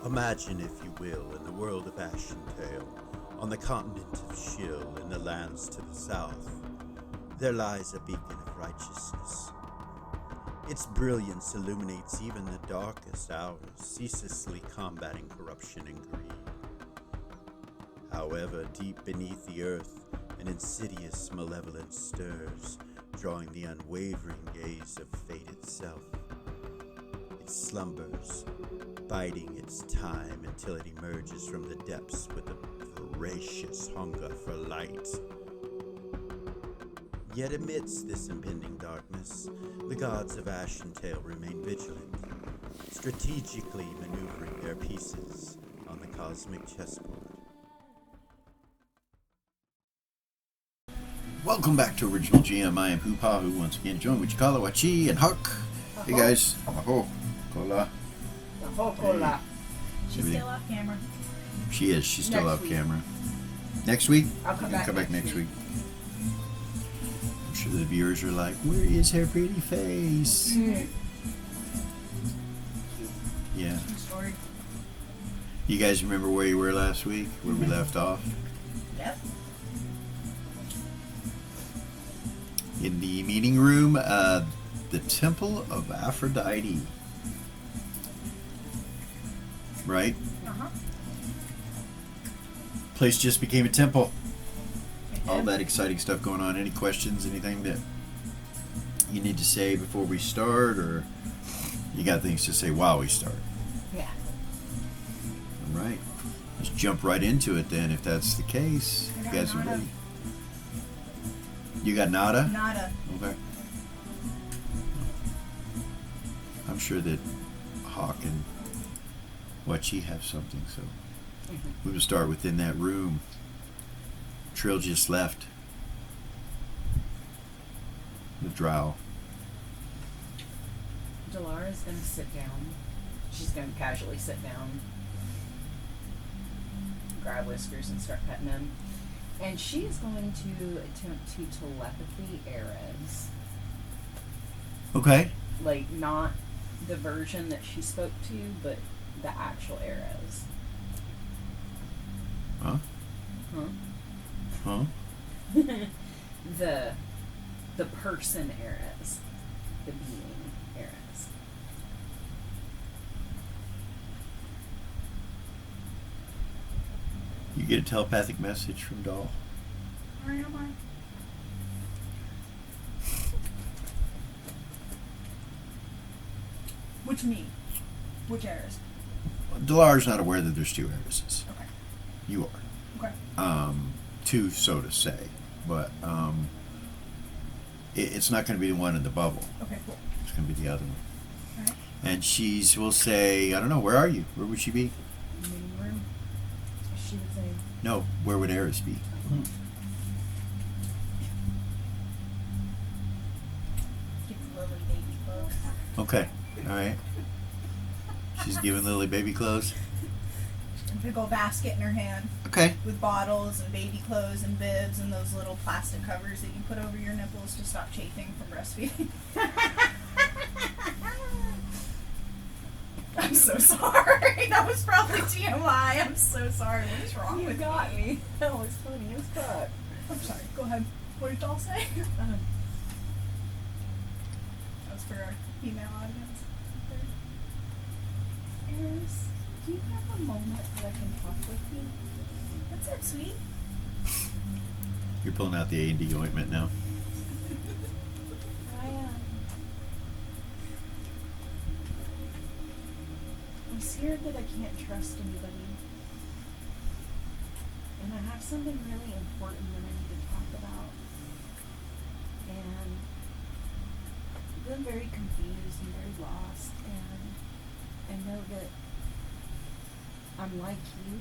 Imagine, if you will, in the world of Ashentale, on the continent of Shill, in the lands to the south, there lies a beacon of righteousness. Its brilliance illuminates even the darkest hours, ceaselessly combating corruption and greed. However, deep beneath the earth, an insidious malevolence stirs, drawing the unwavering gaze of fate itself. It slumbers, biding its time until it emerges from the depths with a voracious hunger for light. Yet amidst this impending darkness, the gods of Ashentale remain vigilant, strategically maneuvering their pieces on the cosmic chessboard. Welcome back to Original GM. I am Hupahu, once again joined with Cikala, Wachi, and Huck. Hey guys. Aho. Kola. Aho, Kola. She's still off camera. She is. She's still off camera. Next week? I'll come back next week. I'm sure the viewers are like, where is her pretty face? Yeah. Story. You guys remember where you were last week? Where we left off? Yep. In the meeting room, the Temple of Aphrodite. Right? Uh-huh. Place just became a temple. It All did. that exciting stuff going on. Any questions? Anything that you need to say before we start? Or you got things to say while we start? Yeah. All right. Let's jump right into it then, if that's the case. I You got guys are nada. ready. You got nada? Nada. Okay. I'm sure that Hawk and Wachi have something, so we will start within that room. Trill just left the drow. Delara's going to sit down. She's going to casually sit down, grab Whiskers and start petting him. And she is going to attempt to telepathy Erez. Okay. Like, not the version that she spoke to, but the actual Erez. Huh? Huh? Huh? The person Erez. The being Erez. You get a telepathic message from Doll. Where am I? Which me? Which errors? Delar's not aware that there's two Erises. Okay. You are. Okay. Two, so to say. But it's not going to be the one in the bubble. Okay, cool. It's going to be the other one. Alright. And will say, I don't know, where are you? Where would she be? Meeting room. She would say, No, where would Eris be? Give Lily baby clothes. Okay, all right. She's giving Lily baby clothes. A big old basket in her hand Okay. with bottles and baby clothes and bibs and those little plastic covers that you put over your nipples to stop chafing from breastfeeding. I'm so sorry. That was probably TMI. I'm so sorry. What is wrong you with got me? me. That was funny as fuck. I'm sorry. Go ahead. What did Doll say? That was for our female audience. Eris, do you have a moment that I can talk with you? What's up, sweet? You're pulling out the A&D ointment now. I'm scared that I can't trust anybody. And I have something really important that I need to talk about. And I've been very confused and very lost. And I know that I'm like you.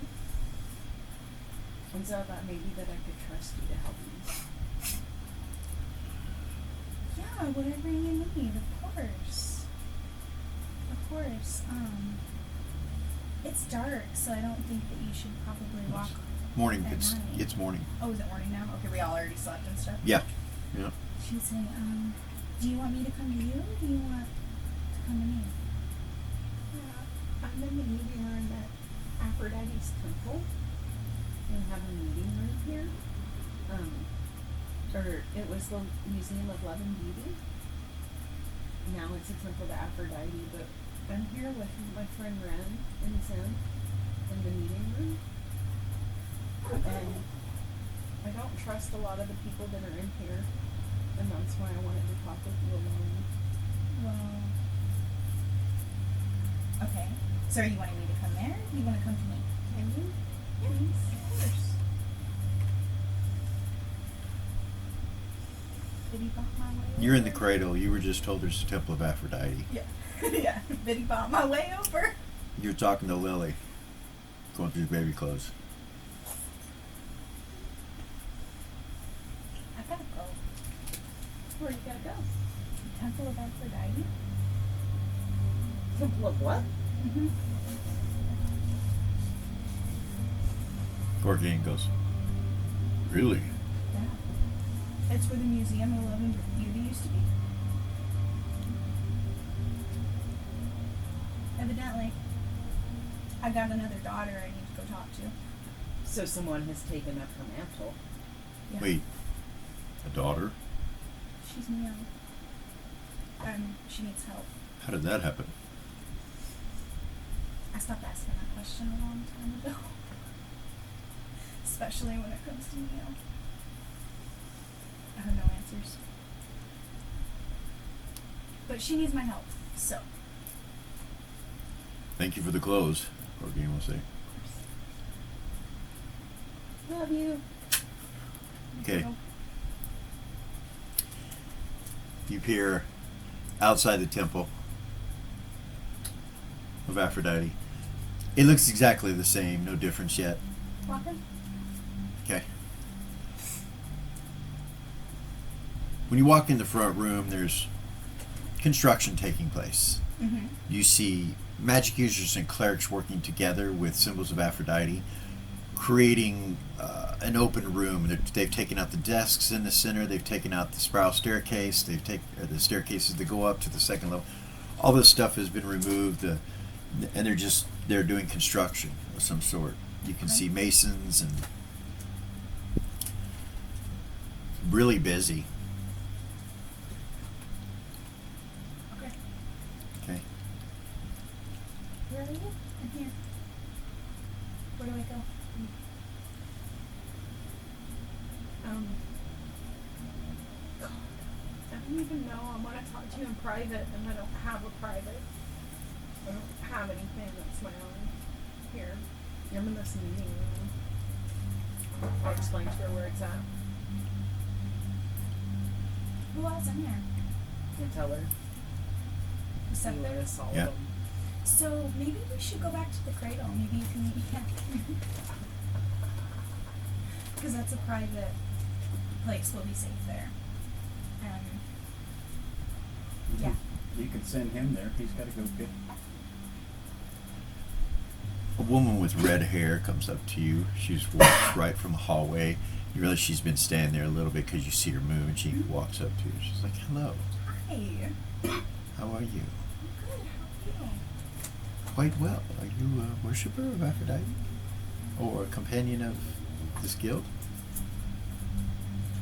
And so I thought maybe that I could trust you to help me. Yeah, whatever you need, of course. Of course. It's dark, so I don't think that you should probably walk. Morning. at night. It's morning. Oh, is it morning now? Okay, we all already slept and stuff. Yeah. Yeah. She would say, do you want me to come to you, or do you want to come to me? I'm in the meeting room at Aphrodite's temple. They have a meeting room here. Or it was the Museum of Love and Beauty. Now it's a temple to Aphrodite, but I'm here with my friend Ren and Zim in the meeting room. And I don't trust a lot of the people that are in here, and that's why I wanted to talk with you alone. Well, okay. So are you wanting me to come there? Or you want to come to me? Can you? Please. Of course. Biddy bop my way You're in the over. cradle. You were just told there's a temple of Aphrodite. Yeah. Yeah. Biddy bop my way over. You're talking to Lily, going through baby clothes. I gotta go. Where you gotta go? Temple of Aphrodite. Temple of what? Mm-hmm. Gorgian goes, really? Yeah. It's where the Museum of Love and Beauty used to be. Evidently, I got another daughter I need to go talk to. So someone has taken up her mantle. Yeah. Wait, a daughter? She's young. She needs help. How did that happen? I stopped asking that question a long time ago. Especially when it comes to Neil. I have no answers. But she needs my help, so. Thank you for the clothes, Gorgian will say. Love you. Okay. You appear outside the temple of Aphrodite. It looks exactly the same, no difference yet. Walking? Okay. When you walk in the front room, there's construction taking place. Mm-hmm. You see magic users and clerics working together with symbols of Aphrodite, creating an open room. They've taken out the desks in the center. They've taken out the spiral staircase. They've taken the staircases that go up to the second level. All this stuff has been removed, and they're doing construction of some sort. You can see masons and really busy. Okay. Okay. Where are you? I'm here. Where do I go? I don't even know. I want to talk to you in private, and I don't have a private. I don't have anything that's my own. Here. I'm in this meeting room. I'll explain to her where it's at. Who else in there? You tell her. Who's up You there? list all Yeah. of them. So maybe we should go back to the cradle. Maybe you can meet me back there. Because that's a private place. We'll be safe there. Yeah. You can send him there. He's got to go get. A woman with red hair comes up to you. She's walks right from the hallway. You realize she's been standing there a little bit because you see her move, and she walks up to you. She's like, "Hello, Hi. how are you?" I'm good. How are you? Quite well. Are you a worshiper of Aphrodite? Or a companion of this guild?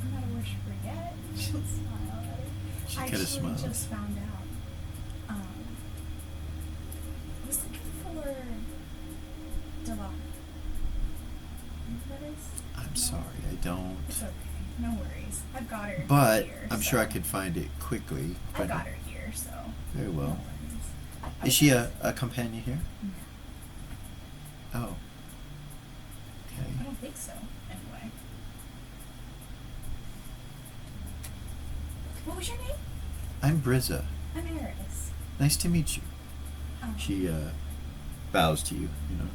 I'm not a worshiper yet. She'll smile at it. She I kinda actually smiles. just found out. I was looking for Dela. You know who that is? I'm No? sorry, I don't. It's okay. No worries. I've got her But here. I'm sure I so- could find it quickly. I But got her here, so. very No well. worries. Is she a companion here? No. Oh. I Okay. don't think so, anyway. What was your name? I'm Brizza. I'm Eris. Nice to meet you. Oh. She bows to you, you know.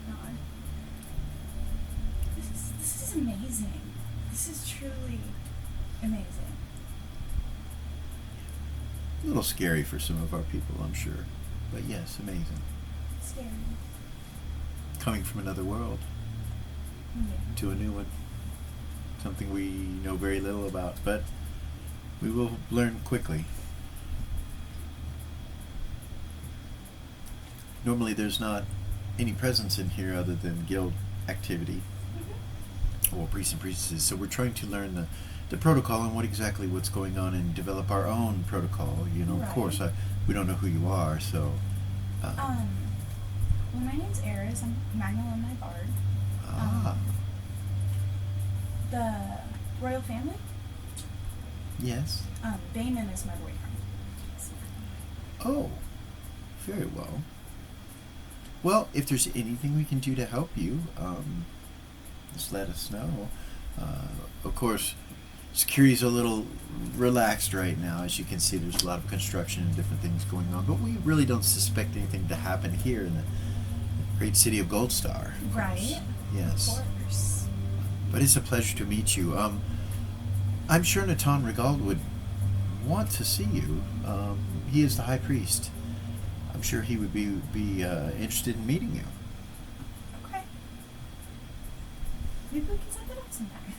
Nod. This is amazing. This is truly amazing. A little scary for some of our people, I'm sure. But yes, amazing. Scary. Coming from another world Yeah. to a new one. Something we know very little about, but we will learn quickly. normally there's not any presence in here other than guild activity or priests and priestesses. So we're trying to learn the protocol and what's going on and develop our own protocol. You know, of Right. course, we don't know who you are, so. Well, my name's Eris. I'm Magdalene Bard. Ah, The royal family. yes. Damon is my boyfriend. Oh, very well. Well, if there's anything we can do to help you, just let us know. Of course, security's a little relaxed right now. As you can see, there's a lot of construction and different things going on, but we really don't suspect anything to happen here in the great city of Gold Star. of Right. course. Yes. Of course. But it's a pleasure to meet you. I'm sure Natan Regald would want to see you. He is the High Priest. I'm sure he would be interested in meeting you. Okay. Maybe we can set that up sometime.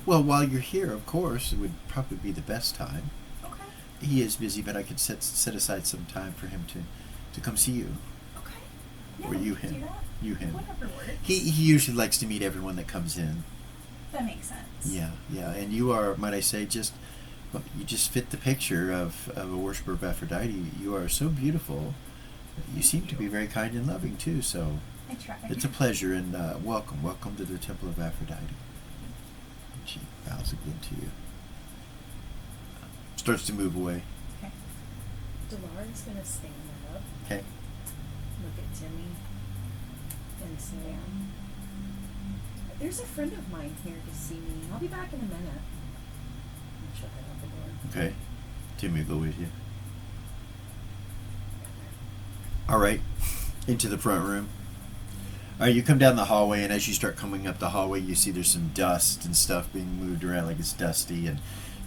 Well, while you're here, of course, it would probably be the best time. Okay. He is busy, but I could set aside some time for him to come see you. Okay. Yeah, Or we you can do him. that. You him. Whatever works. He usually likes to meet everyone that comes in. That makes sense. Yeah, yeah. And you are, might I say, you just fit the picture of a worshiper of Aphrodite. You are so beautiful. You seem to be very kind and loving too. So I try. it's a pleasure, and welcome to the Temple of Aphrodite. And she bows again to you. Starts to move away. Okay. Delar's gonna stand up, Okay. look at Timmy, and say, there's a friend of mine here to see me. I'll be back in a minute. And she'll head out the door. Okay. Timmy will go with you. All right. Into the front room. All right, you come down the hallway, and as you start coming up the hallway, you see there's some dust and stuff being moved around, like it's dusty, and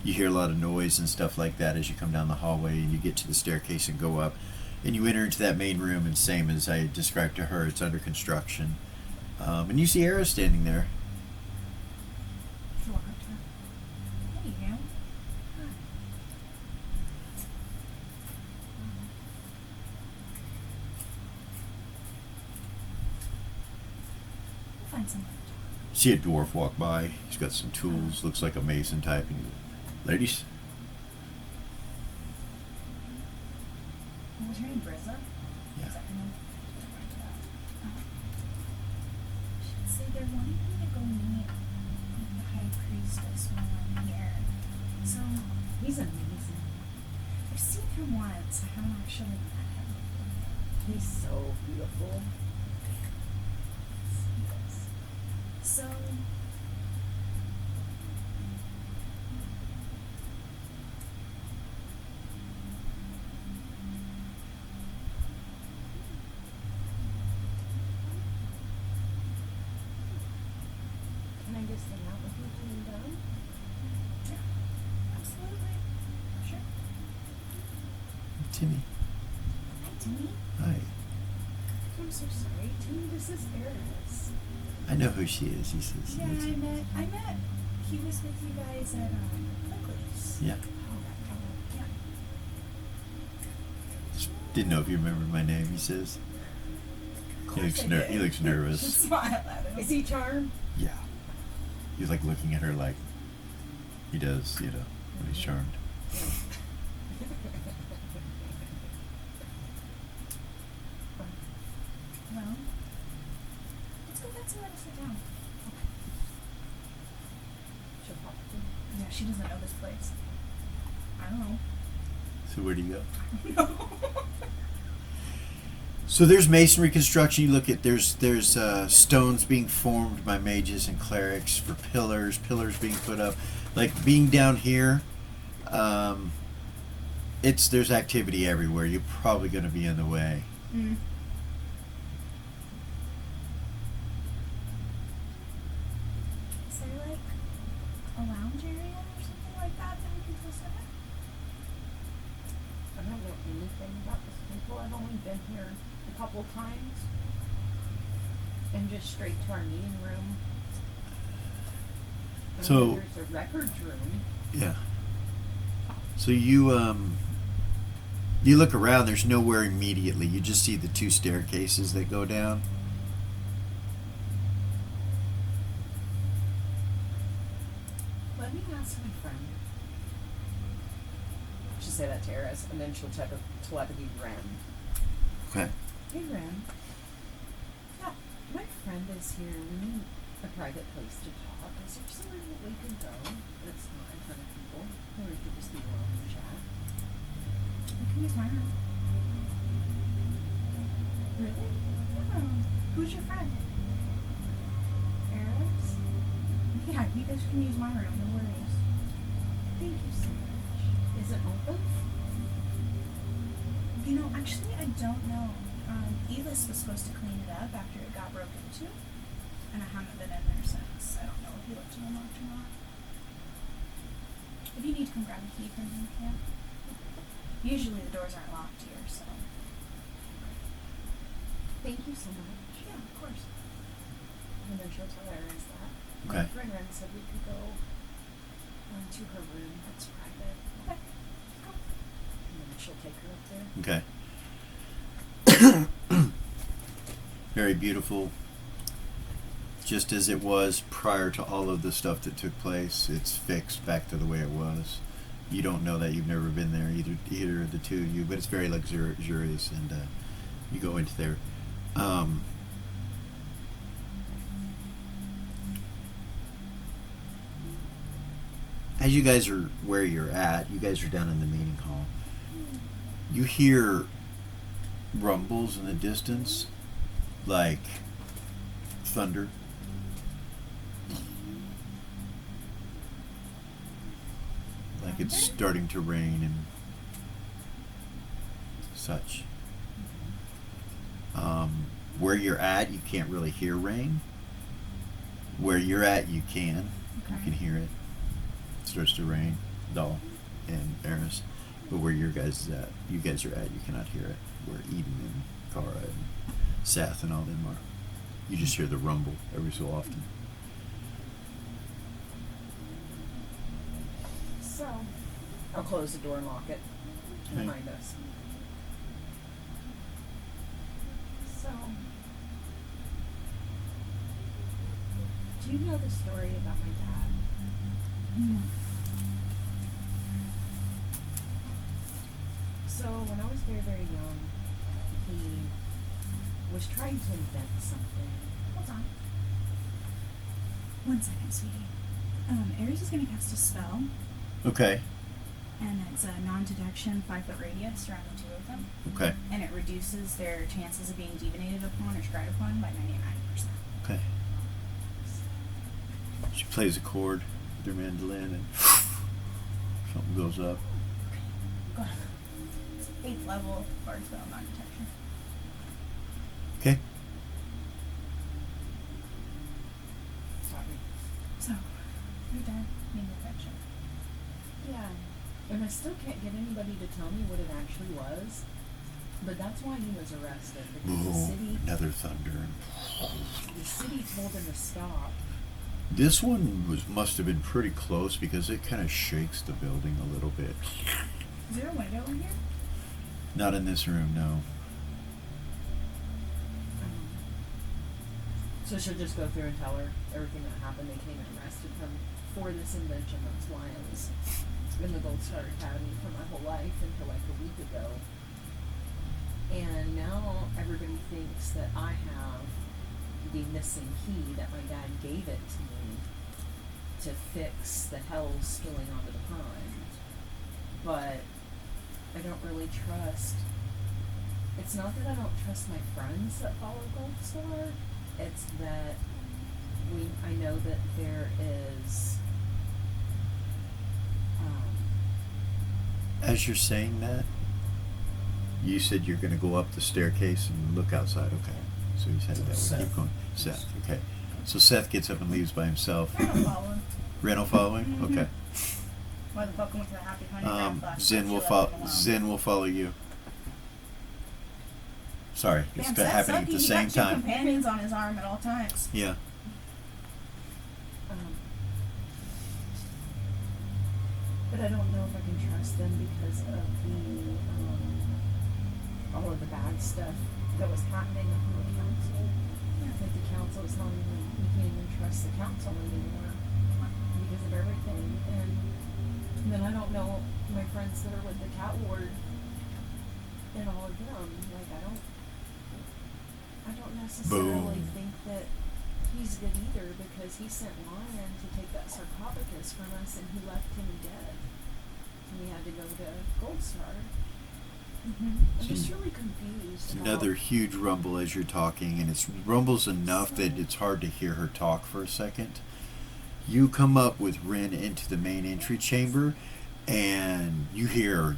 you hear a lot of noise and stuff like that as you come down the hallway, and you get to the staircase and go up, and you enter into that main room, and same as I described to her, it's under construction. And you see Era standing there. She'll walk up to her. Hey, you. Hi. We'll find somewhere to talk. See a dwarf walk by. He's got some tools, looks like a mason type. And ladies, Was her name Brizza? Yeah. Is that her name? She'd say they're wanting me to go meet the high priestess while I'm here. So, He's amazing. I've seen him once. I haven't actually met him. He's so beautiful. So, Can I just hang out with you till you're done? yeah, absolutely. Sure. Timmy. Hi, Timmy. Hi. I'm so sorry. Timmy, this is Eris. I know who she is. He says. Yeah, I met, he was with you guys at, Oakley's. Yeah. Yeah. Just didn't know if you remembered my name. He says. He looks, he looks nervous. Smile at him. Is he charmed? Yeah. He's like looking at her like he does, you know, when he's charmed. Well, let's go get somewhere to sit down. She'll pop in. Yeah, she doesn't know this place. I don't know. So where do you go? No. So there's masonry construction. You look at there's stones being formed by mages and clerics for pillars being put up. Like being down here, there's activity everywhere. You're probably going to be in the way. Mm. Is there like a lounge area or something like that that we can go sit at? I don't know anything about this temple. I've only been here a couple times. And just straight to our meeting room. And So- there's a records room. Yeah. So you You look around, there's nowhere immediately. You just see the 2 staircases that go down. Let me ask my friend. She'll say that to Eris, and then she'll telepathy Ren. Okay. Hey, Ren. Yeah, my friend is here. We need a private place to talk. Is there somewhere that we can go that's not in front of people? Or we could just be alone and chat? You can use my room. Really? Yeah. Who's your friend? Eris? Yeah, you guys can use my room. No worries. Thank you so much. Is it open? You know, actually, I don't know. Elis was supposed to clean it up after it got broken into, and I haven't been in there since. I don't know if he left it unlocked or not. If you need to come grab a key from him, yeah. Usually the doors aren't locked here, so. Thank you so much. Yeah, of course. And then she'll tell Eris that. Okay. My friend Ren said we could go to her room that's private. Okay. And then she'll take her up there. Okay. Very beautiful. Just as it was prior to all of the stuff that took place, it's fixed back to the way it was. You don't know that, you've never been there, either of the two of you, but it's very luxurious, and you go into there. As you guys are where you're at, you guys are down in the meeting hall. You hear rumbles in the distance, like thunder. Like it's starting to rain and such. Where you're at, you can't really hear rain. Where you're at, you can. You Okay. can hear it. It starts to rain, Doll and Eris. But where you guys are at, you cannot hear it. Where Eden and Kara and Seth and all them are. You just hear the rumble every so often. So, I'll close the door and lock it Okay. behind us. So, do you know the story about my dad? So, when I was very, very young, he was trying to invent something. Hold on. 1 second, sweetie. Ares is going to cast a spell, Okay. and it's a non-detection 5-foot radius around the 2 of them, Okay. and it reduces their chances of being divinated upon or scryed upon by 99%. Okay. She plays a chord with her mandolin and something goes up. Go ahead. 8th level bard spell non-detection. Okay. Sorry. So, your dad made an invention. Yeah. And I still can't get anybody to tell me what it actually was. But that's why he was arrested. Because the city, Another thunder. the city told him to stop. This one must have been pretty close because it kind of shakes the building a little bit. Is there a window in here? Not in this room, no. So she'll just go through and tell her everything that happened. They came and arrested him for this invention. That's why I was in the Gold Star Academy for my whole life until like a week ago. And now everybody thinks that I have the missing key, that my dad gave it to me to fix the hell spilling onto the pond. But I don't really trust. It's not that I don't trust my friends that follow Gold Star. It's that I know that there is. As you're saying that, you said you're going to go up the staircase and look outside. Okay. So he's headed that way. Seth. Keep going. Seth. Okay. So Seth gets up and leaves by himself. I don't follow him. Ren will follow him? Mhm. Okay. Why the fuck went to the happy honey flash? Zen will follow you. Sorry, it's Damn, Seth's happening at lucky. the He same got 2 time. companions on his arm at all times. Yeah. But I don't know if I can trust them because of the all of the bad stuff that was happening on the council. Yeah. That the council is not even, you can't even trust the council anymore because of everything. And then I don't know my friends that are with the cat ward and all of them. Like I don't necessarily Boom. think that he's good either because he sent Lion to take that sarcophagus from us and he left him dead. And we had to go to Gold Star. Mm-hmm. I'm just really confused. It's about- another huge rumble as you're talking, and it's rumbles enough that it's hard to hear her talk for a second. You come up with Ren into the main entry chamber, and you hear,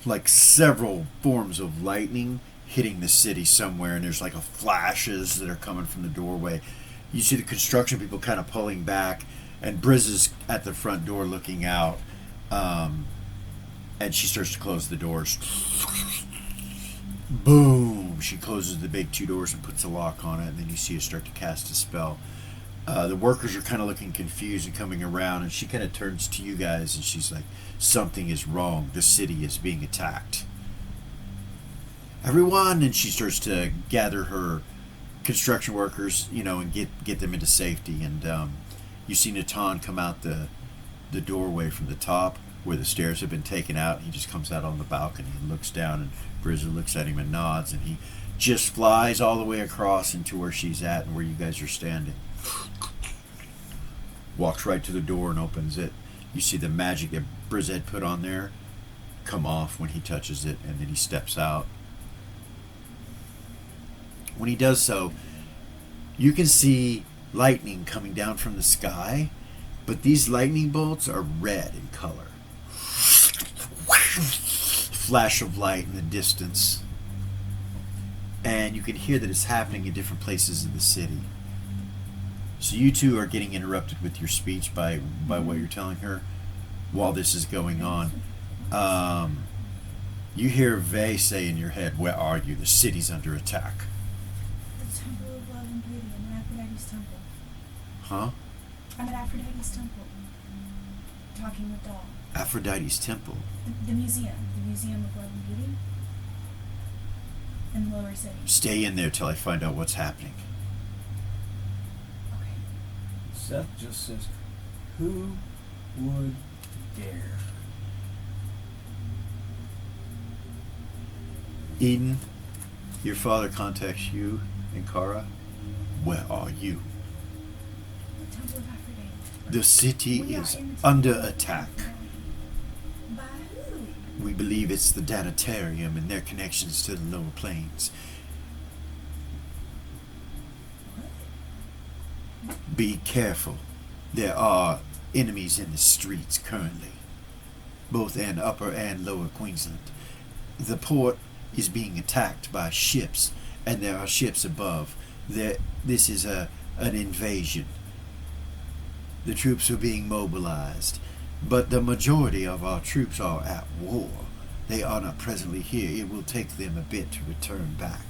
like several forms of lightning hitting the city somewhere, and there's like a flashes that are coming from the doorway. You see the construction people kind of pulling back, and Briz is at the front door looking out. And she starts to close the doors. Boom! She closes the big 2 doors and puts a lock on it, and then you see her start to cast a spell. The workers are kind of looking confused and coming around, and she kind of turns to you guys and she's like, something is wrong. The city is being attacked. Everyone! And she starts to gather her construction workers, and get them into safety. And you see Natan come out the doorway from the top where the stairs have been taken out. He just comes out on the balcony and looks down, and Brizza looks at him and nods, and he just flies all the way across into where she's at and where you guys are standing. Walks right to the door and opens it. You see the magic that Brizza had put on there come off when he touches it, and then he steps out. When he does so, you can see lightning coming down from the sky, but these lightning bolts are red in color. Flash of light in the distance, and you can hear that it's happening in different places of the city. So you two are getting interrupted with your speech by what you're telling her while this is going on. You hear Vay say in your head, "Where are you? The city's under attack." The Temple of Love and Beauty. I'm at Aphrodite's temple. Huh? I'm at Aphrodite's temple. Talking with Doll. Aphrodite's temple. The museum. The Museum of Love and Beauty. In the lower city. Stay in there till I find out what's happening. Okay. Seth just says, who would dare? Eden, your father contacts you and Kara. Where are you? The Temple of Aphrodite. The city We are is in the under Temple of attack. Aphrodite. By who? We believe it's the Danitarium and their connections to the lower planes. What? Be careful. There are enemies in the streets currently, both in Upper and Lower Queensland. The port is being attacked by ships, and there are ships above. This is an invasion. The troops are being mobilized, but the majority of our troops are at war. They are not presently here. It will take them a bit to return back.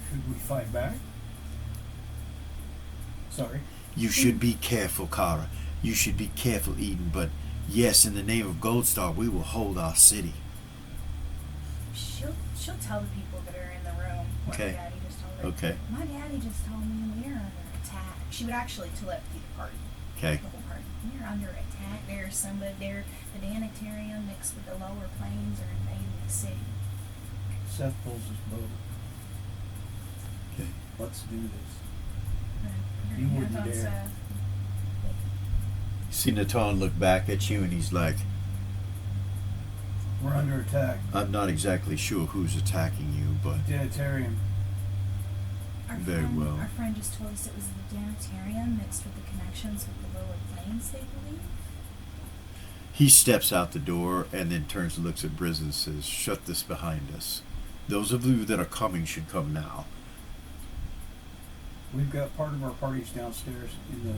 Should we fight back? Sorry. You should be careful, Kara. You should be careful, Eden. But yes, in the name of Gold Star, we will hold our city. She'll tell the people that are in the room what Okay. Daddy just told her. Okay. My daddy just told me we are under attack. She would actually telepathy the party. Okay. The whole party. We are under attack. There's somebody there. The Danitarium mixed with the lower planes are invading the city. Seth pulls his bow. Okay. Let's do this. Your You hands wouldn't on dare. Seth. See Natan look back at you, and he's like, We're under attack. I'm not exactly sure who's attacking you, but Danitarium. Very well. Our friend just told us it was the Danitarium mixed with the connections with the lower planes, they believe. he steps out the door and then turns and looks at Briz and says, shut this behind us. Those of you that are coming should come now. We've got part of our parties downstairs in the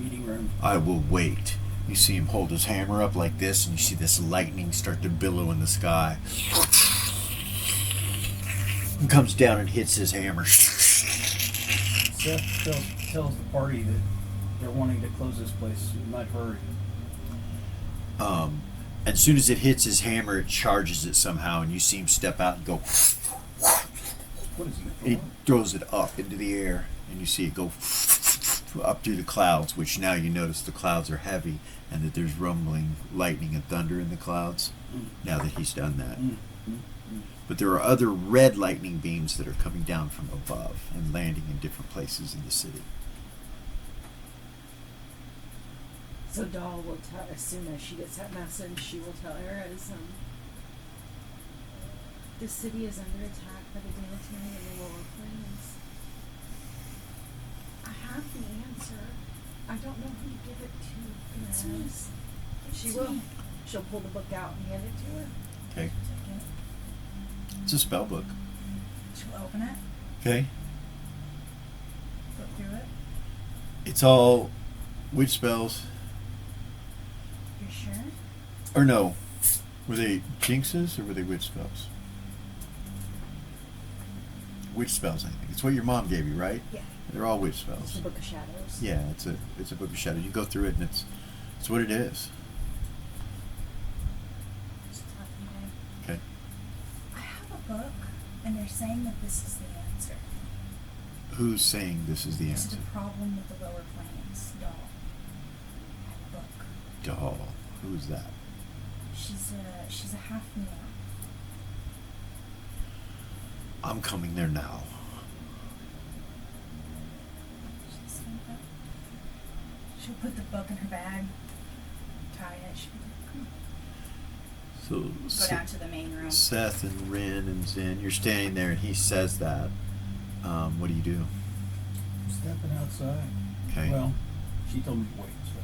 meeting room. I will wait. You see him hold his hammer up like this, and you see this lightning start to billow in the sky. And comes down and hits his hammer. Seth tells the party that they're wanting to close this place in a hurry. as soon as it hits his hammer, it charges it somehow, and you see him step out and go. What is He he? throws it up into the air, and you see it go up through the clouds, which now you notice the clouds are heavy and that there's rumbling, lightning, and thunder in the clouds now that he's done that. But there are other red lightning beams that are coming down from above and landing in different places in the city. So Doll will tell, as soon as she gets that message, she will tell Eras, the city is under attack by the Danatari and the lower plains. I have the answer. I don't know who to give it to. It's me. Eras. She It's will. me. She'll pull the book out and hand it to her. Okay. It's a spell book. She'll open it, Okay. flip through it. It's all witch spells. You're sure? Or no. Were they jinxes or were they witch spells? Witch spells, I think. It's what your mom gave you, right? Yeah. They're all witch It's spells. the Book of Shadows. Yeah, it's a book of shadows. You go through it and it's what it is. Just let me know. Okay. I have a book, and they're saying that this is the answer. Who's saying this is the This is answer? the problem with the lower plains doll. I have a book. Doll. Who's that? She's a half Neo. I'm coming there now. She'll put the book in her bag, tie it. She'll be like, "Come So on." Go down to the main room. Seth and Rin and Zen, you're standing there and he says that. What do you do? Stepping outside. Okay. Well, she told me to wait, so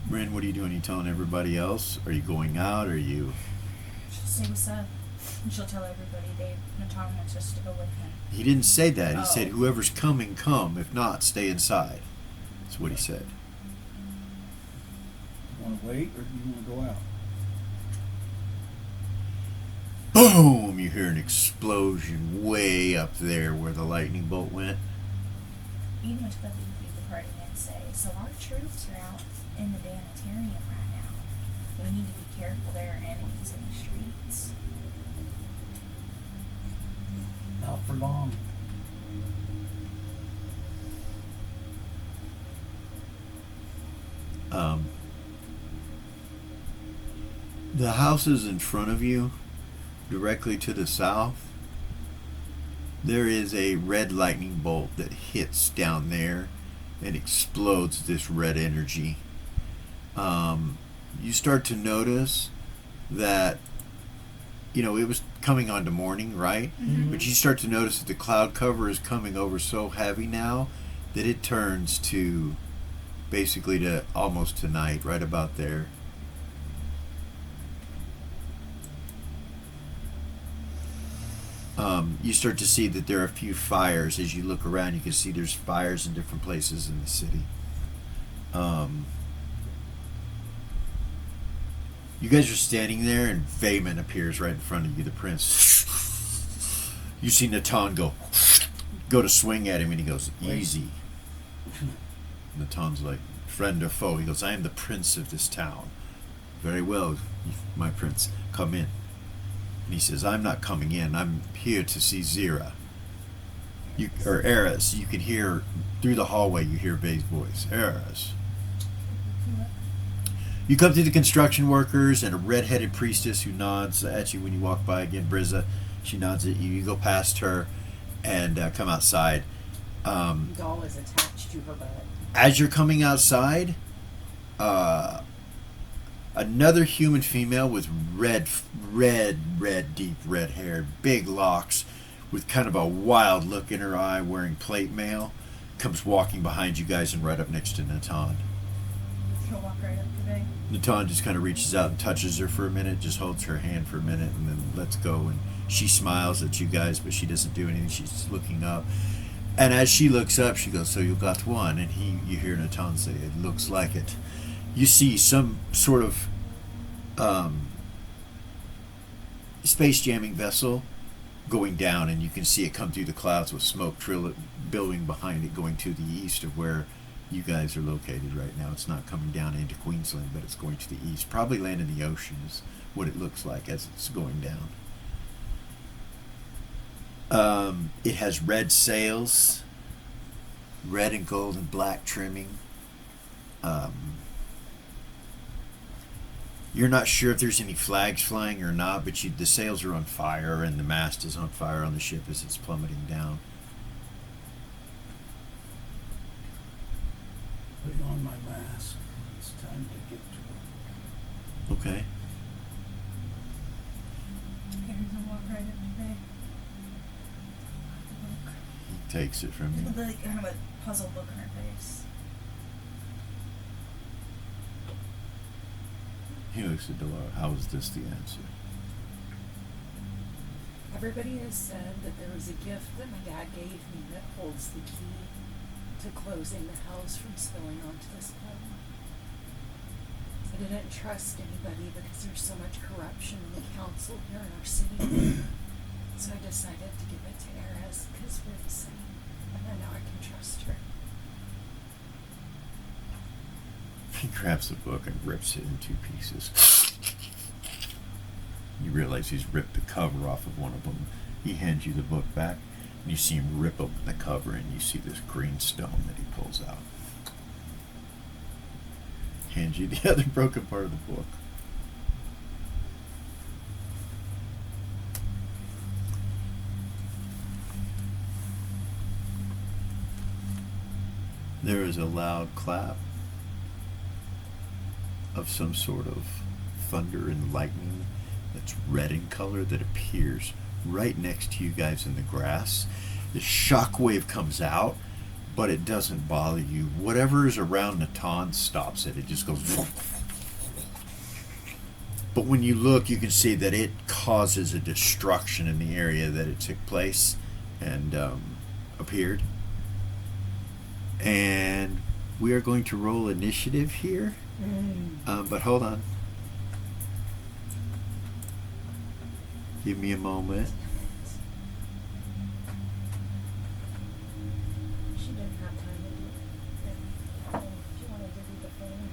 I'm Rin, what are you doing? Are you telling everybody else? Are you going out? Are you... She'll say what's up, and she'll tell everybody Natan wants us to go with him. He didn't say that. He Oh. said, whoever's coming, come. If not, stay inside. That's what he said. You want to wait or do you want to go out? Boom! You hear an explosion way up there where the lightning bolt went. Even went to the lead the party and say, so our troops are out in the Danatarium right now. We need to be careful, there are enemies in the streets. Not for long. The houses in front of you, directly to the south, there is a red lightning bolt that hits down there and explodes this red energy. You start to notice that, it was coming on to morning, right? Mm-hmm. But you start to notice that the cloud cover is coming over so heavy now that it turns to basically to almost tonight, right about there. You start to see that there are a few fires. As you look around, you can see there's fires in different places in the city. You guys are standing there, and Vayman appears right in front of you, the prince. You see Natan go to swing at him, and he goes, easy. Natan's like, friend or foe? He goes, I am the prince of this town. Very well, my prince, come in. And he says, I'm not coming in. I'm here to see Zira. Or Eras. You can hear, through the hallway, you hear Vay's voice. Eras. You come to the construction workers and a red-headed priestess who nods at you when you walk by. Again, Brizza, she nods at you. You go past her and come outside. Doll is attached to her butt. As you're coming outside, another human female with red, deep red hair, big locks, with kind of a wild look in her eye, wearing plate mail, comes walking behind you guys and right up next to Natan. She'll walk right up to Vay. Natan just kind of reaches out and touches her for a minute, just holds her hand for a minute, and then lets go. And she smiles at you guys, but she doesn't do anything. She's looking up. And as she looks up, she goes, so you got one. And you hear Natan say, it looks like it. You see some sort of space jamming vessel going down, and you can see it come through the clouds with smoke billowing behind it, going to the east of where you guys are located right now. It's not coming down into Queensland, but it's going to the east. Probably land in the ocean is what it looks like as it's going down. It has red sails, red and gold and black trimming. You're not sure if there's any flags flying or not, but the sails are on fire and the mast is on fire on the ship as it's plummeting down. Putting on my mask. It's time to get to it. Okay. Here's a walk right up today. He takes it from you. Like kind of a puzzled look on her face. He looks at Delora. How is this the answer? Everybody has said that there was a gift that my dad gave me that holds the key to closing the hells from spilling onto this planet. I didn't trust anybody because there's so much corruption in the council here in our city. So I decided to give it to Erez because we're the same. And I know I can trust her. He grabs the book and rips it in two pieces. You realize he's ripped the cover off of one of them. He hands you the book back, and you see him rip open the cover, and you see this green stone that he pulls out. Hands you the other broken part of the book. There is a loud clap of some sort of thunder and lightning that's red in color that appears right next to you guys in the grass. The shockwave comes out, but it doesn't bother you. Whatever is around Natan stops it. It just goes. But when you look, you can see that it causes a destruction in the area that it took place and appeared. And we are going to roll initiative here. But hold on. Give me a moment. She didn't have time to do it. If you wanted to do the phone,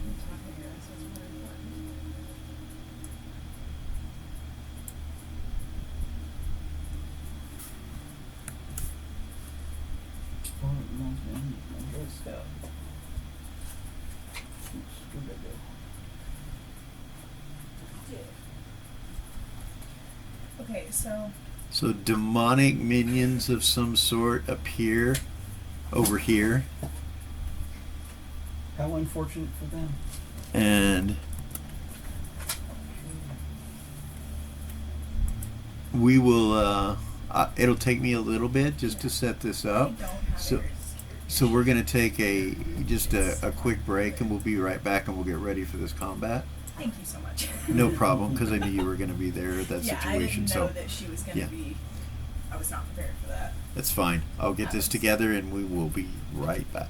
I'm talking to Erez was more important. Oh, it reminds me of my Boy Scout. Oops, where'd that go? Okay, so So demonic minions of some sort appear over here, How unfortunate for them. and we will. It'll take me a little bit just to set this I up. don't have So, it. so we're gonna take a quick break, and we'll be right back, and we'll get ready for this combat. Thank you so much. No problem, because I knew you were gonna be there at that Yeah, I situation. didn't know So that she was gonna yeah. be. I was not prepared for that. that's fine. I'll get this together, and we will be right back.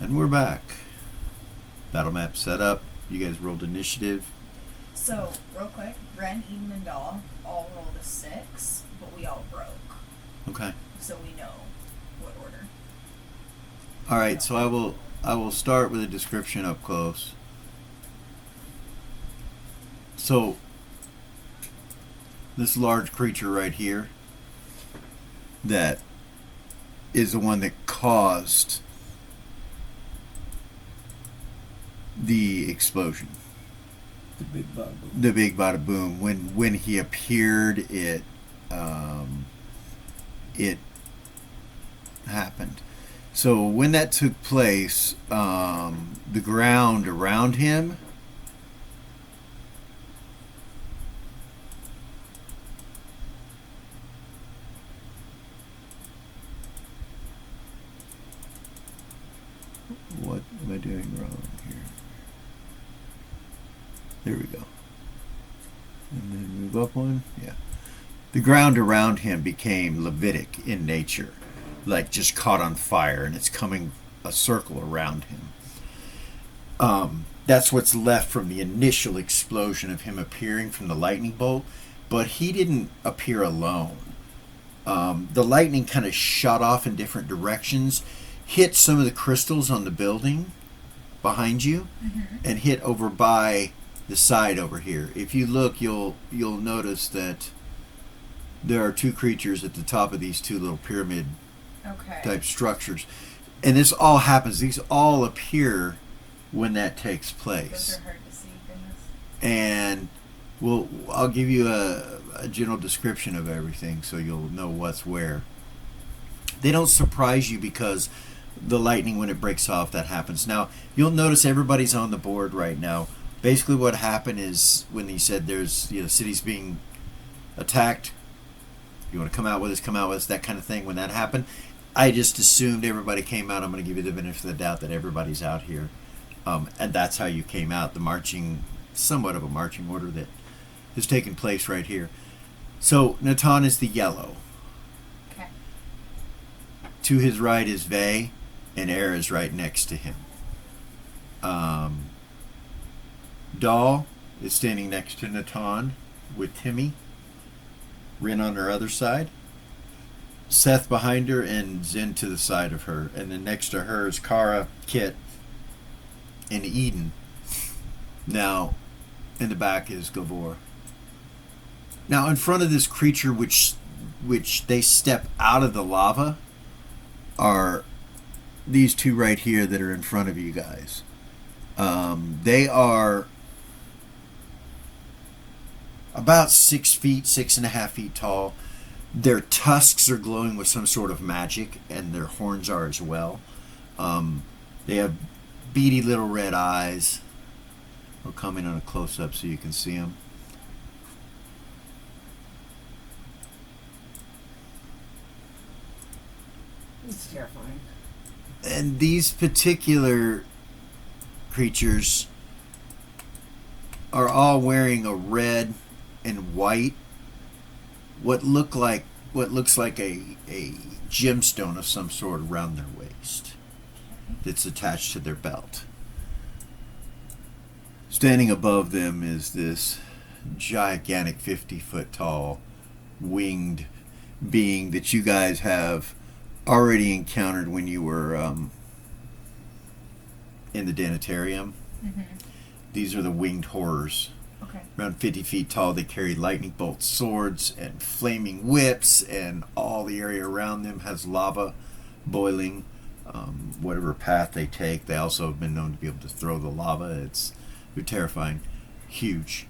And we're back. Battle map set up. You guys rolled initiative. So, real quick, Ren, Eden, and Dahl all rolled a 6, but we all broke. Okay. So we know what order. All right. So I will start with a description up close. So this large creature right here, that is the one that caused the explosion. The big bada boom. The big bada boom. When he appeared, it happened. So when that took place, the ground around him what am I doing wrong here? There we go. And then move up one. Yeah. The ground around him became Levitic in nature, like just caught on fire, and it's coming a circle around him. That's what's left from the initial explosion of him appearing from the lightning bolt, but he didn't appear alone. The lightning kind of shot off in different directions, hit some of the crystals on the building behind you, and hit over by the side over here. If you look, you'll notice that there are two creatures at the top of these two little pyramid type structures, and this all happens. These all appear when that takes place. Those are hard to see, goodness. And I'll give you a general description of everything so you'll know what's where. They don't surprise you because the lightning, when it breaks off, that happens. Now, you'll notice everybody's on the board right now. Basically what happened is when he said there's, cities being attacked, you want to come out with us, that kind of thing. When that happened, I just assumed everybody came out. I'm going to give you the benefit of the doubt that everybody's out here. And that's how you came out, somewhat of a marching order that has taken place right here. So Natan is the yellow. Okay. To his right is Vey, and Air is right next to him. Dahl is standing next to Natan with Timmy. Rin on her other side. Seth behind her, and Zen to the side of her. And then next to her is Kara, Kit, and Eden. Now, in the back is Gavor. Now, in front of this creature, which they step out of the lava, are these two right here that are in front of you guys. They are about 6 feet, 6.5 feet tall. Their tusks are glowing with some sort of magic, and their horns are as well. They have beady little red eyes. I'll come in on a close-up so you can see them. It's terrifying. And these particular creatures are all wearing a red and white, what looks like a gemstone of some sort around their waist that's attached to their belt. Standing above them is this gigantic 50-foot tall winged being that you guys have already encountered when you were in the Danitarium. These are the winged horrors. Okay. Around 50 feet tall, they carry lightning bolt swords and flaming whips, and all the area around them has lava boiling. Whatever path they take, they also have been known to be able to throw the lava. They're terrifying. Huge.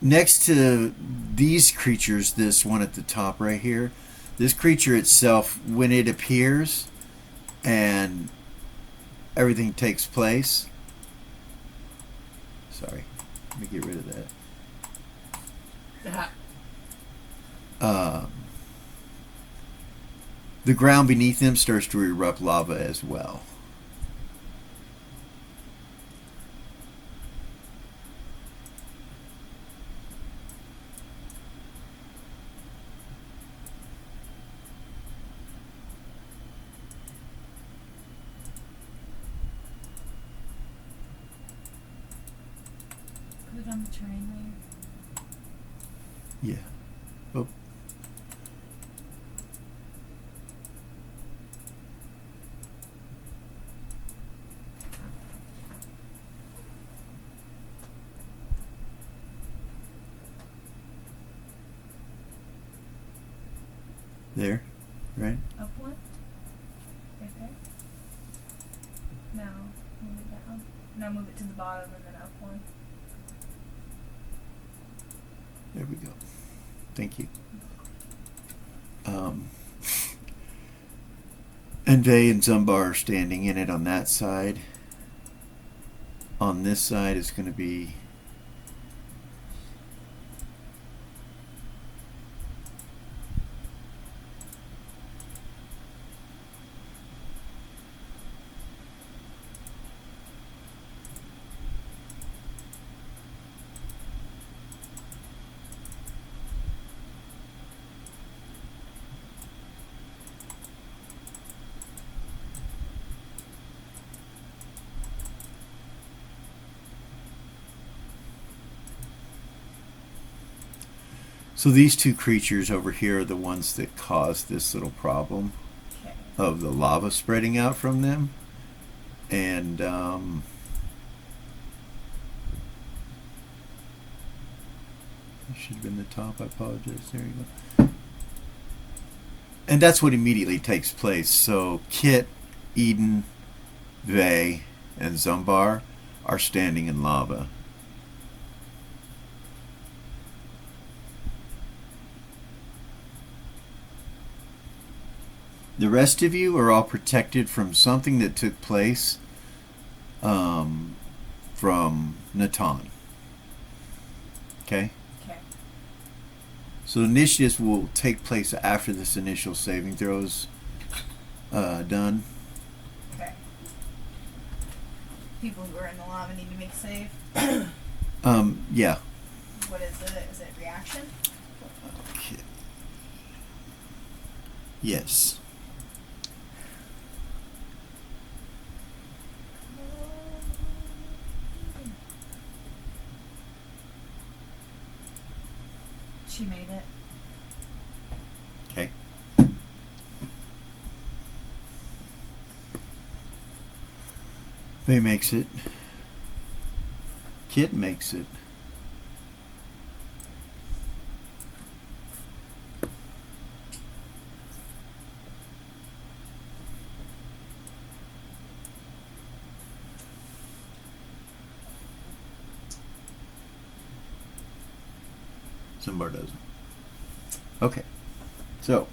Next to these creatures, this one at the top right here, this creature itself, when it appears and everything takes place, sorry, let me get rid of that. The ground beneath them starts to erupt lava as well. it on the terrain layer? Yeah. Oh. There, right? Up one? Right there? No, move it down. No, move it to the bottom and then up one. There we go. Thank you. And Vey and Zumbar are standing in it on that side. On this side is going to be so these two creatures over here are the ones that caused this little problem Okay. of the lava spreading out from them. And it should have been the top. I apologize. There you go. And that's what immediately takes place. So Kit, Eden, Vey, and Zumbar are standing in lava. The rest of you are all protected from something that took place from Natan. Okay? Okay. So initiatives will take place after this initial saving throws done. Okay. People who are in the lava need to make a save. Yeah. What is it? Is it reaction? Okay. Yes. She made it. Okay. Vey makes it. Kit makes it. Zumbar doesn't. Okay. So.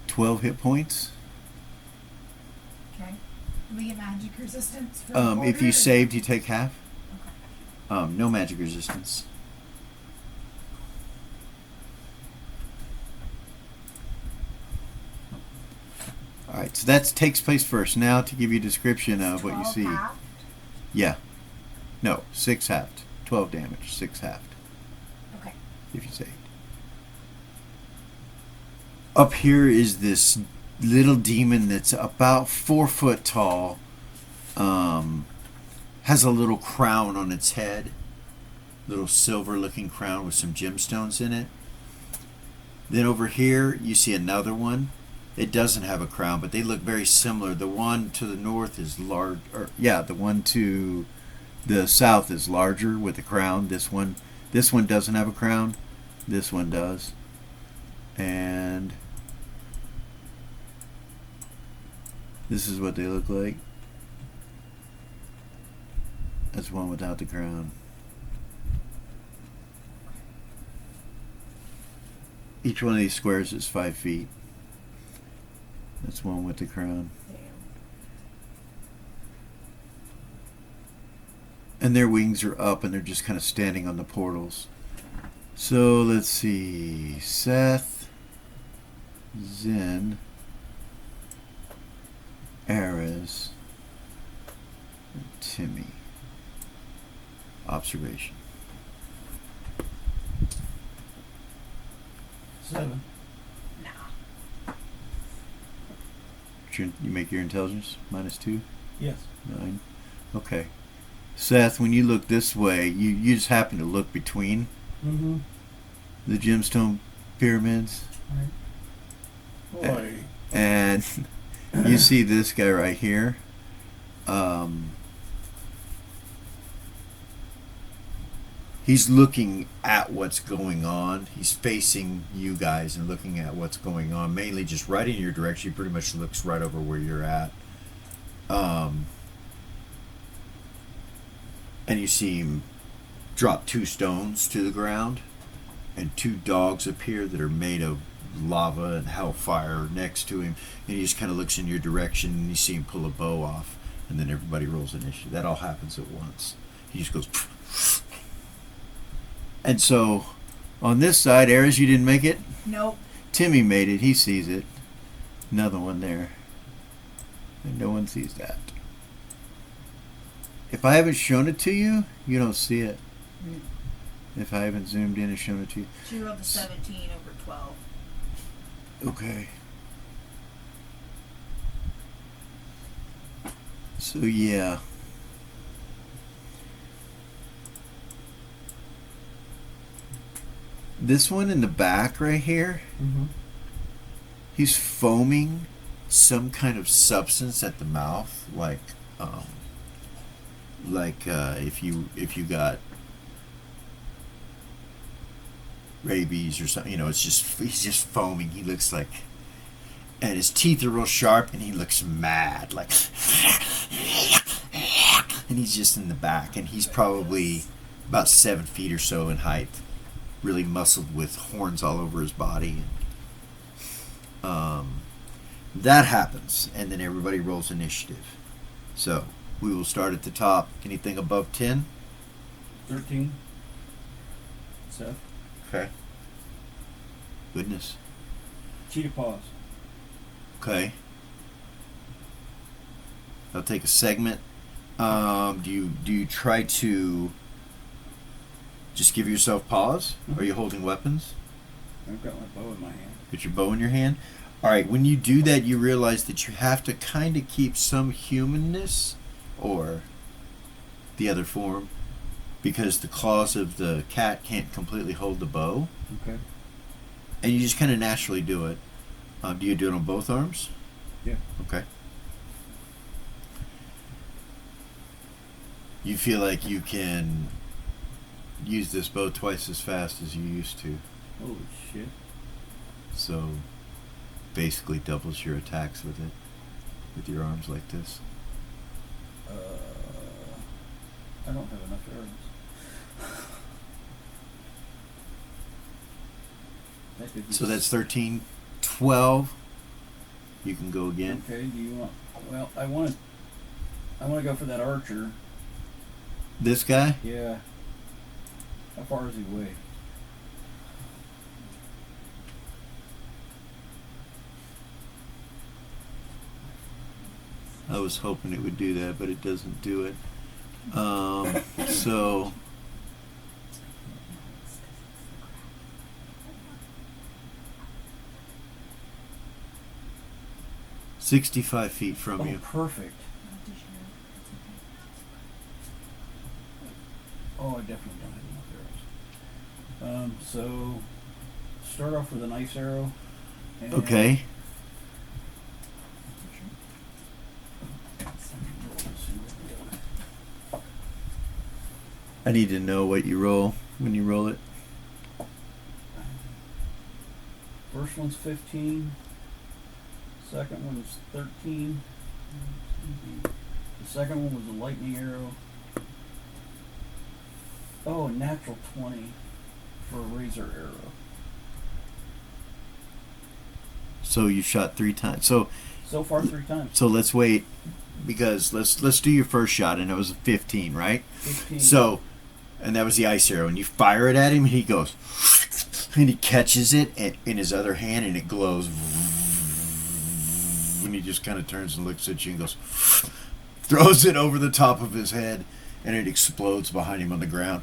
$12 hit points. Okay. Do we get magic resistance for If you saved, you take half. Okay. No magic resistance. Alright, so that takes place first. Now to give you a description of what you 12 see. halved? Yeah. No, 6 halved. 12 damage, 6 halved. Okay. If you saved. Up here is this little demon that's about 4 foot tall. Has a little crown on its head. Little silver looking crown with some gemstones in it. Then over here you see another one. It doesn't have a crown, but they look very similar. The one to the north is large, the one to the south is larger with a crown. This one doesn't have a crown. This one does. And this is what they look like. That's one without the crown. Each one of these squares is 5 feet. That's one with the crown. Damn. And their wings are up and they're just kind of standing on the portals. So let's see. Seth, Zen, Ares, and Timmy. Observation. 7. Nah. You make your intelligence -2? Yes. 9. Okay. Seth, when you look this way, you just happen to look between Mm-hmm. the gemstone pyramids, Boy. and you see this guy right here. He's looking at what's going on. He's facing you guys and looking at what's going on, mainly just right in your direction. He pretty much looks right over where you're at. And you see him drop 2 stones to the ground, and 2 dogs appear that are made of lava and hellfire next to him. And he just kind of looks in your direction, and you see him pull a bow off, and then everybody rolls initiative. That all happens at once. He just goes. And so, on this side, Aries, you didn't make it? Nope. Timmy made it. He sees it. Another one there. And no one sees that. If I haven't shown it to you, you don't see it. If I haven't zoomed in and shown it to you. She rolled a 17 over 12. Okay. So, yeah. This one in the back right here, Mm-hmm. he's foaming some kind of substance at the mouth, like if you got rabies or something, he's just foaming. He looks like, and his teeth are real sharp, and he looks mad, like, and he's just in the back, and he's probably about 7 feet or so in height, really muscled with horns all over his body. That happens, and then everybody rolls initiative. So we will start at the top. Anything above 10? 13. Seth. Okay. Goodness. Cheetah paws. Okay. I'll take a segment. Do you try to just give yourself pause? Mhm. Are you holding weapons? I've got my bow in my hand. Put your bow in your hand. All right. When you do that, you realize that you have to kind of keep some humanness, or the other form, because the claws of the cat can't completely hold the bow, Okay. and you just kind of naturally do it. Do you do it on both arms? Yeah. Okay. You feel like you can use this bow twice as fast as you used to, Holy shit. so basically doubles your attacks with it, with your arms like this. I don't have enough arrows. That could be So that's 13, 12. You can go again. Okay, do you want... Well, I want to go for that archer. This guy? Yeah. How far is he away? I was hoping it would do that, but it doesn't do it. So 65 feet from Oh, you. perfect. Oh, I definitely don't have enough arrows. So start off with a nice arrow. And Okay. I need to know what you roll when you roll it. First one's 15. Second one's 13. The second one was a lightning arrow. Oh, a natural 20 for a razor arrow. So you shot 3 times. So far 3 times. so let's wait, because let's do your first shot, and it was a 15, right? 15. So, and that was the ice arrow, and you fire it at him, and he goes, and he catches it in his other hand, and it glows, and he just kind of turns and looks at you and goes, throws it over the top of his head, and it explodes behind him on the ground,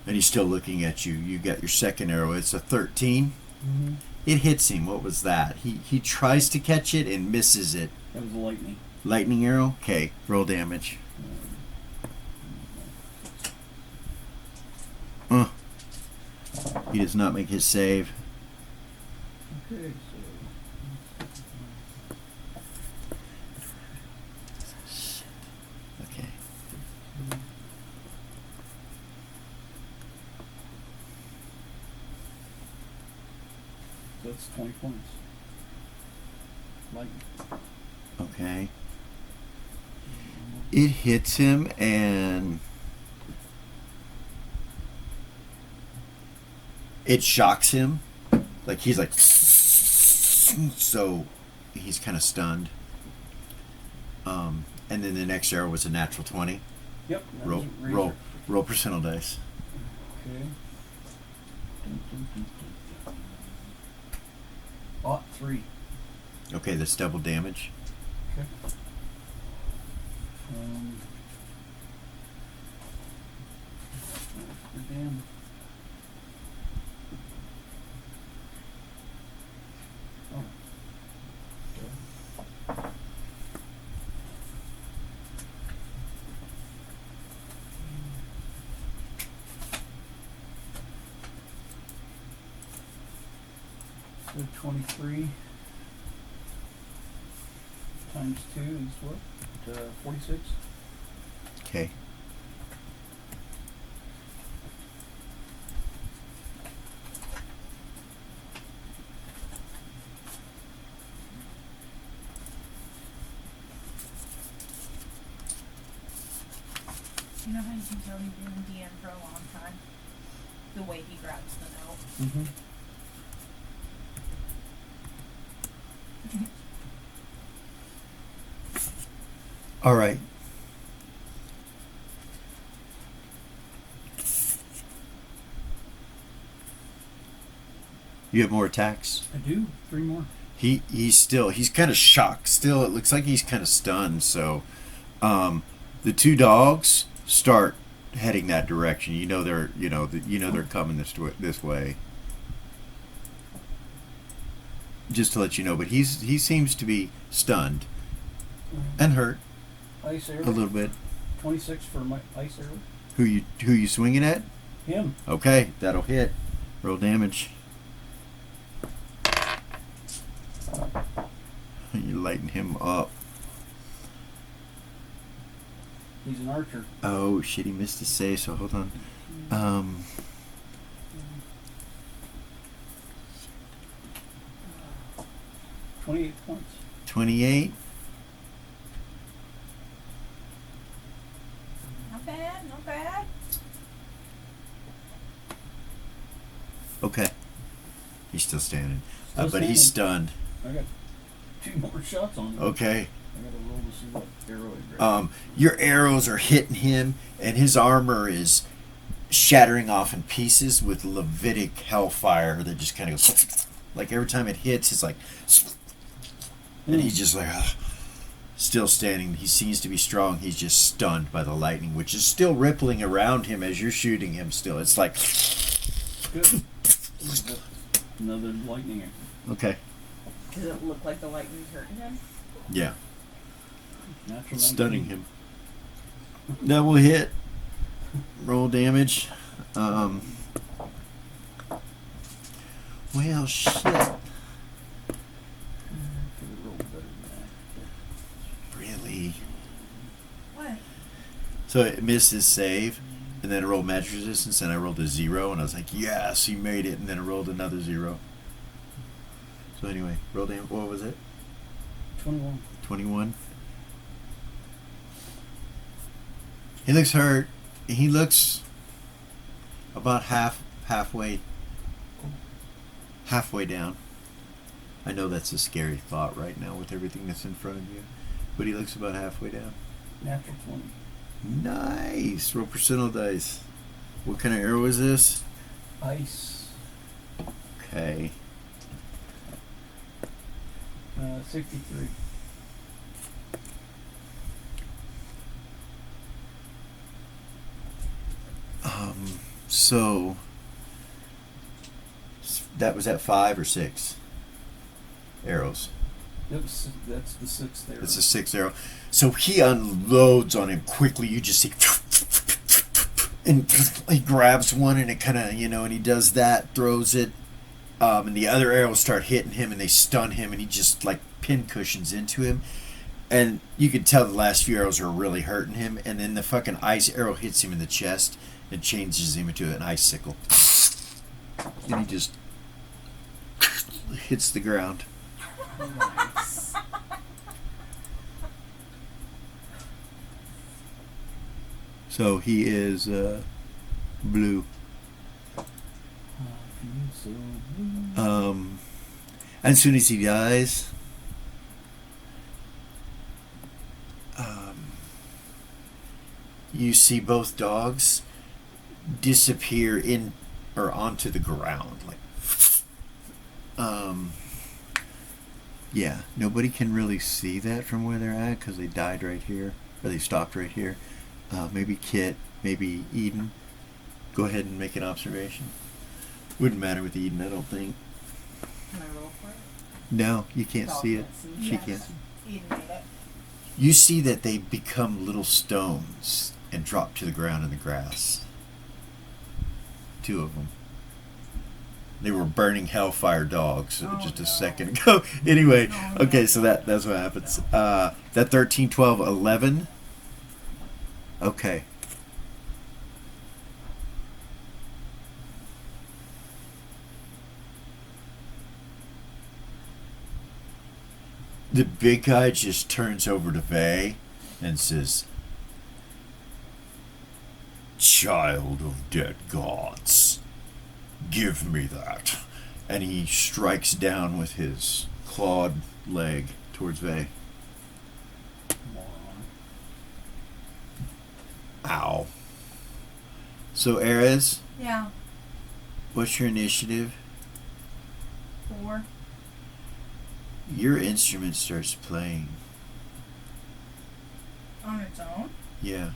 and he's still looking at you. You got your second arrow. It's a 13. Mm-hmm. It hits him. What was that? He tries to catch it and misses it. That was lightning. Lightning arrow? Okay, roll damage. He does not make his save. Okay, Okay. so that's 20 points. Lightning. Okay. It hits him and it shocks him. Like he's like, so he's kind of stunned. And then the next arrow was a natural 20. Yep. that Roll, was a razor. roll percentile dice. Okay. Ought 3. Okay, that's double damage. Okay. Damn. Oh. So 23 times 2 is what? 46? Okay. You know how you can tell he's been in DM for a long time? The way he grabs the note. Mm-hmm. All right. You have more attacks? I do. 3 more. He's kind of shocked still. It looks like he's kind of stunned. So the two dogs start heading that direction. They're coming this way. Just to let you know, but he seems to be stunned and hurt Ice arrow. a little bit. 26 for my ice arrow. Who you swinging at? Him. Okay, that'll hit. Roll damage. You lighten him up. He's an archer. Oh shit, he missed a save, so hold on. 28 points. 28. Not bad, not bad. Okay. He's still standing. Still But he's standing. stunned. I got 2 more shots on him. Okay. I gotta roll to see what arrow I grab. Your arrows are hitting him, and his armor is shattering off in pieces with Levitic hellfire that just kind of goes like every time it hits, it's like, and he's just like still standing. He seems to be strong. He's just stunned by the lightning, which is still rippling around him as you're shooting him. Still, it's like Good. Another lightning arrow. okay, Does it look like the lightning's hurting him? yeah, Natural stunning 19. him. Double hit. Roll damage. Well, shit. Could've rolled better than that. Really? What? So it missed his save, and then it rolled magic resistance, and I rolled a 0, and I was like, yes, he made it, and then it rolled another 0. So anyway, roll damage. What was it? 21. 21. He looks hurt. He looks about halfway down. I know that's a scary thought right now with everything that's in front of you, but he looks about halfway down. Natural 20. Nice. Roll percentile dice. What kind of arrow is this? Ice. Okay. 63. So That was at 5 or 6 arrows. That's the 6th arrow. It's a 6th arrow. So he unloads on him quickly. You just see, and he grabs one, and it kind of, and he does that, throws it, and the other arrows start hitting him, and they stun him, and he just like pin cushions into him, and you can tell the last few arrows are really hurting him, and then the fucking ice arrow hits him in the chest and changes him into an icicle, and he just hits the ground. Nice. So he is blue. As soon as he dies, you see both dogs disappear in or onto the ground. Like, yeah, nobody can really see that from where they're at because they died right here, or they stopped right here. Maybe Kit, maybe Eden. Go ahead and make an observation. Wouldn't matter with Eden, I don't think. Can I roll for it? No, you can't Dog see it. can't see. She Yes. can't. Eden made it. You see that they become little stones and drop to the ground in the grass. 2 of them. They were burning hellfire dogs just a second ago. Anyway, okay, so that's what happens. That 13, 12, 11. Okay. The big guy just turns over to Vay and says, "Child of dead gods, give me that." And he strikes down with his clawed leg towards Vay. Ow. So, Erez, Yeah. what's your initiative? 4. Your instrument starts playing. On its own? Yeah.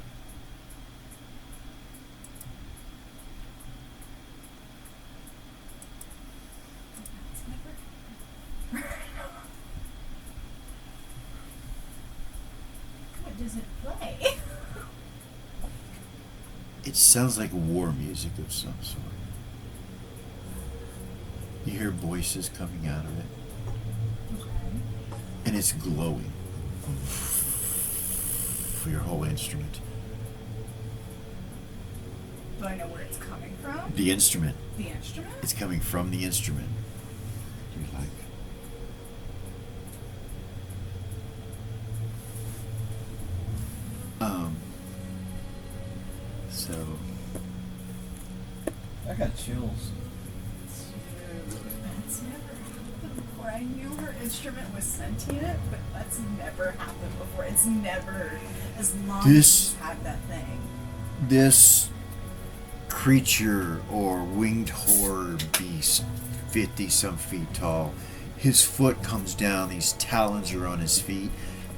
What does it play? It sounds like war music of some sort. You hear voices coming out of it, Okay. and it's glowing for your whole instrument. Do I know where it's coming from? The instrument. The instrument? It's coming from the instrument. You're like, so I got chills. That's never happened before. I knew her instrument was sentient, but that's never happened before. It's never, as long as This- she's had that thing. this creature or winged horror beast, 50 some feet tall, his foot comes down, these talons are on his feet,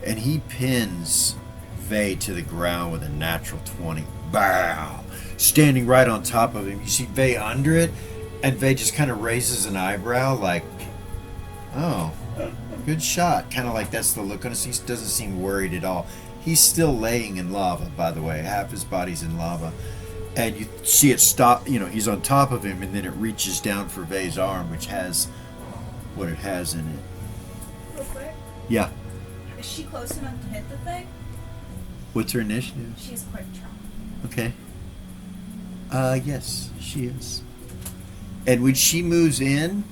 and he pins Vay to the ground with a natural 20. Bow! Standing right on top of him. You see Vay under it, and Vay just kind of raises an eyebrow like, oh, good shot. Kind of like that's the look on his face. He doesn't seem worried at all. He's still laying in lava, by the way. Half his body's in lava. And you see it stop, he's on top of him, and then it reaches down for Vay's arm, which has what it has in it. Real quick. Yeah. Is she close enough to hit the thing? What's her initiative? She has quick draw. Okay. Yes, she is. And when she moves in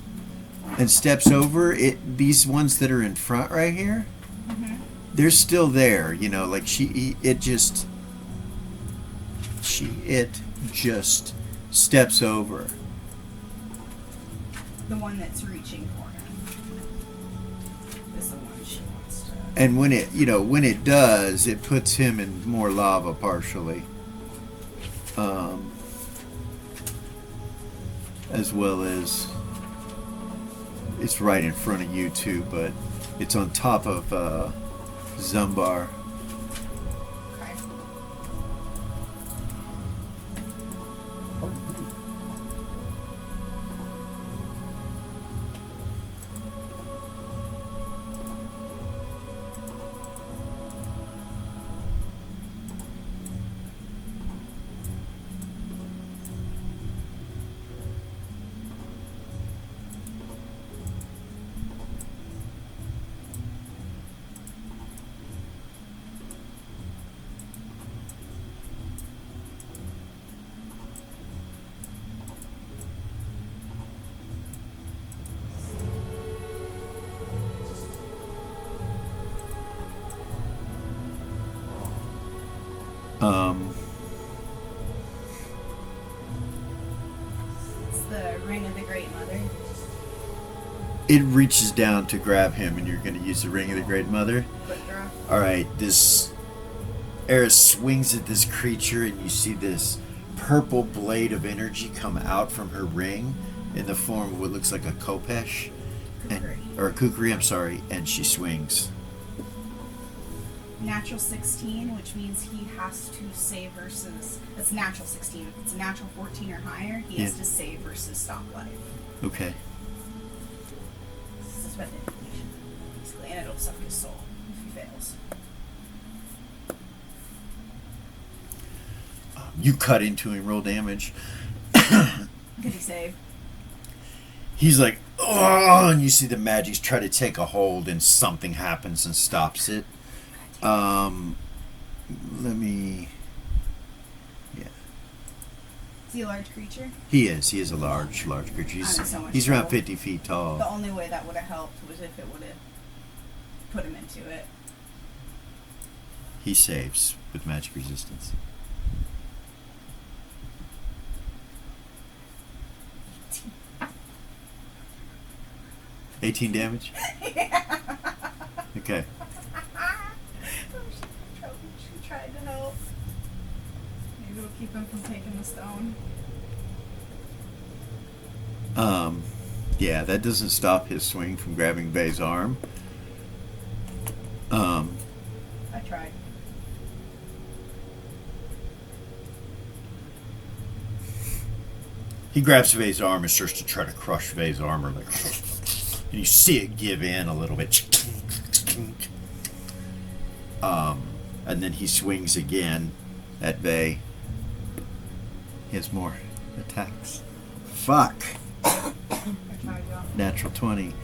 and steps over, these ones that are in front right here, they're still there, like it just steps over. The one that's reaching for him is the one she wants to. And when it does, it puts him in more lava partially. As well as it's right in front of you too, but it's on top of Zumbar. Okay. It's the ring of the Great Mother. It reaches down to grab him, and you're going to use the Ring of the Great Mother. Quick draw. All right, this Eris swings at this creature, and you see this purple blade of energy come out from her ring in the form of what looks like a khopesh, or a kukri, I'm sorry, and she swings. Natural 16, which means he has to save versus. That's natural 16. If it's a natural 14 or higher, he has Yeah. to save versus stop life. Okay. Suspend information, basically, and it'll suck his soul if he fails. You cut into him, roll damage. Did he save? He's like, oh, and you see the magics try to take a hold, and something happens and stops it. Let me. Yeah. Is he a large creature? He is. He is a large creature. I'm in so much He's around trouble. 50 feet tall. The only way that would have helped was if it would have put him into it. He saves with magic resistance. 18 damage? Okay. She tried to help. Maybe it'll keep him from taking the stone. Yeah, that doesn't stop his swing from grabbing Vay's arm. I tried. He grabs Vay's arm and starts to try to crush Vay's armor. Like, and you see it give in a little bit. And then he swings again at Vay. He has more attacks. Fuck. I tried, y'all. Natural 20.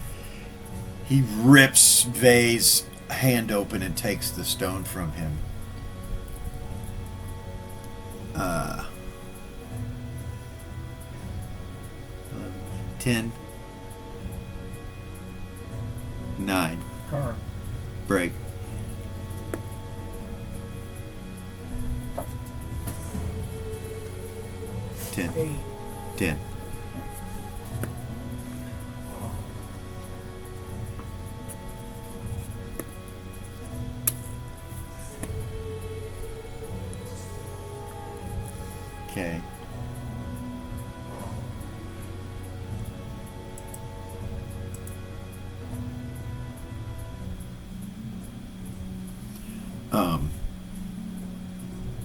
He rips Vay's hand open and takes the stone from him. 10. 9. Car. Break. Ten. 8. 10. Okay.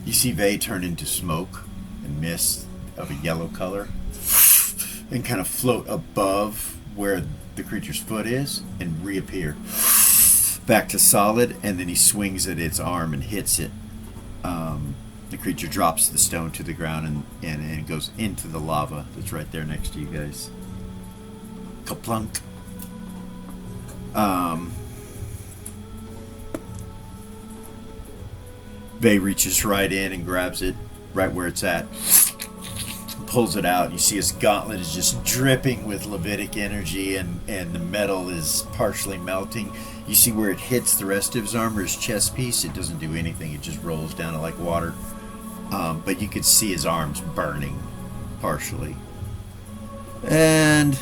You see Vay turn into smoke and mist of a yellow color and kind of float above where the creature's foot is and reappear back to solid, and then he swings at its arm and hits it. The creature drops the stone to the ground and it goes into the lava that's right there next to you guys. Kaplunk. Vay reaches right in and grabs it right where it's at. Pulls it out. You see his gauntlet is just dripping with Levitic energy, and the metal is partially melting. You see where it hits the rest of his armor, his chest piece, it doesn't do anything. It just rolls down it like water. But you could see his arms burning partially. And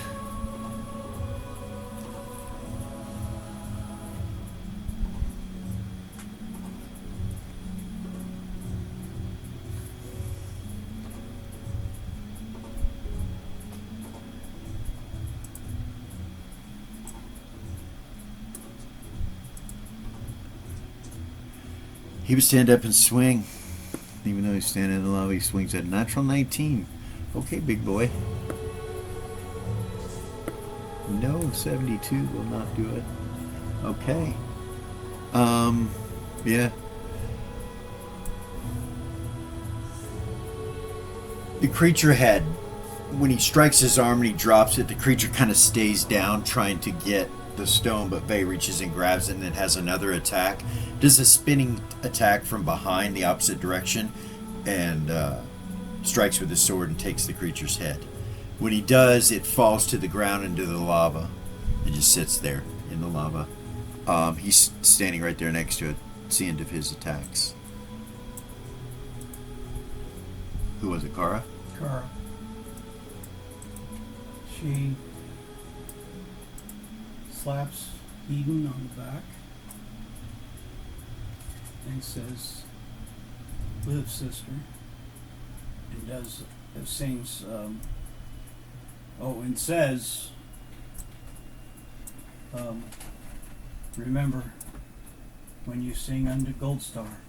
he would stand up and swing. Even though he's standing in the lava, he swings at a natural 19. Okay, big boy. No, 72 will not do it. Okay. Yeah. The creature had, when he strikes his arm and he drops it, the creature kind of stays down trying to get the stone, but Vay reaches and grabs it, and it has another attack. Does a spinning attack from behind the opposite direction and strikes with his sword and takes the creature's head. When he does, it falls to the ground into the lava. It just sits there in the lava. He's standing right there next to it. It's the end of his attacks. Who was it, Kara? Kara. She slaps Eden on the back and says, "Live, sister," and sings. And says, "Remember, when you sing unto Gold Star,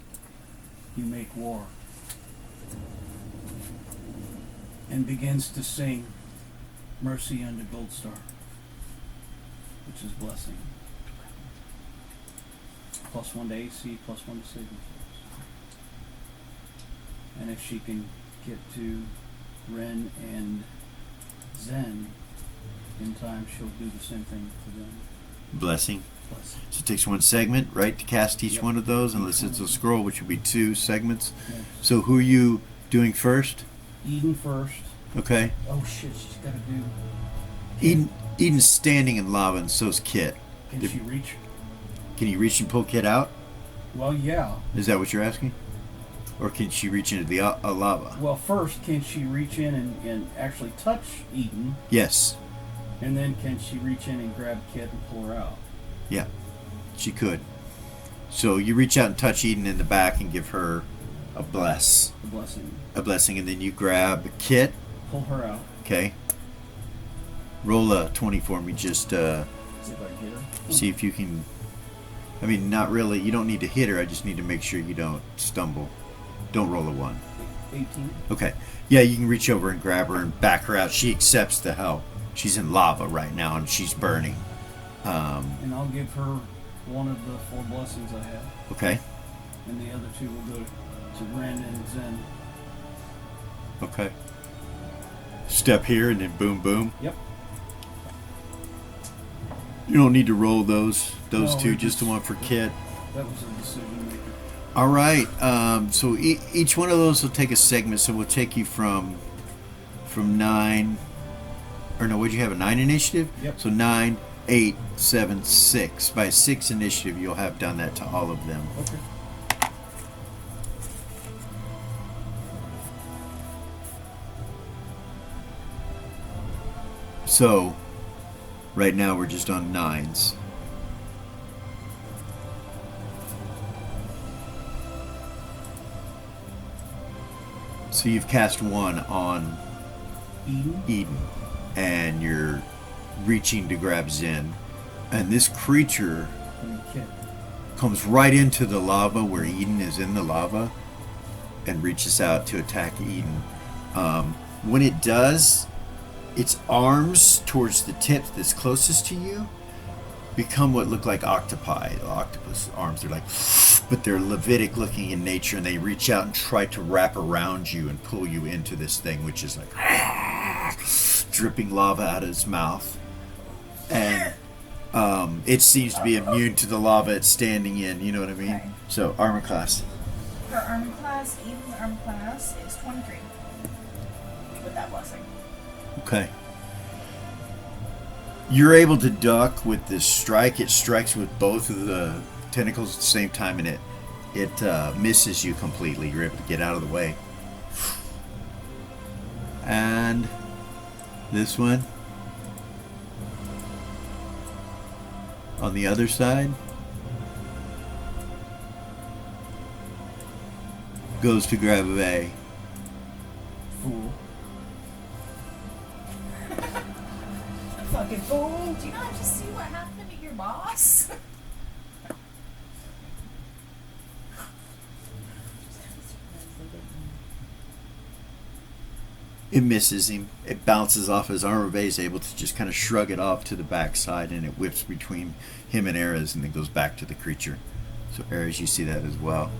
you make war." And begins to sing "Mercy unto Gold Star," which is blessing. +1 to AC, +1 to saving throws. And if she can get to Ren and Zen in time, she'll do the same thing for them. Blessing. Blessing. So it takes one segment, right, to cast each Yep. one of those, unless it's a scroll, which would be 2 segments. Yeah. So who are you doing first? Eden first. Okay. Oh shit, she's got to do. Eden's standing in lava, and so's Kit. Can Did- she reach? Can you reach and pull Kit out? Well, yeah. Is that what you're asking? Or can she reach into the lava? Well, first, can she reach in and actually touch Eden? Yes. And then can she reach in and grab Kit and pull her out? Yeah. She could. So you reach out and touch Eden in the back and give her a bless. The blessing. A blessing, and then you grab Kit. Pull her out. Okay. Roll a 20 for me, just See if I can get her. see if you can. I mean, not really. You don't need to hit her. I just need to make sure you don't stumble. Don't roll a 1. 18. Okay. Yeah, you can reach over and grab her and back her out. She accepts the help. She's in lava right now and she's burning. And I'll give her one of the 4 blessings I have. Okay. And the other 2 will go to Ren and Zen. Okay. Step here and then boom, boom. Yep. You don't need to roll those No, 2, we just the one for Kit. That was a decision maker. All right. So each one of those will take a segment. So we'll take you from 9. Or no, would you have a 9 initiative? Yep. So 9, 8, 7, 6. By 6 initiative, you'll have done that to all of them. Okay. So right now we're just on 9s. So you've cast 1 on Eden, and you're reaching to grab Zen, and this creature And Kit. comes right into the lava where Eden is in the lava and reaches out to attack Eden. When it does, its arms towards the tip that's closest to you become what look like octopi. Octopus arms, they're like, but they're Levitic looking in nature, and they reach out and try to wrap around you and pull you into this thing, which is like dripping lava out of its mouth. And it seems to be immune to the lava it's standing in, you know what I mean? Okay. So, armor class. Her armor class, Eden's armor class, is 23. With that blessing. Okay. You're able to duck with this strike. It strikes with both of the tentacles at the same time, and it misses you completely. You're able to get out of the way. And this one on the other side goes to grab a Fool. Fucking fool. Do you not just see what happened to your boss? It misses him. It bounces off his armor base, able to just kind of shrug it off to the backside, and it whips between him and Ares, and then goes back to the creature. So Ares, you see that as well.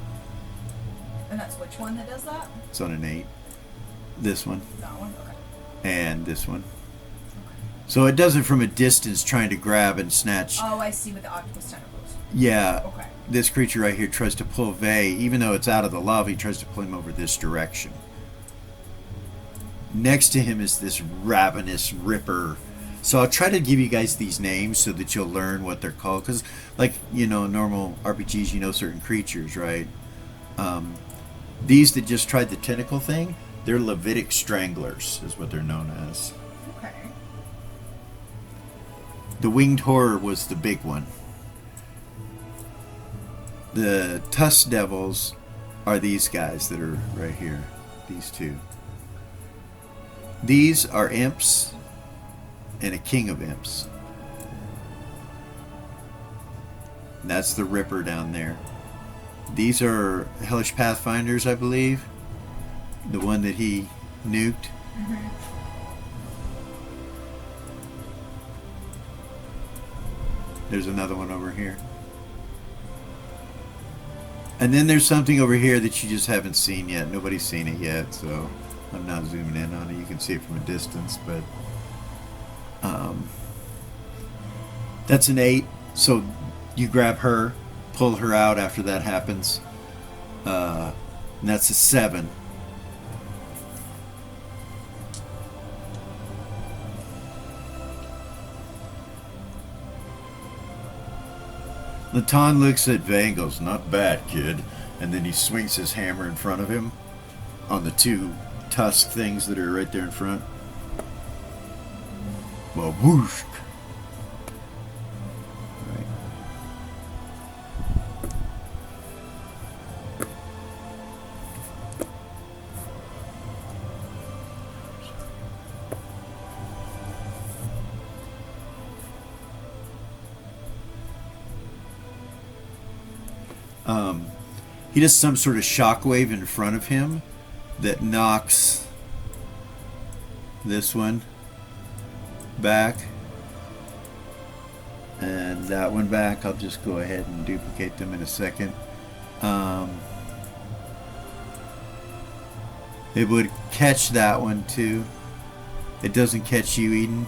And that's which one that does that? It's on an 8. This one That one? Okay. and this one. Okay. So it does it from a distance, trying to grab and snatch. Oh, I see with the octopus tentacles. Yeah. Okay. This creature right here tries to pull Vey, even though it's out of the lava. He tries to pull him over this direction. Next to him is this ravenous ripper. So I'll try to give you guys these names so that you'll learn what they're called. Because, like, you know, normal RPGs, you know certain creatures, right? These that just tried the tentacle thing, They're Levitic stranglers, is what they're known as. Okay. The winged horror was the big one. The tusk devils are these guys that are right here. These two. These are imps and a king of imps. And that's the Ripper down there. These are Hellish Pathfinders, I believe. The one that he nuked. Mm-hmm. There's another one over here. And then there's something over here that you just haven't seen yet. Nobody's seen it yet, so I'm not zooming in on it. You can see it from a distance, but that's an 8. So you grab her, pull her out after that happens. And that's a 7. Latan looks at Vay and goes, "Not bad, kid." And then he swings his hammer in front of him on the 2 tusk things that are right there in front. Baboosh. Right. He does some sort of shockwave in front of him that knocks this one back and that one back. I'll just go ahead and duplicate them in a second. It would catch that one too. It doesn't catch you, Eden.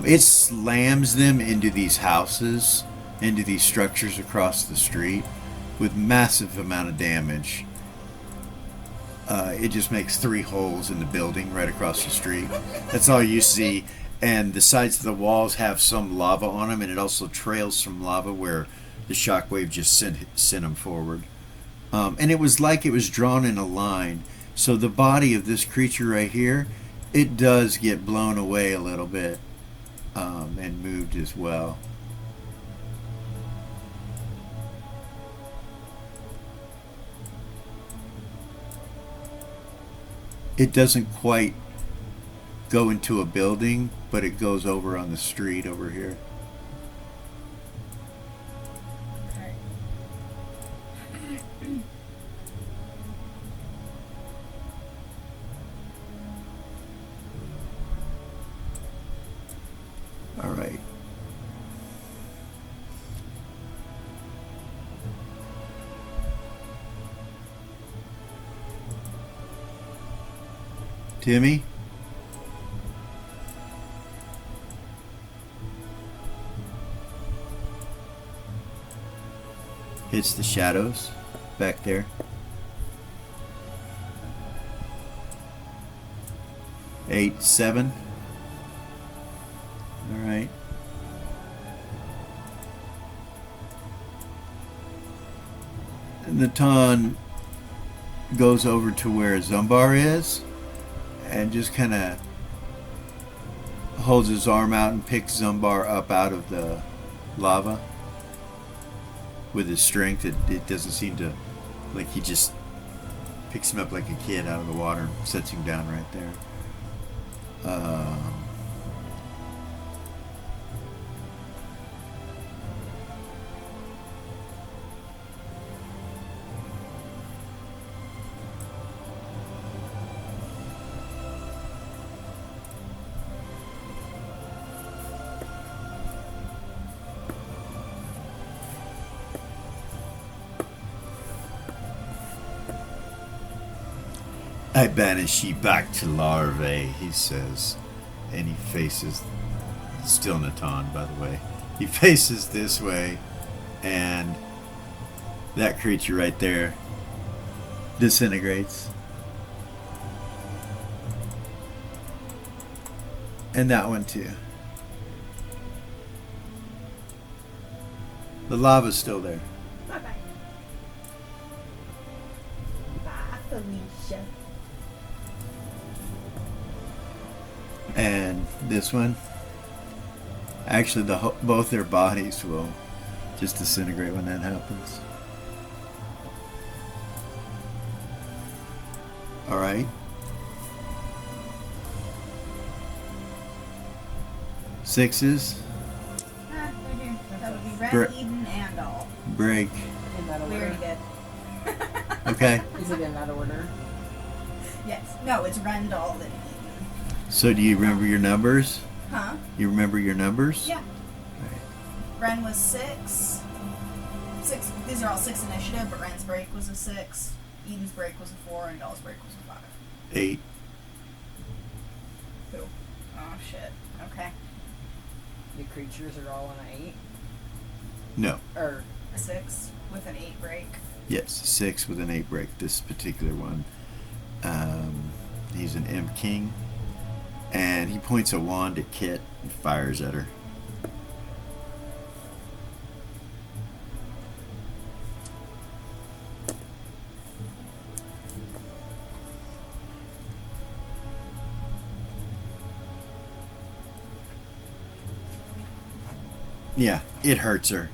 It slams them into these houses, into these structures across the street with massive amount of damage. It just makes 3 holes in the building right across the street. That's all you see. And the sides of the walls have some lava on them, and it also trails some lava where the shockwave just sent them forward. And it was like it was drawn in a line. So the body of this creature right here, it does get blown away a little bit. And moved as well. It doesn't quite go into a building, but it goes over on the street over here. Okay. All right. Timmy? Hits the shadows back there. 8, 7. All right. And the Ton goes over to where Zumbar is and just kind of holds his arm out and picks Zumbar up out of the lava with his strength. It doesn't seem to, like, he just picks him up like a kid out of the water and sets him down right there. "I banish ye back to larvae," he says. And he faces, still Natan, by the way. He faces this way, and that creature right there disintegrates. And that one too. The lava's still there. Bye bye. Bye, Felicia. And this one, actually, both their bodies will just disintegrate when that happens. All right. Sixes. Ah, they're here. That would be Ren, Br- Eden, and all. Break. In that We already order. did. Okay. Is it in that order? Yes. No, it's Rendell then Eden. So do you remember your numbers? Huh? You remember your numbers? Yeah. Ren was 6. 6. These are all 6 initiative, but Ren's break was a 6. Eden's break was a 4, and Doll's break was a 5. 8. Who? Oh shit. Okay. The creatures are all on an 8? No. Or A 6 with an 8 break. Yes, 6 with an 8 break. This particular one. He's an Imp King. And he points a wand at Kit and fires at her. Yeah, it hurts her.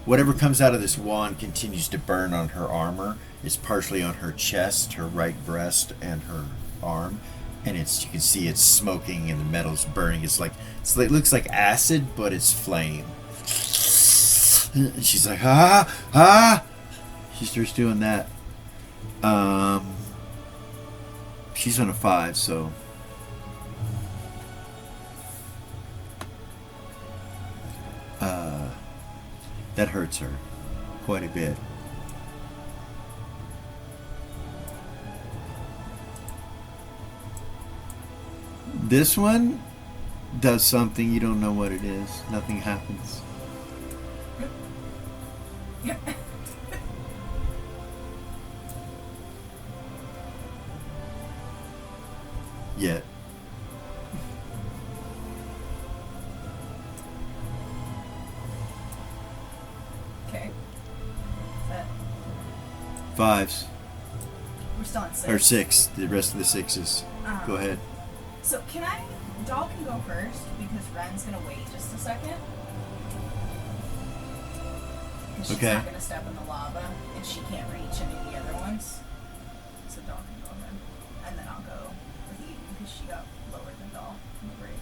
Whatever comes out of this wand continues to burn on her armor. It's partially on her chest, her right breast, and her arm. And you can see it's smoking and the metal's burning. It looks like acid, but it's flame. And she's like, ah! She starts doing that. She's on a 5, so. That hurts her quite a bit. This one does something, you don't know what it is. Nothing happens. Yet. Okay. That. 5s. We're still on 6. Or 6. The rest of the 6s. Go ahead. So Doll can go first because Ren's gonna wait just a second. Because she's Okay. not gonna step in the lava and she can't reach any of the other ones. So Doll can go ahead. And then I'll go with Eden because she got lower than Doll in the break.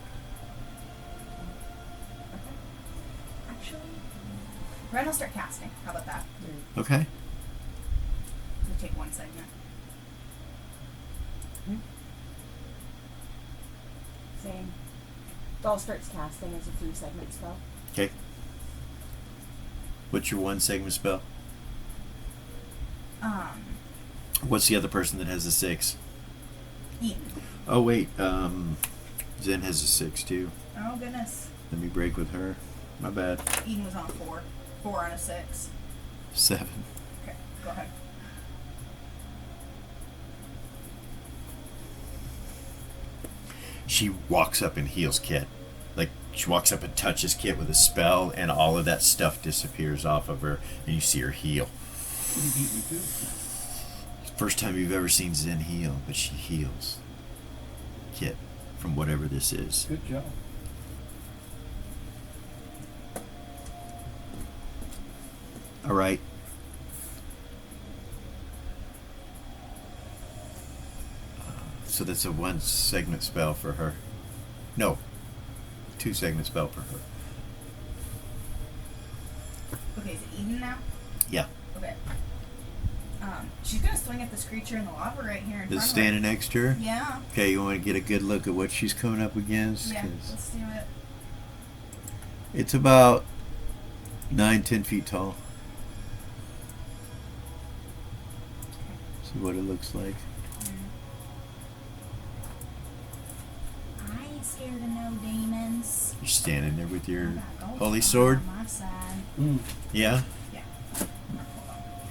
Okay. Actually, Ren will start casting. How about that? Okay. We'll take one segment. same. Doll starts casting as a 3-segment spell. Okay. What's your 1-segment spell? What's the other person that has a 6? Eden. Oh wait, Zen has a 6 too. Oh goodness. Let me break with her. My bad. Eden was on a 4. 4 on a 6. 7. Okay, go ahead. She walks up and heals Kit. Like, she walks up and touches Kit with a spell, and all of that stuff disappears off of her, and you see her heal. You beat me too. First time you've ever seen Zen heal, but she heals Kit from whatever this is. Good job. All right. So that's a 1-segment spell for her. No, 2-segment spell for her. Okay, is it Eden now? Yeah. Okay. She's gonna swing at this creature in the lava right here in Is it front of standing next to her? her. Yeah. Okay, you want to get a good look at what she's coming up against? Yeah, 'Cause let's do it. it's about 9-10 feet tall. See what it looks like. I ain't scared of no demons. You're standing there with your I got gold holy stars sword. on my side. Mm. Yeah? Yeah. Hold on.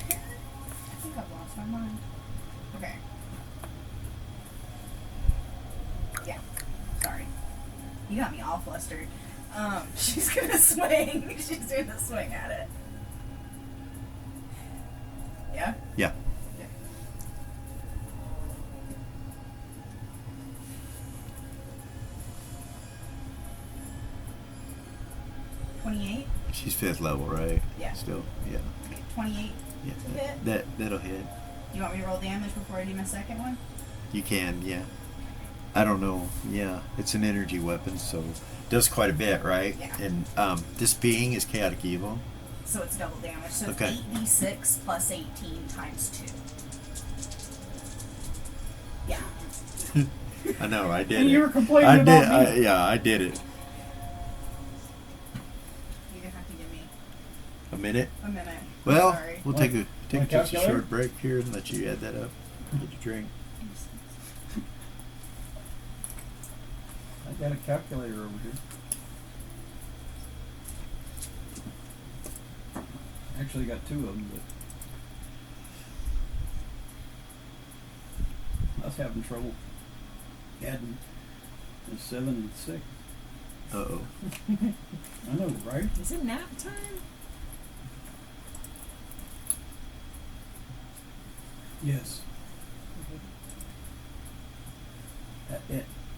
I think I've lost my mind. Okay. Yeah. Sorry. You got me all flustered. She's gonna swing. She's gonna swing at it. Yeah? Yeah. 28? She's 5th level, right? Yeah. Still, yeah. 28 Yeah. to hit? That'll hit. You want me to roll damage before I do my second one? You can, yeah. I don't know. Yeah, it's an energy weapon, so it does quite a bit, right? Yeah. And this being is chaotic evil. So it's double damage. So Okay. it's 8d6 plus 18 times 2. Yeah. I know, I did And it. you were complaining I about did. me. Yeah, I did it. You're gonna have to give me A minute. a minute. Well, Sorry. we'll Want- take want a just a calculator? short break here and let you add that up. Get your drink. I got a calculator over here. Actually, got 2 of them, but I was having trouble adding the 7 and 6. Uh-oh. I know, right? Is it nap time? Yes.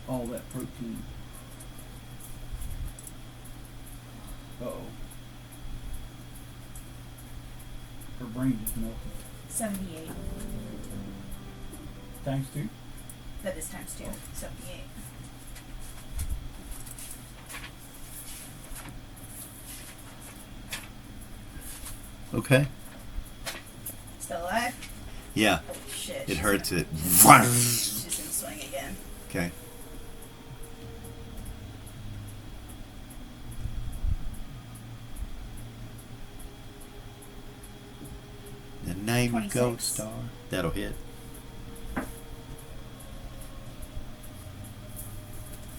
All that protein. Uh-oh. Her brain just melted. 78. Times 2? That is times 2. 78. Okay. Still alive? Yeah. Oh shit. It she's hurts gonna- it. She's gonna swing again. Okay. The name 26. Gold Star. That'll hit.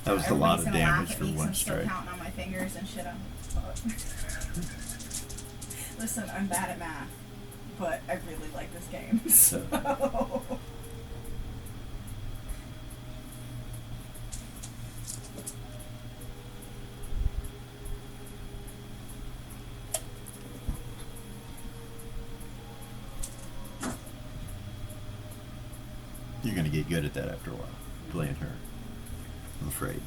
That was a lot of Everybody's gonna damage laugh at for me 'cause one I'm still strike. counting on my fingers and shit. Listen, I'm bad at math, but I really like this game. So. You're gonna get good at that after a while, playing her. I'm afraid.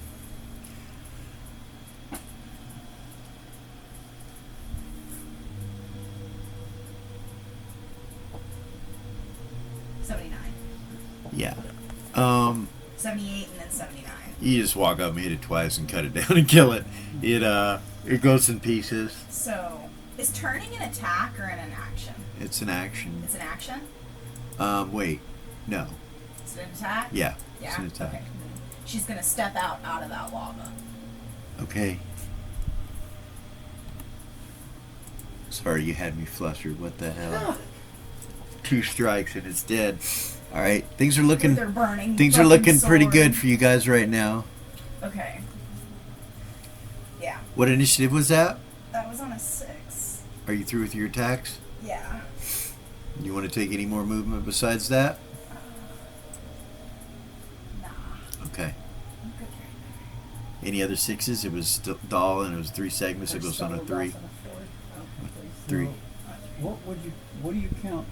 Yeah. 78 and then 79. You just walk up and hit it twice and cut it down and kill it. It goes in pieces. So, is turning an attack or an action? It's an action. It's an action? Wait. No. It's an attack? Yeah. Yeah? It's an attack. Okay. She's gonna step out of that lava. Okay. Sorry, you had me flustered. What the hell? 2 strikes and it's dead. All right, things are looking. They're burning. Things are fucking looking pretty sword. good for you guys right now. Okay. Yeah. What initiative was that? That was on a 6. Are you through with your attacks? Yeah. You want to take any more movement besides that? Nah. Okay. I'm good right Any other 6s? It was doll and it was 3 segments. It goes on a 3. 3. now. What do you count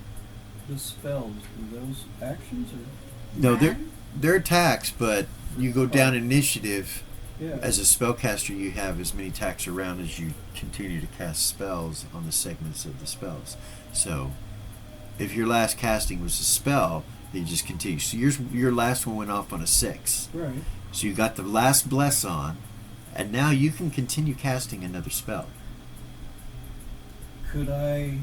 the spells? Are those actions or? No, None? they're attacks, but you go down initiative. Yeah. As a spellcaster, you have as many attacks around as you continue to cast spells on the segments of the spells. So, if your last casting was a spell, then you just continue. So your last one went off on a 6. Right. So you got the last bless on, and now you can continue casting another spell. Could I?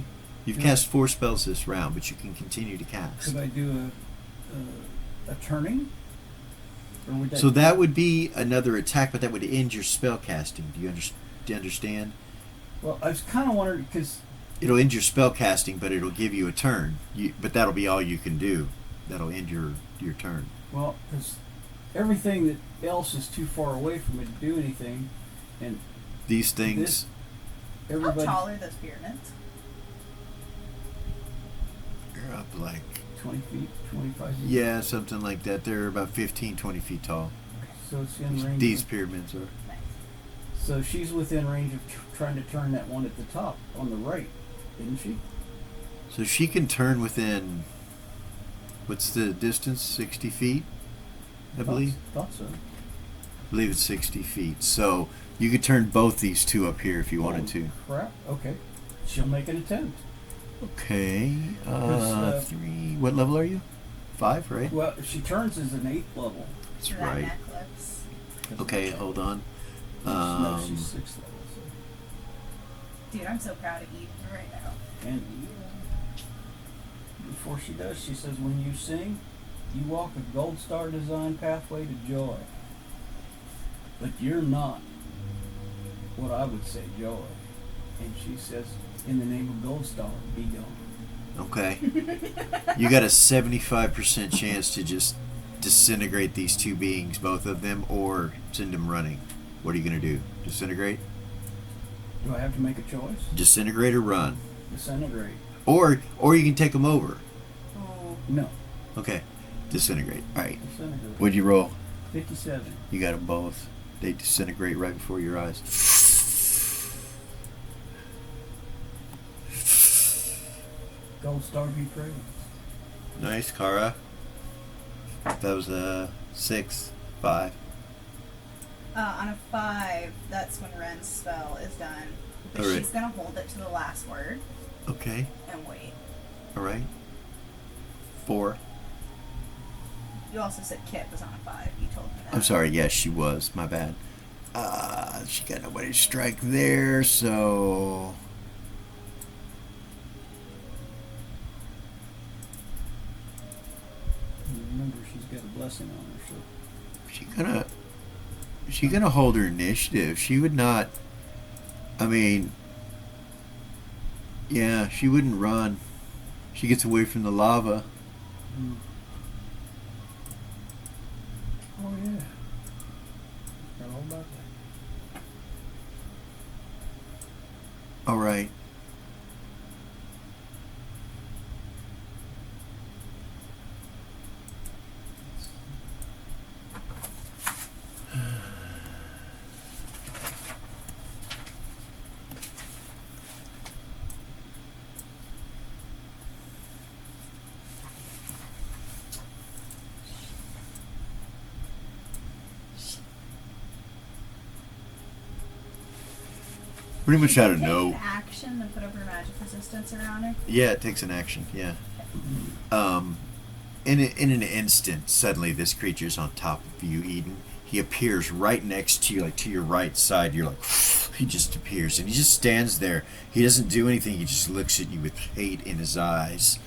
You've Yeah. cast 4 spells this round, but you can continue to cast. Could I do a turning? Or would So that would be another attack, but that would end your spell casting. Do you understand? Well, I was kind of wondering because It'll end your spell casting, but it'll give you a turn. But that'll be all you can do. That'll end your turn. everything that else is too far away for me to do anything, and These things. This- How everybody tall are those pyramids? You're up like 20 feet, 25 feet. yeah, something like that. They're about 15, 20 feet tall. So it's in range. These pyramids are. Nice. So she's within range of trying to turn that one at the top on the right, isn't she? So she can turn within. What's the distance? 60 feet, I believe. Thought so. I believe it's 60 feet. So you could turn both these two up here if you wanted to. Crap. Okay. She'll make an attempt. Okay. 'Cause, 3. What level are you? 5, right? Well, if she turns as an 8th level. That's For that right. necklace. Okay, hold on. No, she's 6th level. Dude, I'm so proud of Eden right now. And before she does, she says, when you sing, you walk a gold star design pathway to joy. But you're not what I would say joy. And she says, in the name of Gold Star, be gone. Okay. You got a 75% chance to just disintegrate these two beings, both of them, or send them running. What are you going to do? Disintegrate? Do I have to make a choice? Disintegrate or run? Disintegrate. Or you can take them over. Oh, No. Okay. Disintegrate. All right. Disintegrate. What'd you roll? 57. You got them both. They disintegrate right before your eyes. Gold Star be praised. Nice, Kara. That was a 6, 5. on a 5, that's when Ren's spell is done. But All right. she's gonna hold it to the last word Okay. and wait. All right. 4. You also said Kit was on a 5. You told me that. I'm sorry. Yes, she was. My bad. She got nobody to strike there, so. And remember, she's got a blessing on her, so. She gonna hold her initiative. She would not. I mean. Yeah, she wouldn't run. She gets away from the lava. Oh, yeah. Forgot all about that. All right. Pretty much out of Take no. an action to put over magic resistance around her. Yeah, it takes an action. Yeah. In an instant, suddenly this creature's on top of you, Eden. He appears right next to you, like to your right side. You're like, he just appears, and he just stands there. He doesn't do anything. He just looks at you with hate in his eyes.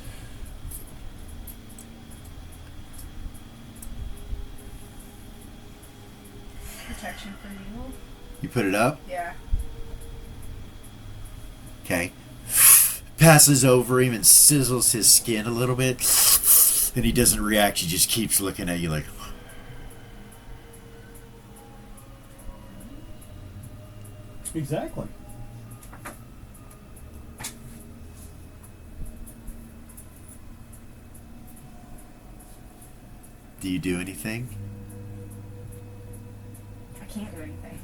Protection for you. You put it up. Yeah. Okay. Passes over him and sizzles his skin a little bit. And he doesn't react. He just keeps looking at you like. Exactly. Do you do anything? I can't do anything.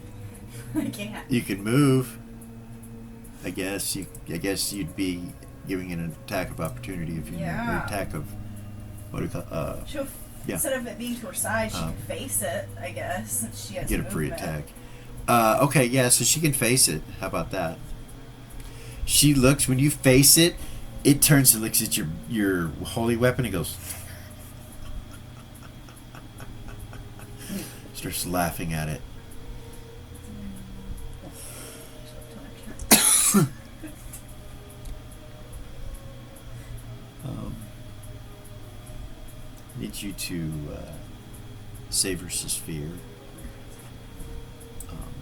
I can't. You can move. I guess you'd be giving an attack of opportunity if you Yeah. or attack of what do you call She'll, Yeah. instead of it being to her side, she Um, can face it, I guess. Since she has get a free movement. attack. Okay, yeah, so she can face it. How about that? She looks when you face it, it turns and looks at your holy weapon and goes. Starts laughing at it. Need you to save versus fear.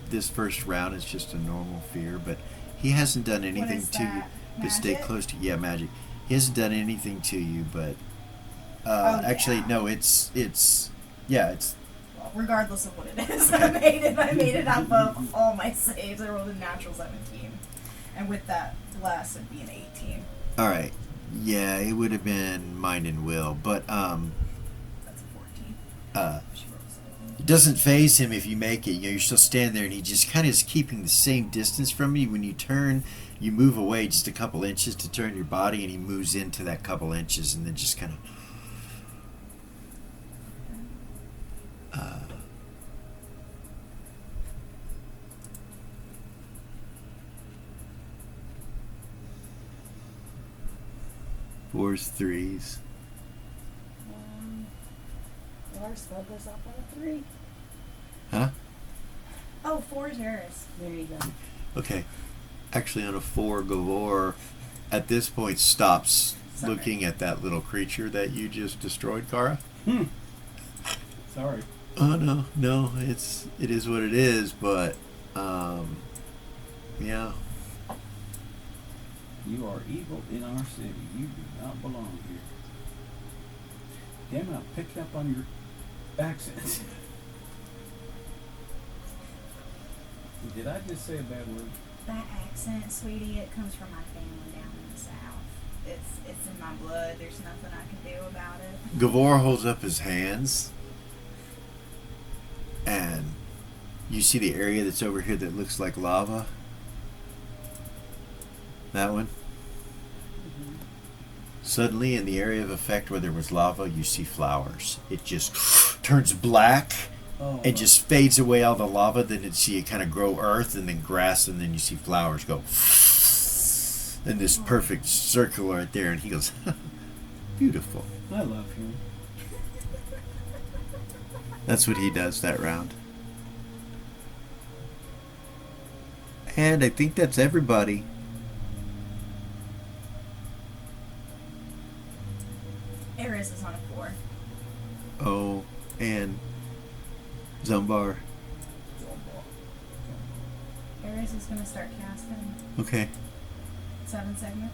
This first round is just a normal fear, but he hasn't done anything is to you. that? To stay Magic? close to magic. He hasn't done anything to you, but Oh, actually yeah. no, it's Well, regardless of what it is, Okay. I made it up of all my saves. I rolled a natural 17, and with that less, it'd be an 18. all right. Yeah, it would have been mind and will, but That's a 14. uh, She rolled 17. It doesn't phase him if you make it. You know, you're still standing there, and he just kind of is keeping the same distance from you. When you turn, you move away just a couple inches to turn your body, and he moves into that couple inches, and then just kind of. Fours, threes. Our spell goes off on a 3. Huh? Oh, 4's yours. There you go. Okay. Actually, on a 4, Gavor at this point stops Sorry. looking at that little creature that you just destroyed, Kara. Sorry. Oh no, it is what it is, but yeah. You are evil in our city. You do not belong here. Damn, I picked up on your accent. Did I just say a bad word? That accent, sweetie, it comes from my family down in the south. It's in my blood. There's nothing I can do about it. Gavor holds up his hands, and you see the area that's over here that looks like lava. That one. Suddenly, in the area of effect where there was lava, you see flowers. It just turns black and just fades away all the lava. Then you see it kind of grow earth and then grass, and then you see flowers go. And this perfect circle right there, and he goes, beautiful. I love him. That's what he does that round. And I think that's everybody. Eris is on a 4. Oh, and Zumbar. Eris is going to start casting Okay. 7 segments.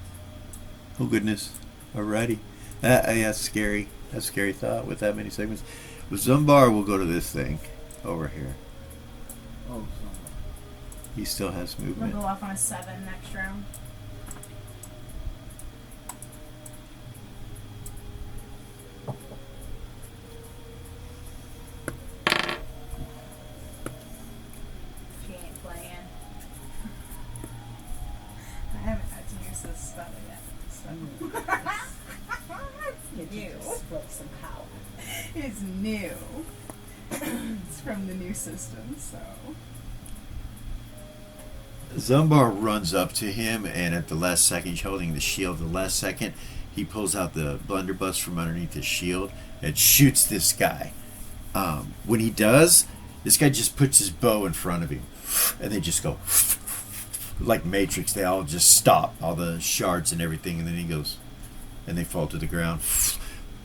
Oh, goodness. Alrighty. That's scary. That's a scary thought with that many segments. But Zumbar will go to this thing over here. Oh, sorry. He still has We'll movement. go off on a 7 next round. She ain't playing. I haven't had to use this spell yet. It's new. Split some power. It's new. It's from the new system, so. Zumbar runs up to him, and at the last second, he's holding the shield. The last second, he pulls out the blunderbuss from underneath his shield and shoots this guy. When he does, this guy just puts his bow in front of him, and they just go like Matrix. They all just stop, all the shards and everything, and then he goes, and they fall to the ground.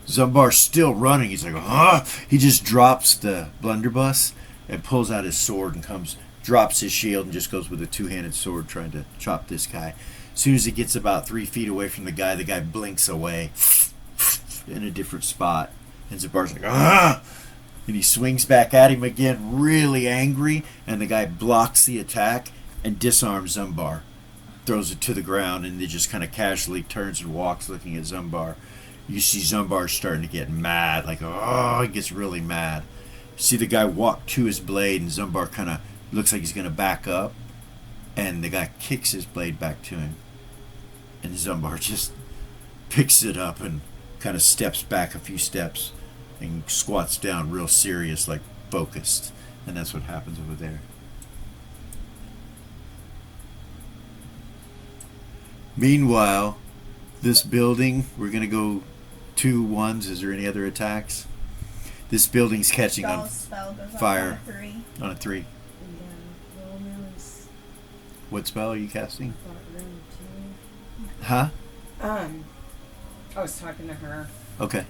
Zumbar's still running. He's like, huh? He just drops the blunderbuss and pulls out his sword and drops his shield and just goes with a two-handed sword trying to chop this guy. As soon as he gets about 3 feet away from the guy blinks away in a different spot. And Zumbar's like, ah! And he swings back at him again, really angry, and the guy blocks the attack and disarms Zumbar. Throws it to the ground, and he just kind of casually turns and walks looking at Zumbar. You see Zumbar starting to get mad, like, oh, he gets really mad. You see the guy walk to his blade, and Zumbar kind of looks like he's going to back up, and the guy kicks his blade back to him. And Zumbar just picks it up and kind of steps back a few steps and squats down real serious, like focused. And that's what happens over there. Meanwhile, this building, we're going to go 2 1s. Is there any other attacks? This building's catching on Spell goes fire. off on a 3. on a 3. Yeah. Well, there was What spell are you casting? thought room 2. Huh? I was talking to her. Okay.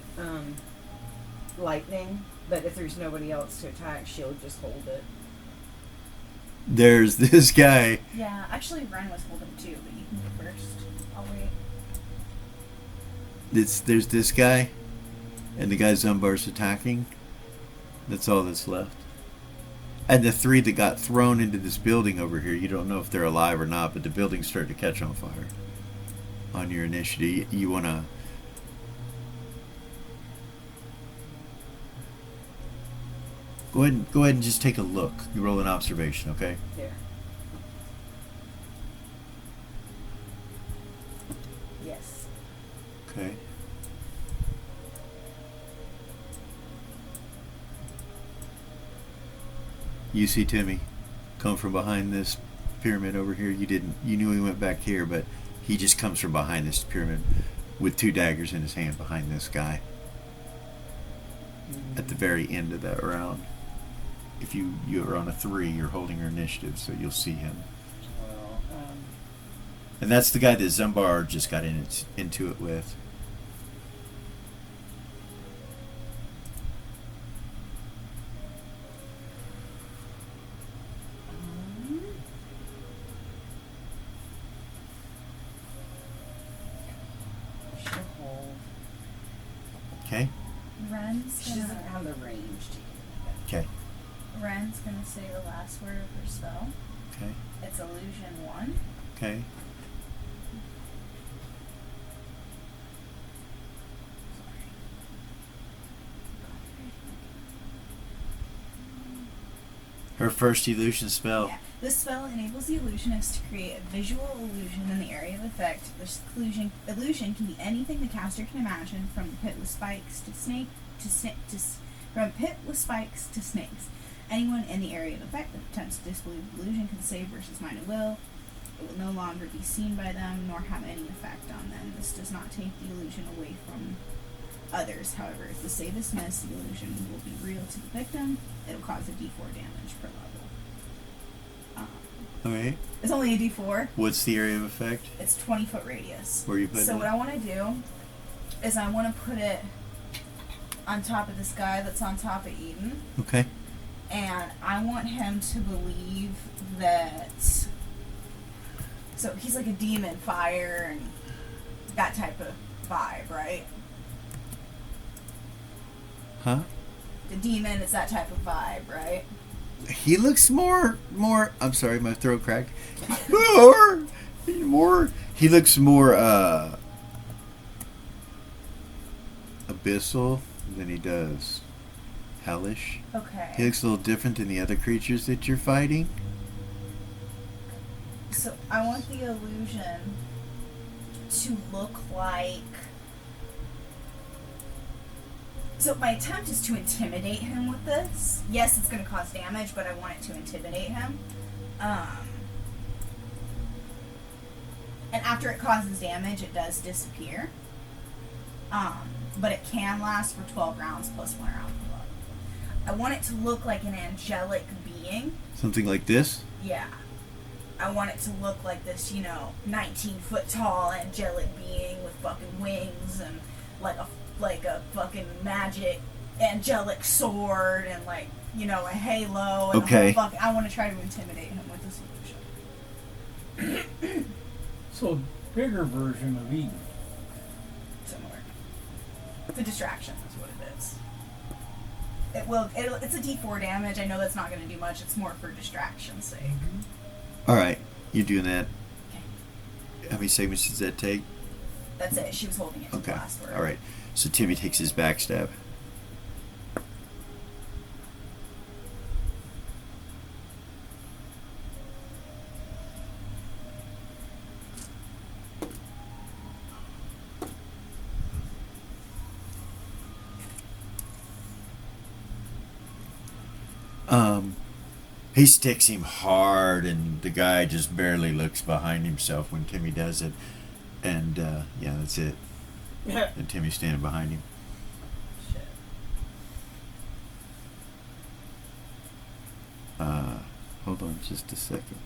Lightning, but if there's nobody else to attack, she'll just hold it. There's this guy. Yeah, actually Ren was holding 2, but you can go first. I'll wait. There's this guy, and the guy Zumbar's attacking. That's all that's left. And the 3 that got thrown into this building over here, you don't know if they're alive or not, but the building's starting to catch on fire. On your initiative, you want to... Go ahead and just take a look. You roll an observation, okay? There. Yes. Okay. You see Timmy come from behind this pyramid over here. You knew he went back here, but he just comes from behind this pyramid with 2 daggers in his hand behind this guy at the very end of that round. If you're on a 3, you're holding your initiative, so you'll see him. Well, And that's the guy that Zumbar just got into it with. She'll hold. Okay? Ren's She doesn't gonna, have the range to Okay. Ren's gonna say the last word of her spell. Okay. It's illusion 1. Okay. Her first illusion spell. Yeah. This spell enables the illusionist to create a visual illusion in the area of effect. This illusion can be anything the caster can imagine, from a pit with spikes to from a pit with spikes to snakes. Anyone in the area of effect that attempts to disbelieve the illusion can save versus mind at will. It will no longer be seen by them, nor have any effect on them. This does not take the illusion away from others. However, if the save is missed, the illusion will be real to the victim. It'll cause a d4 damage per level. Okay. It's only a d4. What's the area of effect? It's 20-foot radius. Where you put So it? what I want to do is I want to put it on top of this guy that's on top of Eden, Okay. and I want him to believe that. So he's like a demon, fire, and that type of vibe, right? Huh? The demon is that type of vibe, right? He looks more. I'm sorry, my throat cracked. more. He looks more abyssal than he does hellish. Okay. He looks a little different than the other creatures that you're fighting. So I want the illusion to look like. So my attempt is to intimidate him with this. Yes, it's going to cause damage, but I want it to intimidate him. And after it causes damage, it does disappear. But it can last for 12 rounds plus 1 round per level. I want it to look like an angelic being. Something like this. Yeah. I want it to look like this, 19-foot tall angelic being with fucking wings and like a fucking magic angelic sword and a halo and Okay. I want to try to intimidate him with this illusion. so bigger version of Eden. Similar. It's a distraction is what it is. It's a d4 damage. I know that's not going to do much. It's more for distraction's sake. All right, you're doing that. Okay. How many segments does that take? That's it. She was holding it to Okay. the last word. All right. So Timmy takes his backstab. He sticks him hard, and the guy just barely looks behind himself when Timmy does it. And yeah, that's it. And Timmy's standing behind him. Shit. Hold on just a second.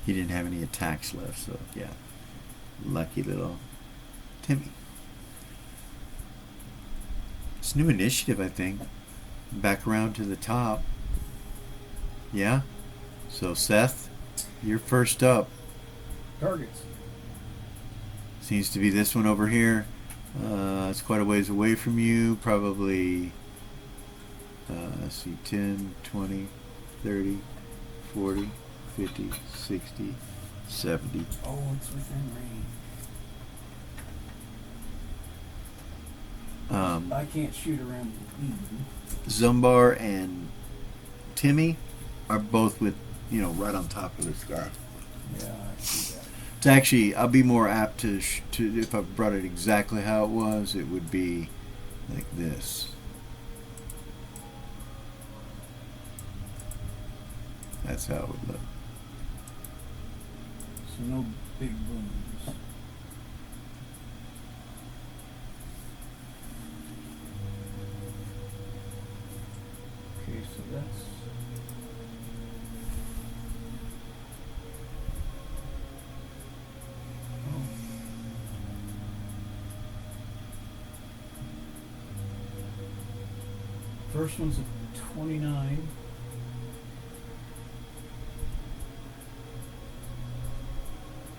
He didn't have any attacks left, so yeah. Lucky little Timmy. It's new initiative, I think. Back around to the top. Yeah? So Seth, you're first up. Targets. Seems to be this one over here. It's quite a ways away from you. Probably, let's see, 10, 20, 30, 40, 50, 60, 70. Oh, it's within range. I can't shoot around Eden. Zumbar and Timmy are both with, right on top of this guy. Yeah, I see that. It's actually, I'll be more apt to if I brought it exactly how it was, it would be like this. That's how it would look. So no big booms. Okay, so that's first one's a 29.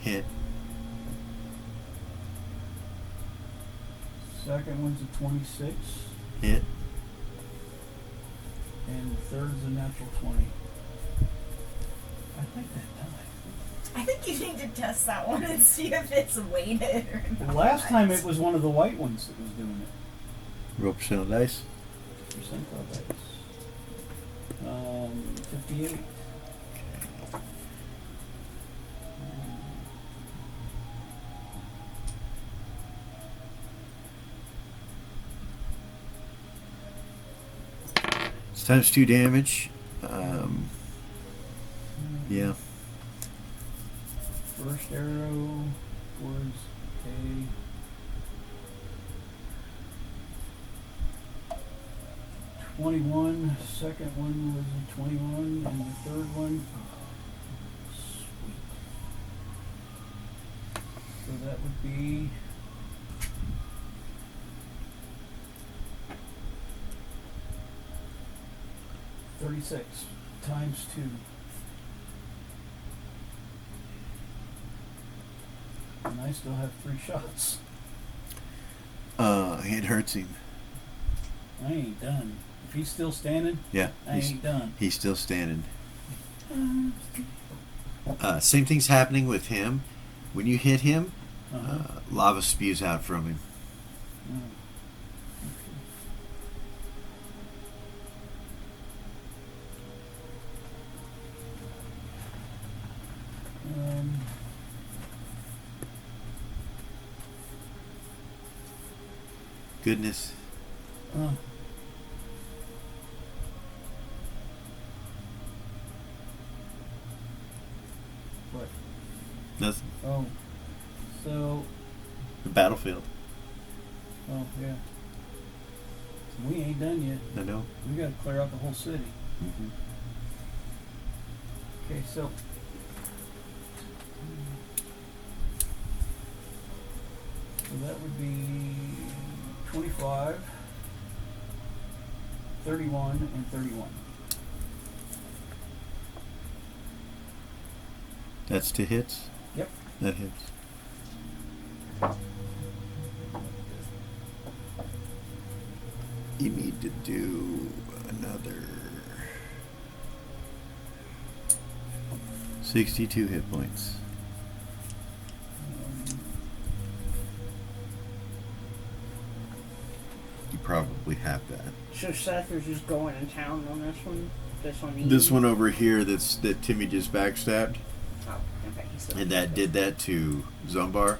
Hit. Second one's a 26. Hit. And the third's a natural 20. I think that died. I think you need to test that one and see if it's weighted or The not. last time it was one of the white ones that was doing it. Roll percent on dice. Percentile dice. 58. It's times 2 damage. Yeah. First arrow was a 21. Second one was a 21, and the third one, sweet. So that would be 36 times 2. And I still have 3 shots. It hurts him. I ain't done. If he's still standing, Yeah. I ain't done. He's still standing. Same thing's happening with him. When you hit him, lava spews out from him. Goodness. What? Nothing. Oh. So. The battlefield. Oh, yeah. We ain't done yet. I know. We gotta clear out the whole city. Mm-hmm. Okay, so. So that would be 25, 31, and 31. That's 2 hits? Yep. That hits. You need to do another 62 hit points. You probably have that. So Seth is just going in town on this one? This one over here that Timmy just backstabbed, Oh, okay. He's still and that did that to Zombar.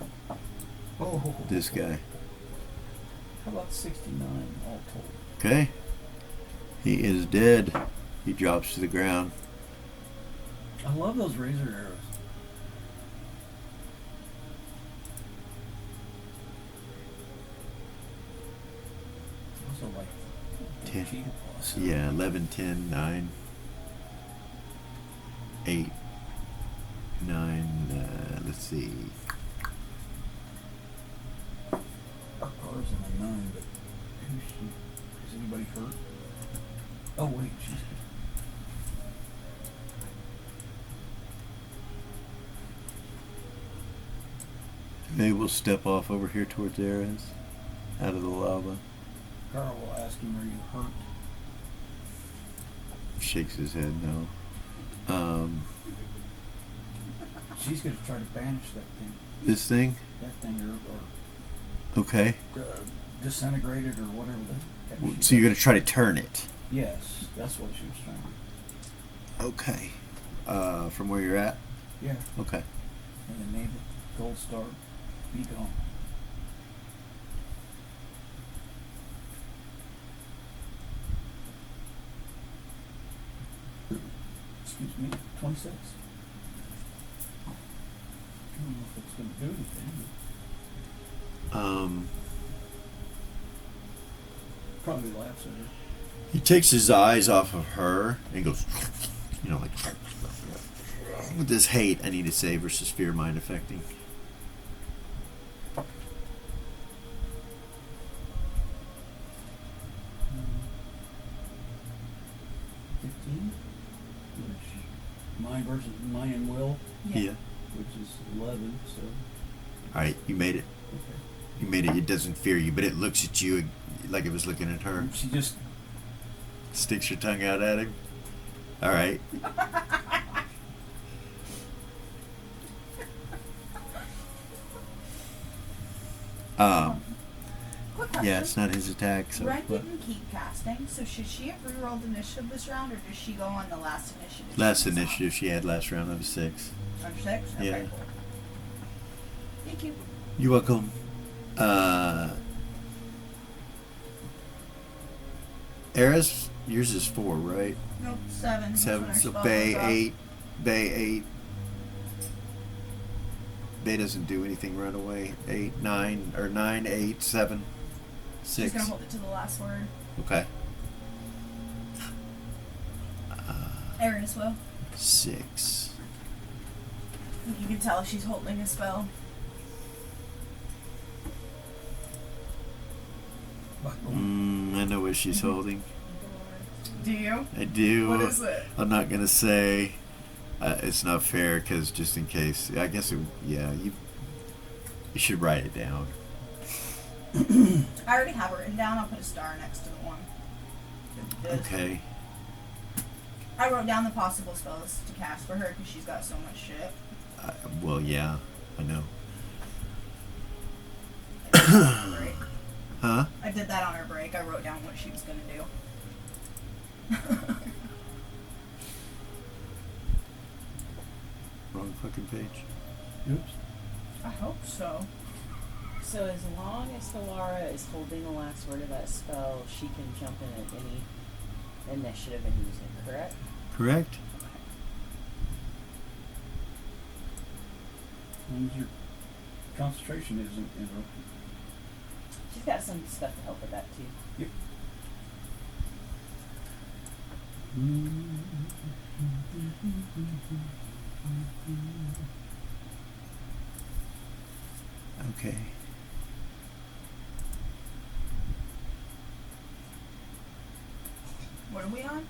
Oh. This guy. How about 69 all told? Okay. He is dead. He drops to the ground. I love those razor arrows. Also like 10. cheap plus. Yeah, 11, 10, 9, 8, 9, let's see. Ours in a 9, but who's she? Is anybody hurt? Oh wait, she's. Maybe we'll step off over here towards Ares, out of the lava. Carl will ask him, "Are you hurt?" Shakes his head, no. She's gonna try to banish that thing. This thing? That thing, or Okay. disintegrated or whatever the heck she So you're gonna try to turn it. Yes, that's what she was trying to Okay. From where you're at. do. Yeah. Okay. And then maybe the gold star be gone. Excuse me, 26. I don't know if it's going to do anything. Probably laughs at her. He takes his eyes off of her and goes, like, with this hate, I need to say, versus fear mind affecting. Hmm. 15, which mine versus mine and will, Yeah. which is 11. So All right, you made it. okay. You made it. It doesn't fear you, but it looks at you like it was looking at her. She just Sticks your tongue out at him. All right. Quick question. Yeah, it's not his attack. So. Ren didn't keep casting, so should she have re-rolled initiative this round, or does she go on the last initiative? Last she was on? initiative she had last round of 6. Under 6? Okay, Yeah. cool. Thank you. You're welcome. Eris, yours is 4, right? Nope, 7. That's 7. when our So spell Bay goes off. 8. Bay 8. Bay doesn't do anything right away. 8, 9, or 9, 8, 7, 6. She's gonna hold it to the last word. Okay. Eris will. 6. You can tell she's holding a spell. I know what she's holding. Do you? I do. What is it? I'm not gonna say. It's not fair because just in case. I guess it. Yeah, you should write it down. I already have it written down. I'll put a star next to the one. Okay. I wrote down the possible spells to cast for her because she's got so much shit. Well, yeah, I know. I did that on her break. Huh? I did that on her break. I wrote down what she was gonna do. Wrong fucking page. oops. I hope so. So as long as Solara is holding the last word of that spell, she can jump in at any initiative and use it, correct? Correct. As long as your concentration isn't interrupted. She's got some stuff to help with that too. Yep. Okay. What are we on?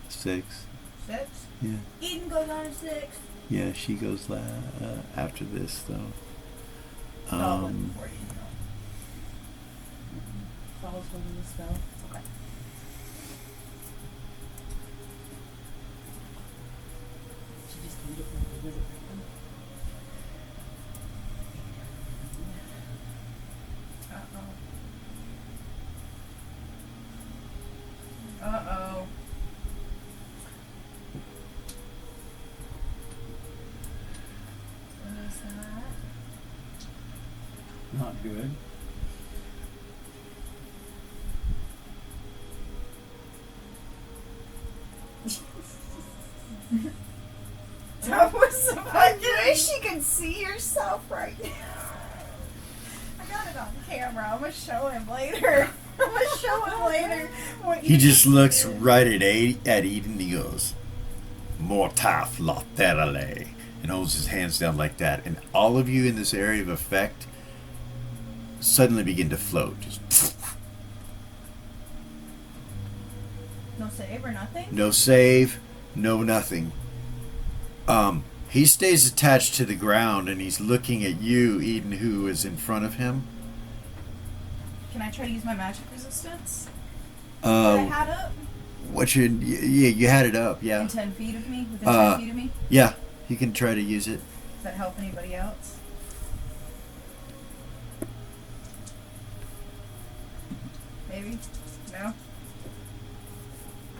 6. 6? Yeah. Eden goes on to 6. Yeah, she goes after this though. No, before Eden. Follows holding the spell. Okay. She just need it from the wizard right Uh-oh. Uh-oh. What is that? Not good. That was so I wish you could see yourself right now. I got it on camera. I'm gonna show him later. I'm gonna show him later. What He you just looks right at Eden and he goes, Mortaf laterale, and holds his hands down like that. And all of you in this area of effect suddenly begin to float. Just No save or nothing? no save, no nothing. He stays attached to the ground and he's looking at you, Eden, who is in front of him. Can I try to use my magic resistance? That I Uh, had up? yeah, you had it up, yeah. In 10 feet of me? Within 10 feet of me? Yeah, you can try to use it. Does that help anybody else? Maybe? No?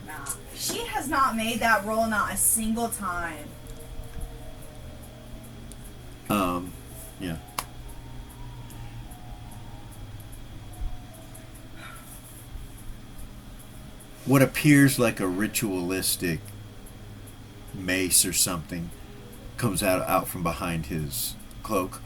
Nah. She has not made that roll not a single time. Yeah. What appears like a ritualistic mace or something comes out from behind his cloak.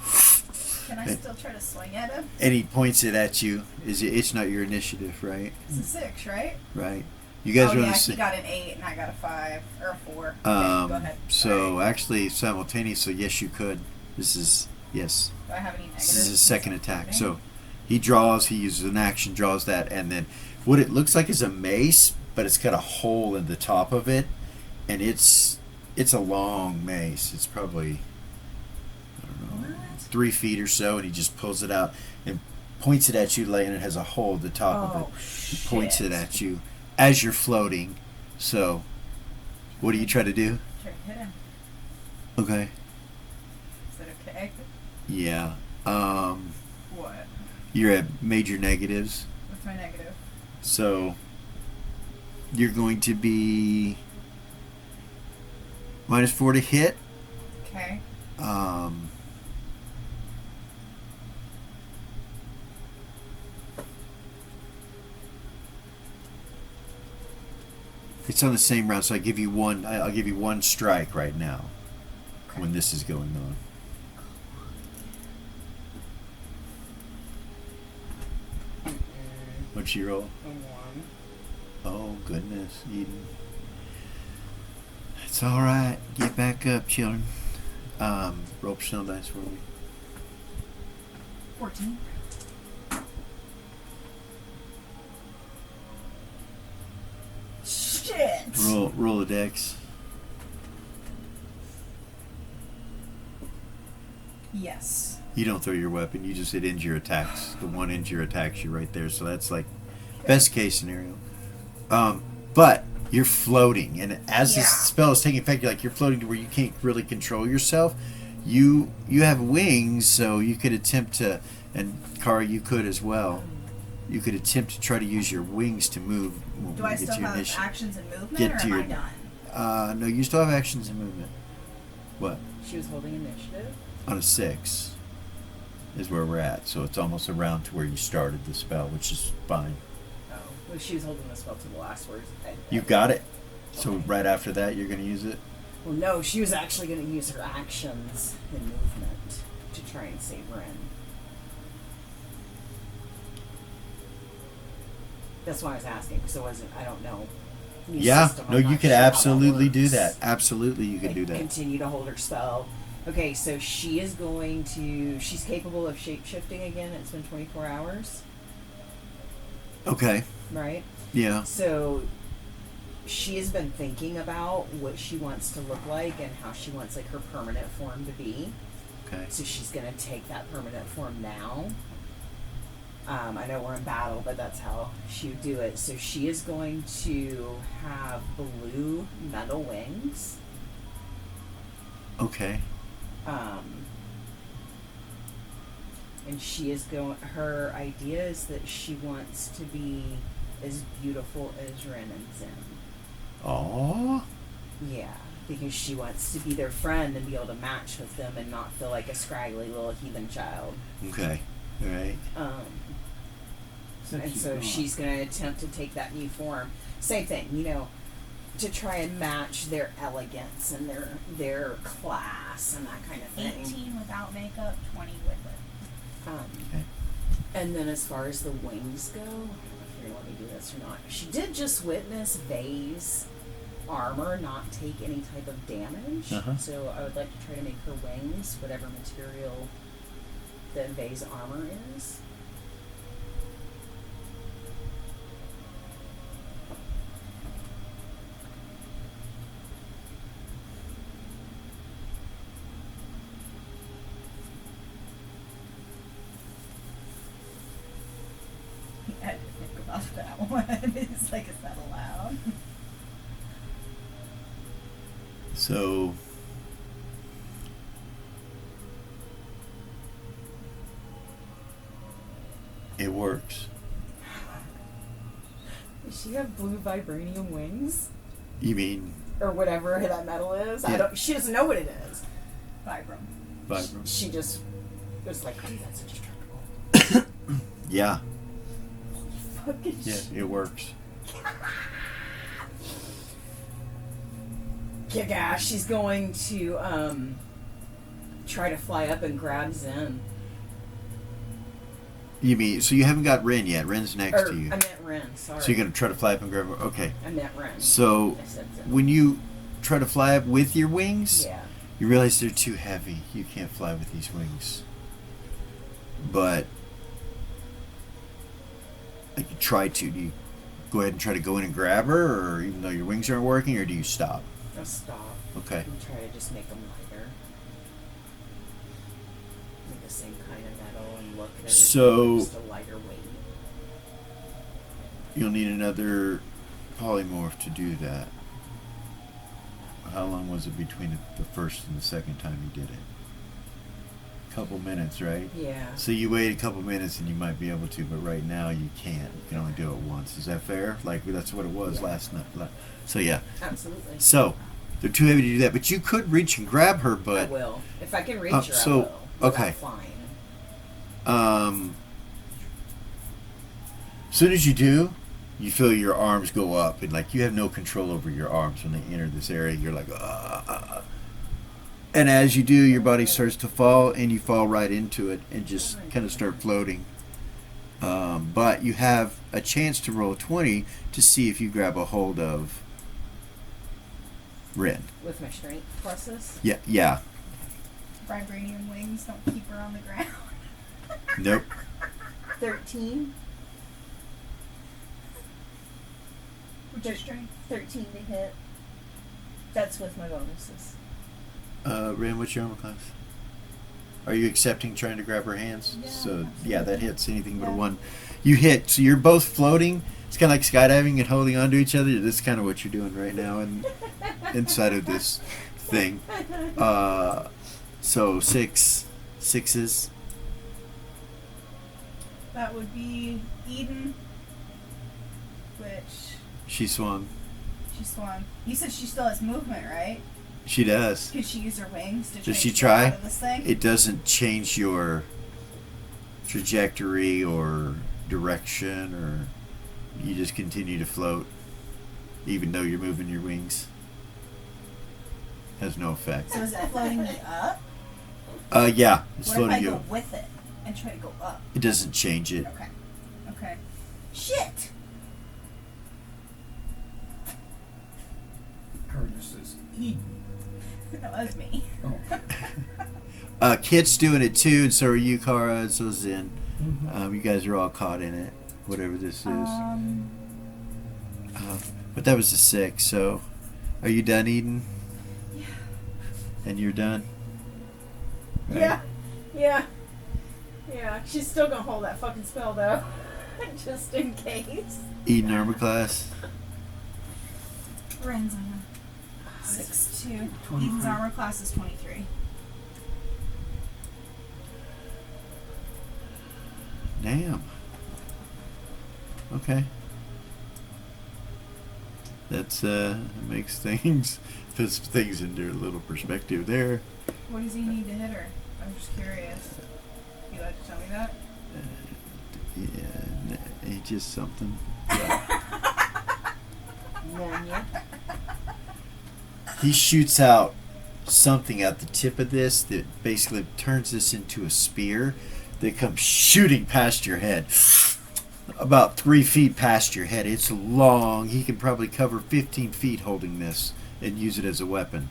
Can I still try to swing at him? And he points it at you. It's not your initiative, right? It's a 6, right? Right. You guys are on yeah, the he got an 8 and I got a 5 or a 4. Okay, go ahead. So Sorry. actually simultaneously, yes, you could. This is yes. Do I have any negatives? This is his second attack. Okay. So he draws. He uses an action, draws that, and then what it looks like is a mace, but it's got a hole in the top of it, and it's a long mace. It's probably, I don't know, 3 feet or so, and he just pulls it out and points it at you, and it has a hole at the top of it. He points it at you as you're floating. So, what do you try to do? Try to hit him. Okay. Is that okay? Yeah. What? You're at major negatives. What's my negative? So you're going to be -4 to hit. Okay. It's on the same round, so I give you one. I'll give you one strike right now Okay. when this is going on. What's your roll? A 1. Oh goodness, Eden. It's all right. Get back up, children. Roll percentile dice for me. 14. Shit! Roll a dex. Yes. You don't throw your weapon. You just, it ends your attacks. The one ends your attacks you right there. So that's like best case scenario. But you're floating, and as this spell is taking effect, you're floating to where you can't really control yourself. You have wings, so you could attempt to, and Kara, you could as well. You could attempt to try to use your wings to move. when Do we I get still to your have initiative. actions and movement, Get or to am your- I done? No, you still have actions and movement. What? She was holding initiative. On a 6 is where we're at. So it's almost around to where you started the spell, which is fine. Oh, well, she was holding the spell to the last words. You got it. So right after that, you're going to use it. Well, no, she was actually going to use her actions and movement to try and save Ren. That's why I was asking, because I don't know. New Yeah. system, No, I'm you not could sure how that absolutely do works. that. Absolutely, you could Like, do that. Continue to hold her spell. Okay, so she is going to. She's capable of shape shifting again. It's been 24 hours, Okay. right? Yeah. So she has been thinking about what she wants to look like and how she wants like her permanent form to be. Okay. So she's gonna take that permanent form now. I know we're in battle, but that's how she would do it. So she is going to have blue metal wings. Okay. And she is going. Her idea is that she wants to be as beautiful as Ren and Zim. Oh. Yeah, because she wants to be their friend and be able to match with them and not feel like a scraggly little heathen child. Okay. All right. And so she's going to attempt to take that new form. Same thing, to try and match their elegance and their class and that kind of thing. 18 without makeup, 20 with it. Okay. And then as far as the wings go, I don't know if you're going to let me do this or not. She did just witness Vay's armor not take any type of damage. Uh-huh. So I would like to try to make her wings, whatever material that Vay's armor is. I had to think about that one. It's like, is that allowed? So. It works. Does she have blue vibranium wings? You mean Or whatever that metal is? Yeah. She doesn't know what it is. Vibram. Vibram? She just was like, oh, that's indestructible. Yeah. Fucking Yeah, it works. Yeah, gosh, she's going to try to fly up and grab Zen. You mean, so you haven't got Ren yet. Ren's next Or, to you. I meant Ren, sorry. So you're going to try to fly up and grab her? Okay. I meant Ren. So I said Zen. when you try to fly up with your wings, Yeah. you realize they're too heavy. You can't fly with these wings. But like you try to. Do you go ahead and try to go in and grab her, or even though your wings aren't working, or do you stop? I'll stop Okay. and try to just make them lighter. Like the same kind of metal and look and everything, So- just a lighter weight. You'll need another polymorph to do that. How long was it between the first and the second time you did it? Couple minutes, right? Yeah. So you wait a couple minutes and you might be able to, but right now you can't. You can only do it once. Is that fair? Like that's what it was Yeah. last night. So yeah. Absolutely. So they're too heavy to do that, but you could reach and grab her. I But will. If I can reach her, so- I will. Without okay. Flying. As soon as you do, you feel your arms go up, and like you have no control over your arms when they enter this area. You're like, and as you do, your body starts to fall, and you fall right into it, and just kind of start floating. But you have a chance to roll 20 to see if you grab a hold of Ren. With my strength pluses. Yeah. Vibranium wings don't keep her on the ground. Nope. 13. What's your strength? 13 to hit. That's with my bonuses. Ren, what's your armor class? Are you accepting trying to grab her hands? Yeah, So yeah, that hits anything but a Yeah. 1. You hit. So you're both floating. It's kind of like skydiving and holding on to each other. That's kind of what you're doing right now, and inside of this thing. So sixes. That would be Eden, which She swung. she swung. You said she still has movement, right? She does. Could she use her wings to Does she get try? out of this thing? It doesn't change your trajectory or direction, or you just continue to float, even though you're moving your wings. Has no effect. So is it floating me up? Yeah, it's What if I floating go you. with it and try to go up? It doesn't change it. Okay. Okay. Shit! Curtis says, Eden. That was me. Oh. Kit's doing it too, and so are you, Kara, and so Zen. Mhm. You guys are all caught in it, whatever this is. Um, But that was a 6, so are you done, Eden? yeah. And you're done? Right. Yeah. Yeah. Yeah. She's still gonna hold that fucking spell though. Just in case. Eden armor class? Ren's on 6'2". 23. Eden's armor class is 23. Damn. Okay. That's makes things puts things into a little perspective there. What does he need to hit her? I'm just curious. You like to tell me that? It's just something. Nanya. He shoots out something at the tip of this that basically turns this into a spear that comes shooting past your head. About 3 feet past your head. It's long. He can probably cover 15 feet holding this and use it as a weapon.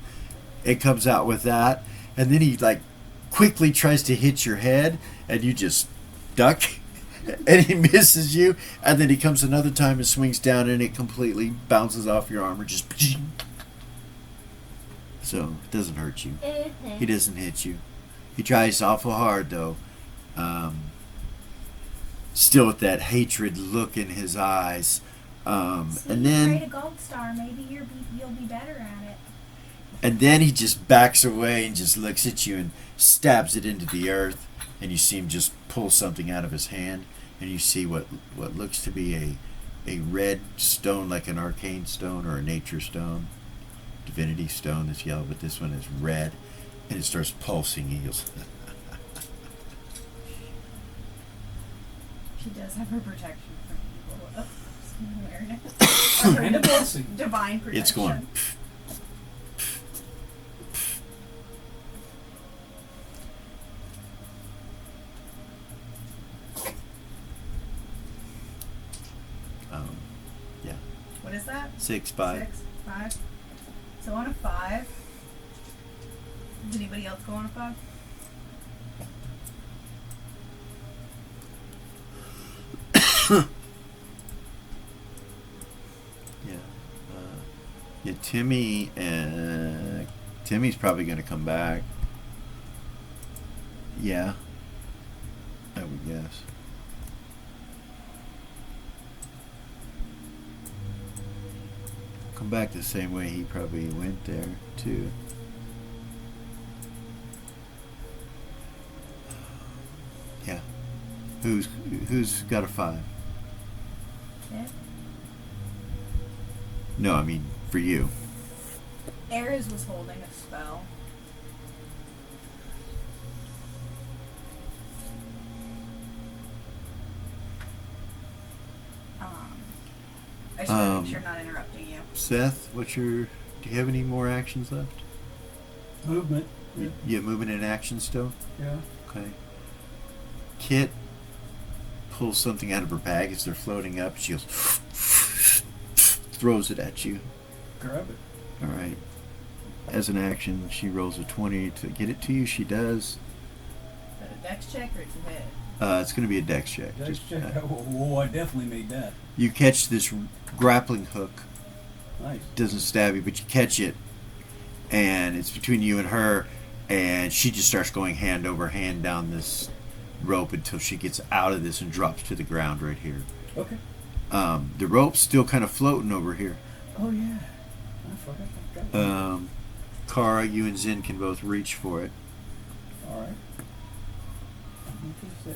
It comes out with that, and then he like quickly tries to hit your head, and you just duck, and he misses you, and then he comes another time and swings down, and it completely bounces off your armor, just. So it doesn't hurt you. He doesn't hit you. He tries awful hard though. Still with that hatred look in his eyes. And Trade then a gold star. Maybe you'll be better at it. and then he just backs away and just looks at you and stabs it into the earth, and you see him just pull something out of his hand, and you see what looks to be a red stone, like an arcane stone or a nature stone, divinity stone that's yellow, but this one is red, and it starts pulsing. He goes, She does have her protection from evil. Oh, some awareness. Or her And a blessing. divine protection. it's going. Yeah, What is that? 6, 5. 6, 5. So on a 5. Does anybody else go on a 5? Yeah. Yeah, Timmy. Timmy's probably going to come back. Yeah. I would guess. Come back the same way he probably went there too. Yeah. Who's got a 5? Yeah. No, I mean for you. Ares was holding a spell. I just want to make sure I'm not interrupting you. Seth, do you have any more actions left? Movement. Yeah. You have movement and action still? Yeah. Okay. Kit pulls something out of her bag as they're floating up. She goes, throws it at you. Grab it. All right. As an action, she rolls a 20 to get it to you. She does. Is that a dex check or it's a hit? It's going to be a dex check. Dex Just, check. Oh, I definitely made that. you catch this grappling hook. Nice. Doesn't stab you, but you catch it, and it's between you and her, and she just starts going hand over hand down this rope until she gets out of this and drops to the ground right here. Okay. The rope's still kind of floating over here. Oh yeah. I forgot. Kara, you and Zen can both reach for it. All right.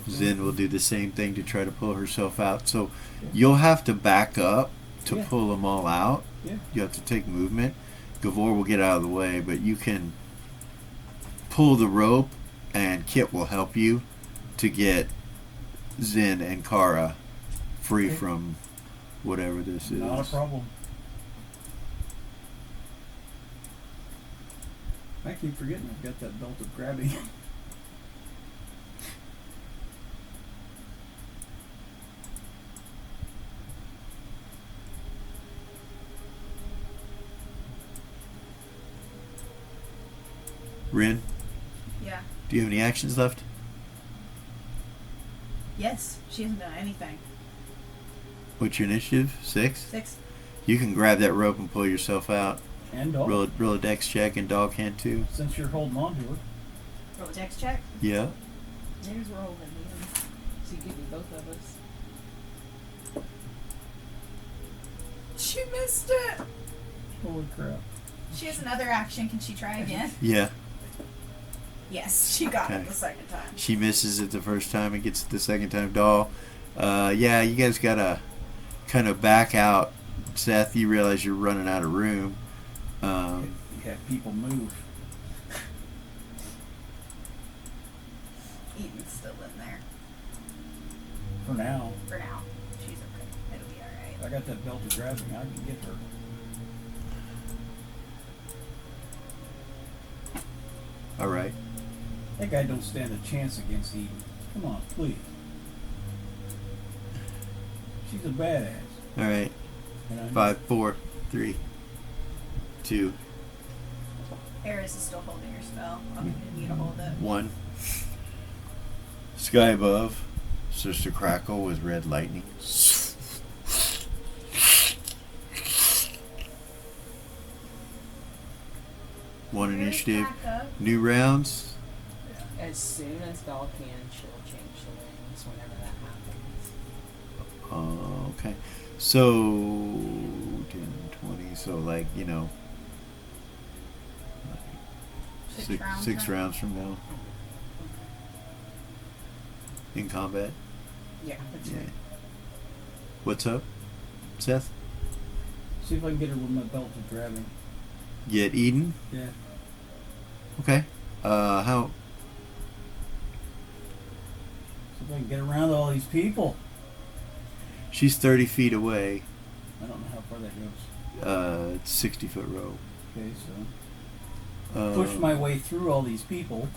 Zen will do the same thing to try to pull herself out. So you'll have to back up to Yeah. pull them all out. Yeah. You have to take movement. Gavor will get out of the way, but you can pull the rope, and Kit will help you to get Zen and Kara free Okay. from whatever this is. Not a problem. I keep forgetting I've got that belt of grabbing. Rin, Yeah. do you have any actions left? Yes. She hasn't done anything. What's your initiative? 6? 6. You can grab that rope and pull yourself out. And dog. Roll a dex check, and dog can too. Since you're holding on to her. Roll a dex check. Yeah. There's rolling in. So you give me both of us. She missed it. Holy crap. She has another action. Can she try again? Yeah. Yes, she got Okay. it the second time. She misses it the first time and gets it the second time. Doll. Yeah, you guys gotta kind of back out. Seth, you realize you're running out of room. You have people move. Eden's still in there For now. for now. She's okay. It'll be alright. I got that belt of grabbing. I can get her. All right. That guy don't stand a chance against Eden. Come on, please. She's a badass. All right. And I know- 5, 4, 3, 2, Eris is still holding her spell. I'll continue to hold it. 1. Sky above starts to crackle with red lightning. One Eris, initiative. back up. New rounds. As soon as Doll can, she'll change the wings whenever that happens. Okay. So 10, 20. So like six huh? rounds from now in combat. Yeah, that's Yeah. right. What's up? Seth? See if I can get her with my belt of grabbing. Get Eden? Yeah. Okay. How? See if I can get around all these people. She's 30 feet away. I don't know how far that goes. It's 60-foot row. Okay, so push my way through all these people.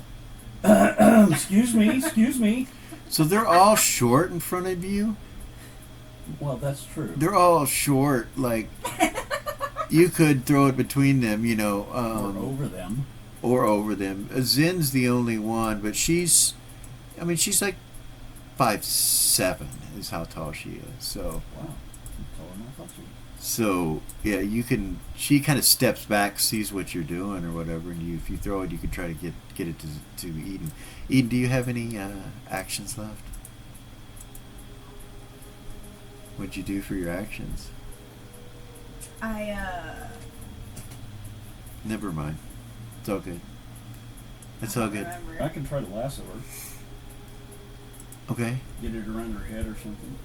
Excuse me. So they're all short in front of you? Well, that's true. They're all short, like you could throw it between them, you know. Or over them. Or over them. Zin's the only one, but she's like 5'7" is how tall she is. So Wow. I'm taller than I thought she was. so yeah, you can. She kind of steps back, sees what you're doing or whatever, and if you throw it, you could try to get it to Eden. Eden, do you have any actions left? What'd you do for your actions? Never mind. It's all good. It's all good. I can try to lasso her. Okay. Get it around her head or something.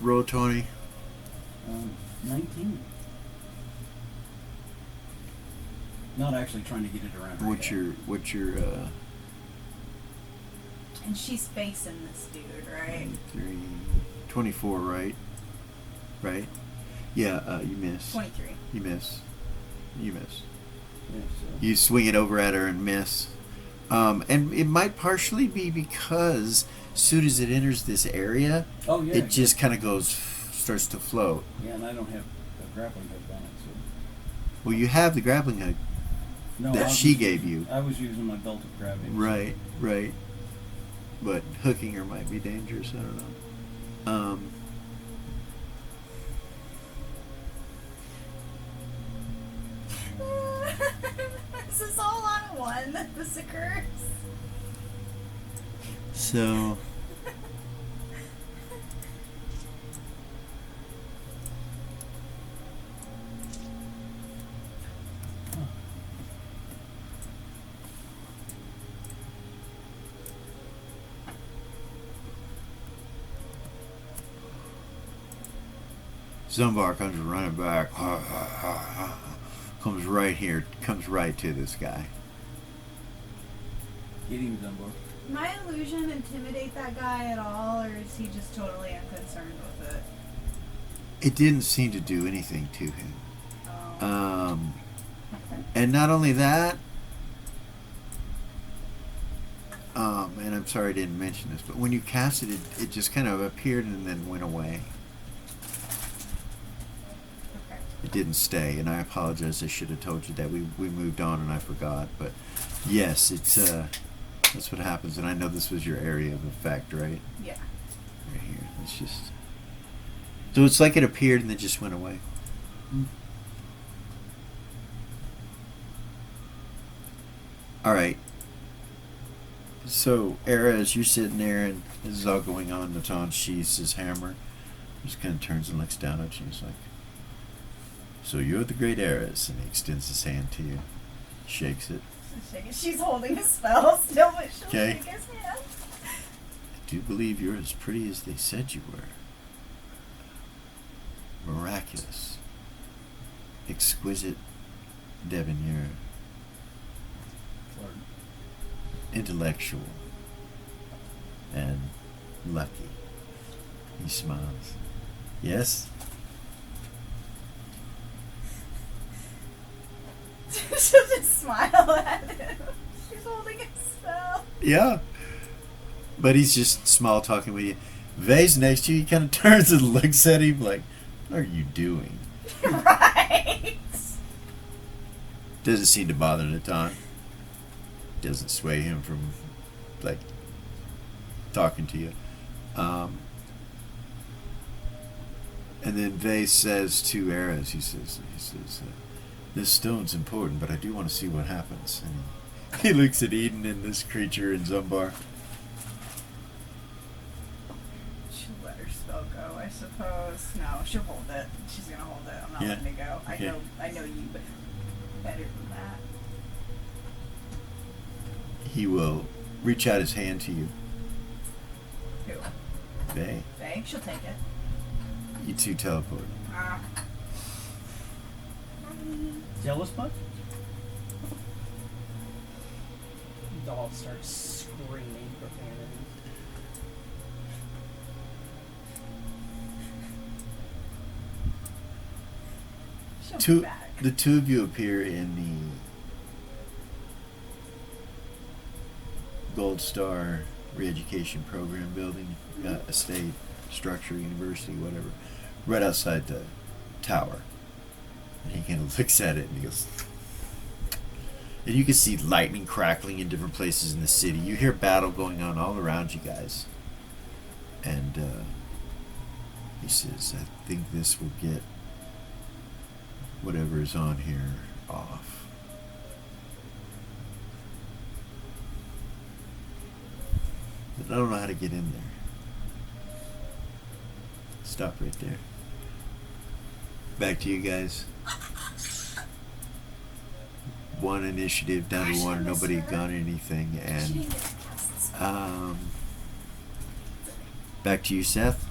Roll 20. 19. Not actually trying to get it around her head. What's your And she's facing this dude, right? 24, right? Right? Yeah, you miss. 23. You miss. Yeah, so. You swing it over at her and miss. And it might partially be because as soon as it enters this area, Oh, yeah. it just kind of starts to float. Yeah, and I don't have a grappling hook on it, so. Well, you have the grappling hook No, that I was she using- gave you. I was using my belt of grabbing. so- Right. But hooking her might be dangerous. I don't know. Is this all on one that this occurs? So. Zumbar comes running back. Comes right to this guy. Get him, Dumbo. My illusion intimidate that guy at all, or is he just totally unconcerned with it? It didn't seem to do anything to him. Oh. And not only that, and I'm sorry I didn't mention this, but when you cast it, it just kind of appeared and then went away. Okay. It didn't stay, and I apologize. I should have told you that. We moved on and I forgot, but yes, it's that's what happens. And I know this was your area of effect, right? Yeah. Right here. It's just so it's like it appeared and then just went away. Mm. All right. So, Era, as you're sitting there and this is all going on, Natan sheathes his hammer. Just kind of turns and looks down at you. He's like, "So you're the great Eras," and he extends his hand to you, shakes it. She's holding a spell still, but she'll Okay. shake his hand. I do believe you're as pretty as they said you were. Miraculous, exquisite, debonair, Pardon. intellectual, and lucky. He smiles. Yes? She'll just smile at him. She's holding a spell. Yeah. But he's just small talking with you. Vay's next to you. He kind of turns and looks at him like, "What are you doing?" Right. Doesn't seem to bother Natan. Doesn't sway him from, like, talking to you. And then Vay says to Eras, he says, "This stone's important, but I do want to see what happens." And he looks at Eden and this creature in Zumbar. She'll let her spell go, I suppose. No, she'll hold it. She's gonna hold it. I'm not Yeah. letting it go. Okay. I know you, but better than that. He will reach out his hand to you. Who? Vay. Faye? She'll take it. You two teleport. Jealous much? Doll starts screaming profanity. She'll be Two, back. the two of you appear in the Gold Star Re-Education Program building, estate, structure, university, whatever, right outside the tower. And he kind of looks at it and he goes. And you can see lightning crackling in different places in the city. You hear battle going on all around you guys. And he says, I think this will get whatever is on here off. But I don't know how to get in there. Stop right there. Back to you guys. One initiative down to one. Nobody got anything. She And didn't get tests. back to you, Seth.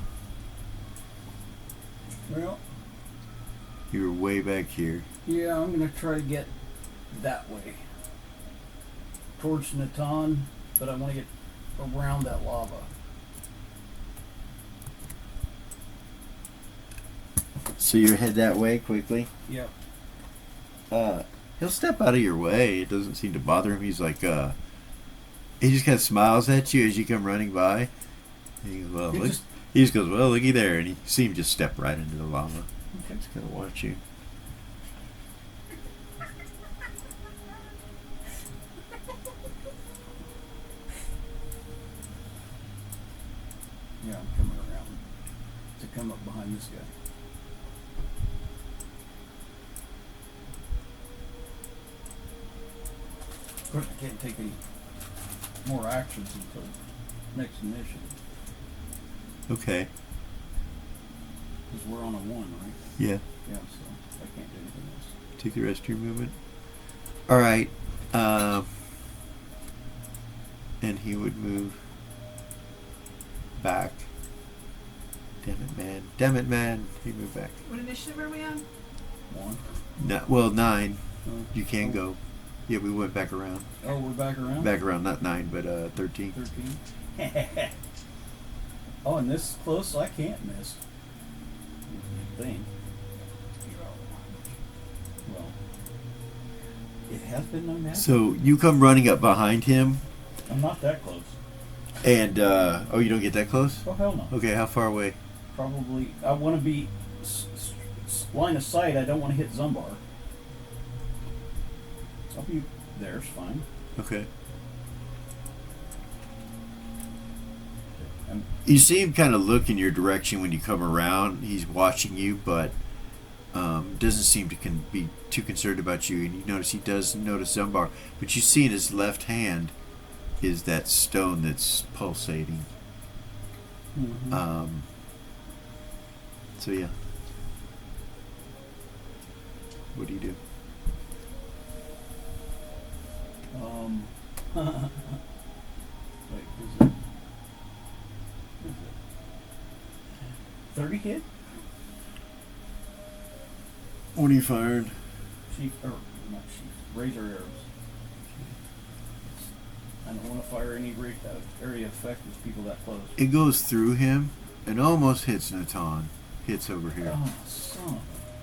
Well, You were way back here. yeah, I'm gonna try to get that way. Towards Natan, but I want to get around that lava. So you head that way quickly. Yep. He'll step out of your way. It doesn't seem to bother him. He's like, he just kind of smiles at you as you come running by. And he goes, well, He look. just- He just goes, well, looky there. And you see him just step right into the lava. Okay. Just kind of watch you. Yeah, I'm coming around to come up behind this guy. Of course, I can't take any more actions until next initiative, Okay. because we're on a 1, right? Yeah. Yeah, so I can't do anything else. Take the rest of your movement. All right. And he would move back. Damn it, man. Damn it, man. He moved back. What initiative are we on? 1. No, well, 9. Oh. You can go. Yeah, we went back around. Oh, we're back around? Back around, not 9, but 13. 13. Oh, and this close, I can't miss. I think. Well, it has been known that. So you come running up behind him, I'm not that close. and oh, you don't get that close? Oh, hell no. Okay, how far away? Probably, I want to be line of sight. I don't want to hit Zumbar. I'll be there's fine. Okay. I'm, You see him kind of look in your direction when you come around. He's watching you, but doesn't seem to be too concerned about you. And you notice he does notice Zumbar, but you see in his left hand is that stone that's pulsating. mhm. So yeah. What do you do? Wait, is it? 30 hit? What are you firing? Sheath, or not sheath, razor arrows. I don't want to fire any area effect with people that close. It goes through him and almost hits Natan. Hits over here. Oh, son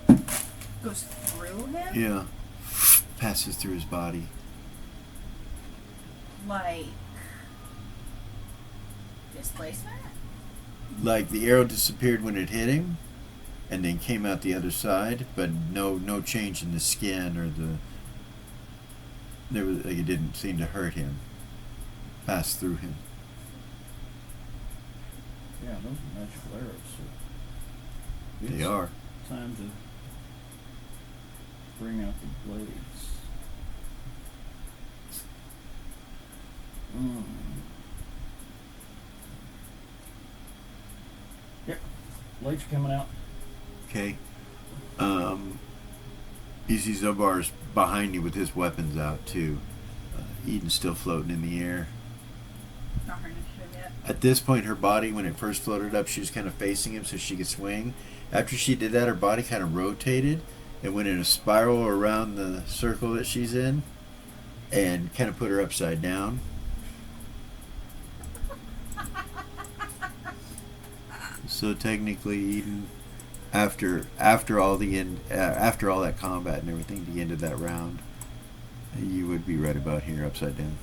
of Goes through him? Yeah. Passes through his body. Like displacement? Like the arrow disappeared when it hit him and then came out the other side, but no change in the skin or there was like it didn't seem to hurt him. Passed through him. a... Yeah, those are magical arrows. So They it's are. time to bring out the blades. Mm. Yep, blades are coming out. Okay. You see Zumbar's behind you with his weapons out too. Eden's still floating in the air. Not her initiative yet. At this point, her body, when it first floated up, she was kind of facing him so she could swing. After she did that, her body kind of rotated and went in a spiral around the circle that she's in and kind of put her upside down. So technically, even after all that combat and everything, the end of that round, you would be right about here, upside down.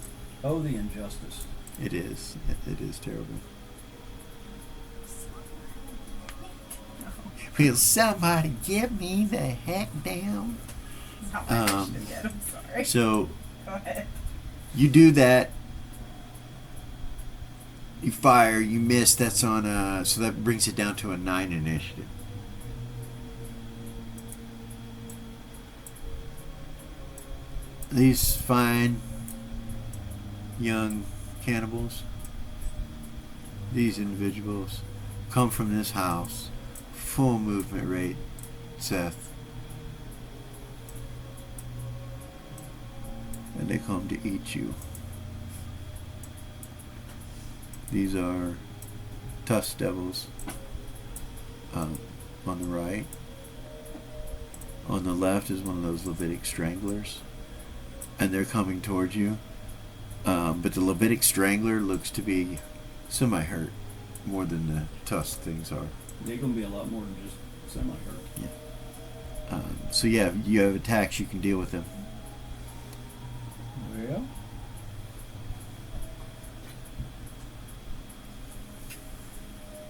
Oh, the injustice. It is. It is terrible. Will somebody get me the heck down? Not my initiative yet. I'm sorry. So Go ahead. you do that. You fire. You miss. That's on. So that brings it down to a 9 initiative. These fine young cannibals, these individuals, come from this house, full movement rate, Seth. And they come to eat you. These are tusk devils on the right. On the left is one of those Levitic stranglers. And they're coming towards you. But the Levitic strangler looks to be semi-hurt more than the tusk things are. They're going to be a lot more than just semi-hurt. Yeah. So yeah, you have attacks you can deal with them. Well,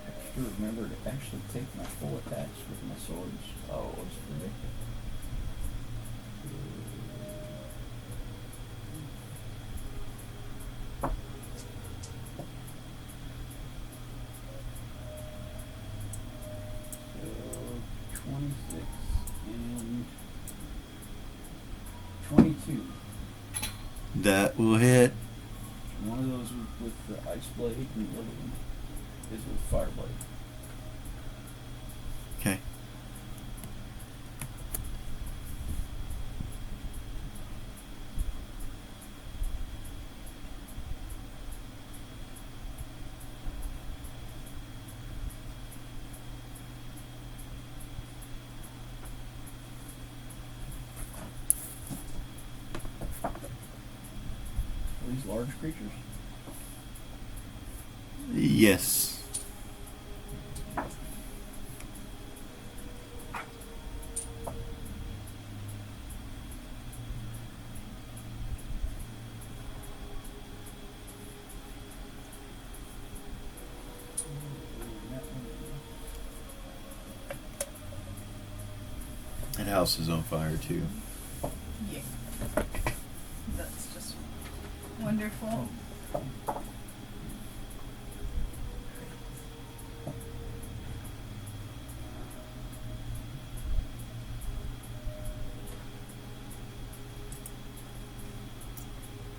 I should remember to actually take my full attacks with my swords. Oh, it's ridiculous. So 26 and 22. That will hit. One of those with the ice blade, and the other one is with fire blade. Okay. Are these large creatures? Yes. That house is on fire too. Yeah. That's just wonderful.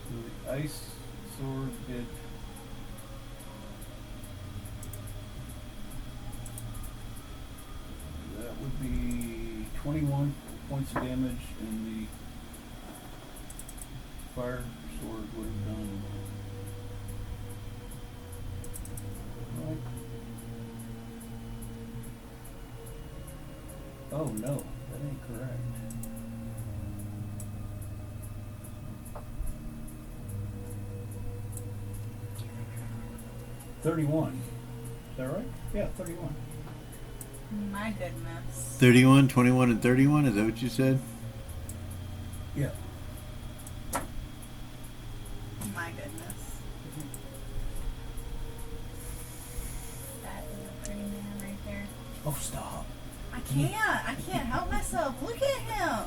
So the ice sword did. That would be 21 points of damage, and the fire sword would have done. Right. Oh no, that ain't correct. $31. Is that right? Yeah, 31. My goodness. 31, 21, and 31? Is that what you said? Yeah. My goodness. That is a pretty man right there. Oh, stop. I can't help myself. Look at him.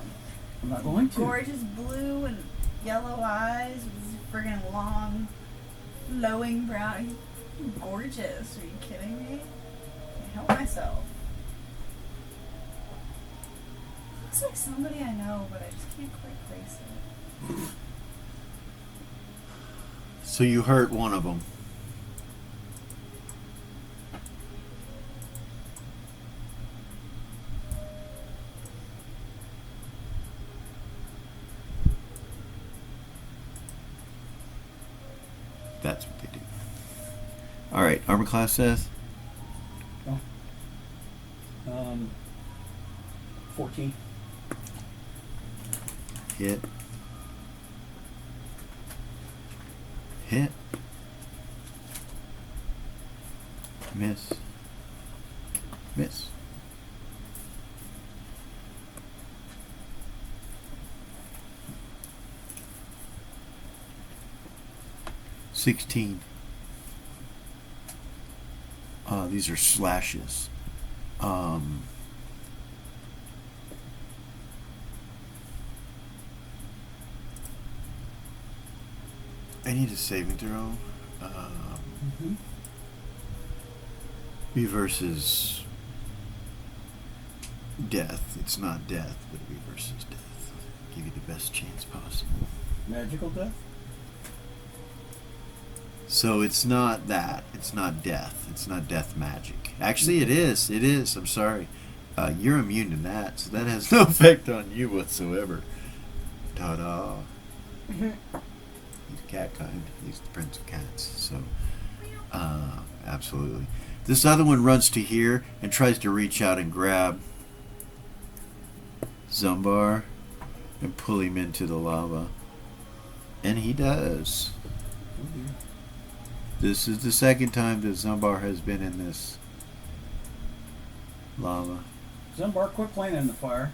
I'm not going to. Gorgeous blue and yellow eyes with his friggin' long, flowing brown. He's gorgeous. Are you kidding me? Can't help myself. Looks like somebody I know, but I just can't quite place it. So you hurt one of them. That's what they do. All right, armor class, Seth. 14. Hit. Hit. Miss. Miss. $16. These are slashes. I need a saving throw. B versus death. It's not death, but B versus death. Give you the best chance possible. Magical death? So it's not that. It's not death. It's not death magic. Actually, it is. It is. I'm sorry. You're immune to that, so that has no effect on you whatsoever. Ta-da. He's a cat kind. He's the prince of cats. So, absolutely. This other one runs to here and tries to reach out and grab Zumbar and pull him into the lava. And he does. This is the second time that Zumbar has been in this lava. Zumbar, quit playing in the fire.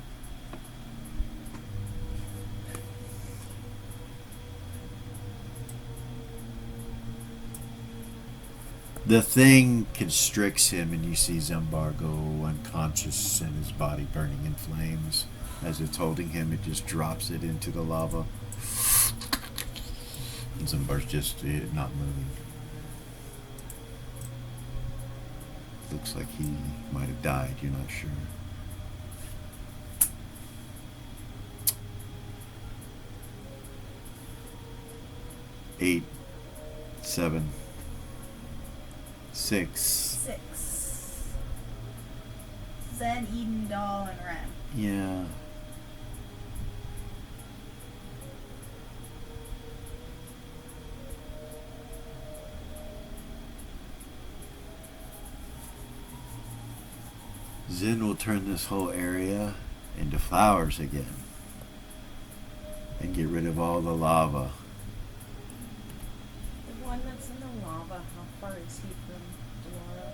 The thing constricts him, and you see Zumbar go unconscious and his body burning in flames. As it's holding him, it just drops it into the lava. And Zumbar's just not moving. Looks like he might have died, you're not sure. Eight, 7, 6. 6. Zen, Eden, Doll, and Ren. Yeah. Zen will turn this whole area into flowers again and get rid of all the lava. The one that's in the lava, how far is he from Delora?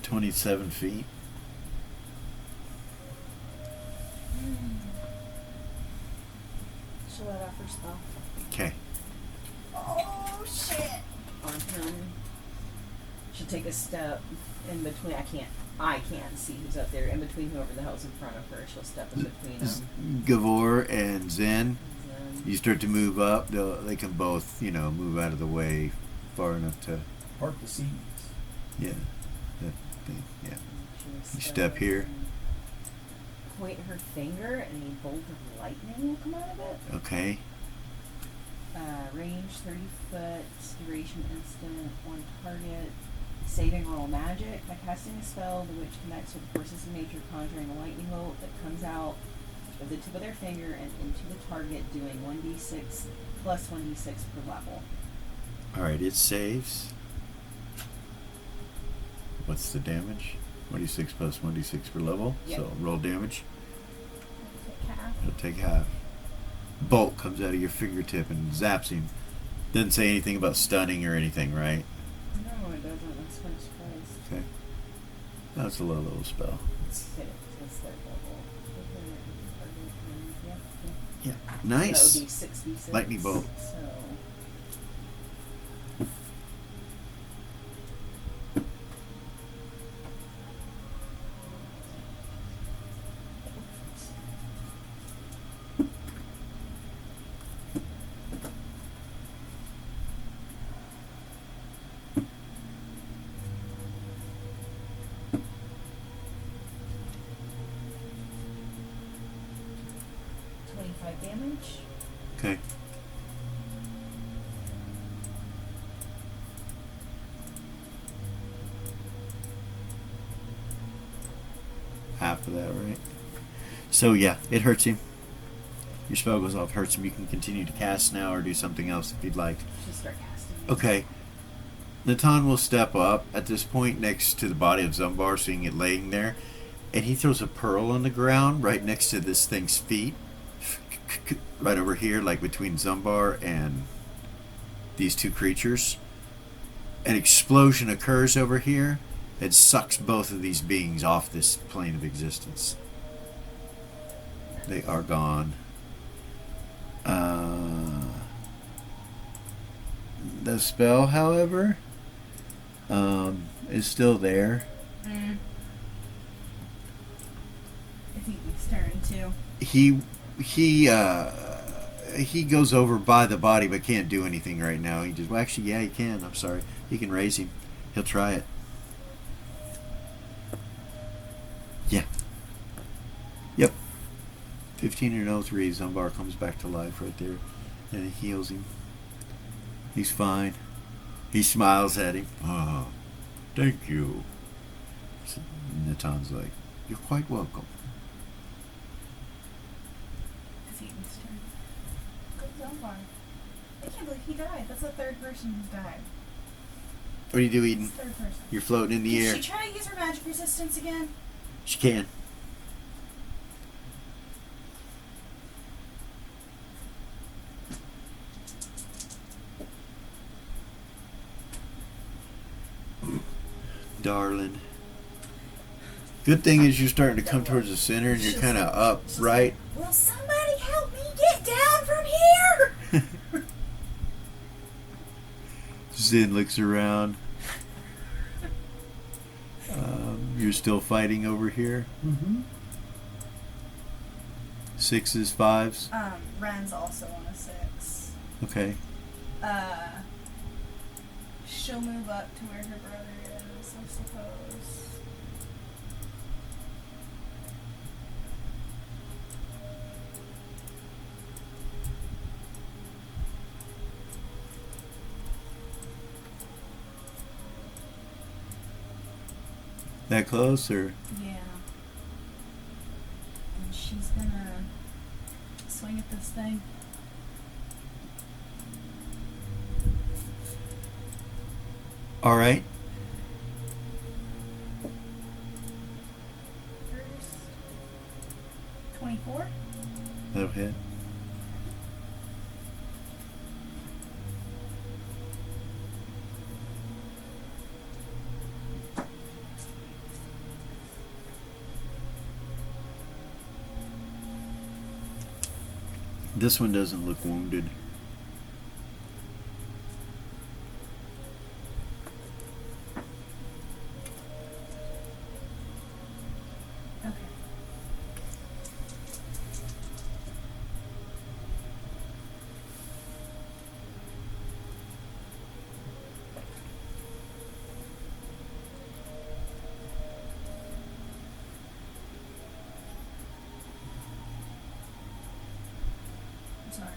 27 feet. She'll let off her spell Okay. Oh, shit. on him. She'll take a step in between. I can't see who's up there. In between whoever the hell's in front of her, she'll step in between them. Gavor and Zen, And you start to move up. They can both, move out of the way far enough to, Part the seeds. yeah. That thing, yeah. she'll You step here. and point her finger, and a bolt of lightning will come out of it. Okay. Range 30 foot, duration instant, one target. Saving roll magic. By casting a spell, the witch connects with the forces of nature, conjuring a lightning bolt that comes out of the tip of their finger and into the target, doing 1d6 plus 1d6 per level. Alright, it saves. What's the damage? 1d6 plus 1d6 per level. Yep. So roll damage. Take half. It'll take half. Bolt comes out of your fingertip and zaps him. Doesn't say anything about stunning or anything, right? No, it doesn't. That's what it's surprised. Okay. That's a low level spell. It's hit it. It's third level. Yeah. That Nice. would be 6d6. Lightning bolt. So. Damage. Okay. Half of that, right? So yeah, it hurts him. Your spell goes off, hurts him. You can continue to cast now or do something else if you'd like. Just start casting. Okay. Natan will step up at this point next to the body of Zumbar, seeing it laying there, and he throws a pearl on the ground right next to this thing's feet. Right over here, like between Zumbar and these two creatures. An explosion occurs over here. It sucks both of these beings off this plane of existence. They are gone. The spell, however, is still there. It's Ethan's turn too. He goes over by the body but can't do anything right now. He just, well, actually, yeah, he can. I'm sorry. He can raise him. He'll try it. Yeah. Yep. 1503. Zumbar comes back to life right there. And it heals him. He's fine. He smiles at him. Oh, thank you. So Natan's like, you're quite welcome. It's Ethan's turn. Go Zumbar. I can't believe he died. That's the third person who's died. What do you do, It's Eden? the third person. You're floating in the Did air. she try to use her magic resistance again? She can. Darling. Good thing is you're starting to come towards the center and you're kind of up, right? Will somebody help me get down from here? Zin looks around. You're still fighting over here. Mm-hmm. 6s, 5s. Ren's also on a 6. Okay. She'll move up to where her brother is, I suppose. That close, or Yeah. And she's gonna swing at this thing. all right? First. 24. That'll hit. This one doesn't look wounded. Okay. I'm sorry.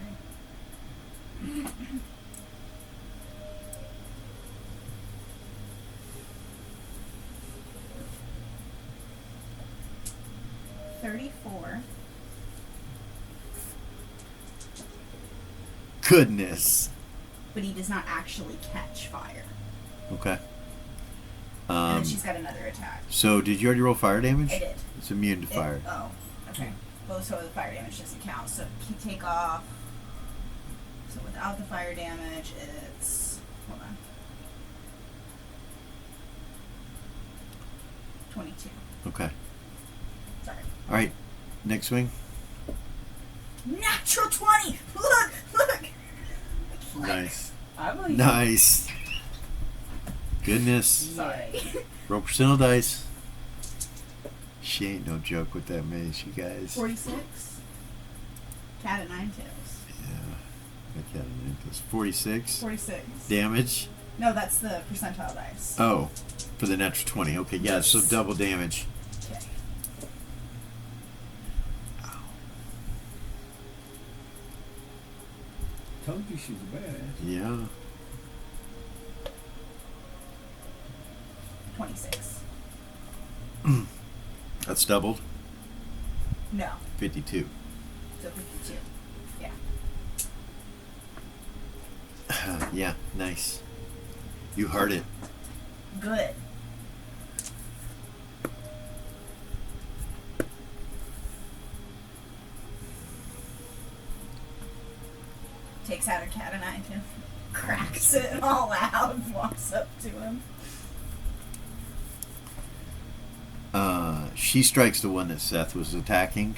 $34. Goodness. But he does not actually catch fire. Okay. And then she's got another attack. So did you already roll fire damage? I did. It's immune to fire. Oh, okay. Well, so the fire damage doesn't count. So he take off. So without the fire damage, it's hold on. 22. Okay. Sorry. All right. Next swing. Natural 20. Look, look. Nice. I believe Nice. Goodness. Sorry. Roll percentile dice. She ain't no joke with that mace, you guys. 46. Cat at 9 tails. Yeah. I can't remember. It's 46 46. damage. No, that's the percentile dice. Oh, for the natural 20. Okay, yeah, so double damage. Okay. Told you she's a badass. Yeah. 26. That's doubled. No. 52. So 52. Yeah, nice. You heard it. Good. Takes out her cat and knife, cracks it all out, and walks up to him. She strikes the one that Seth was attacking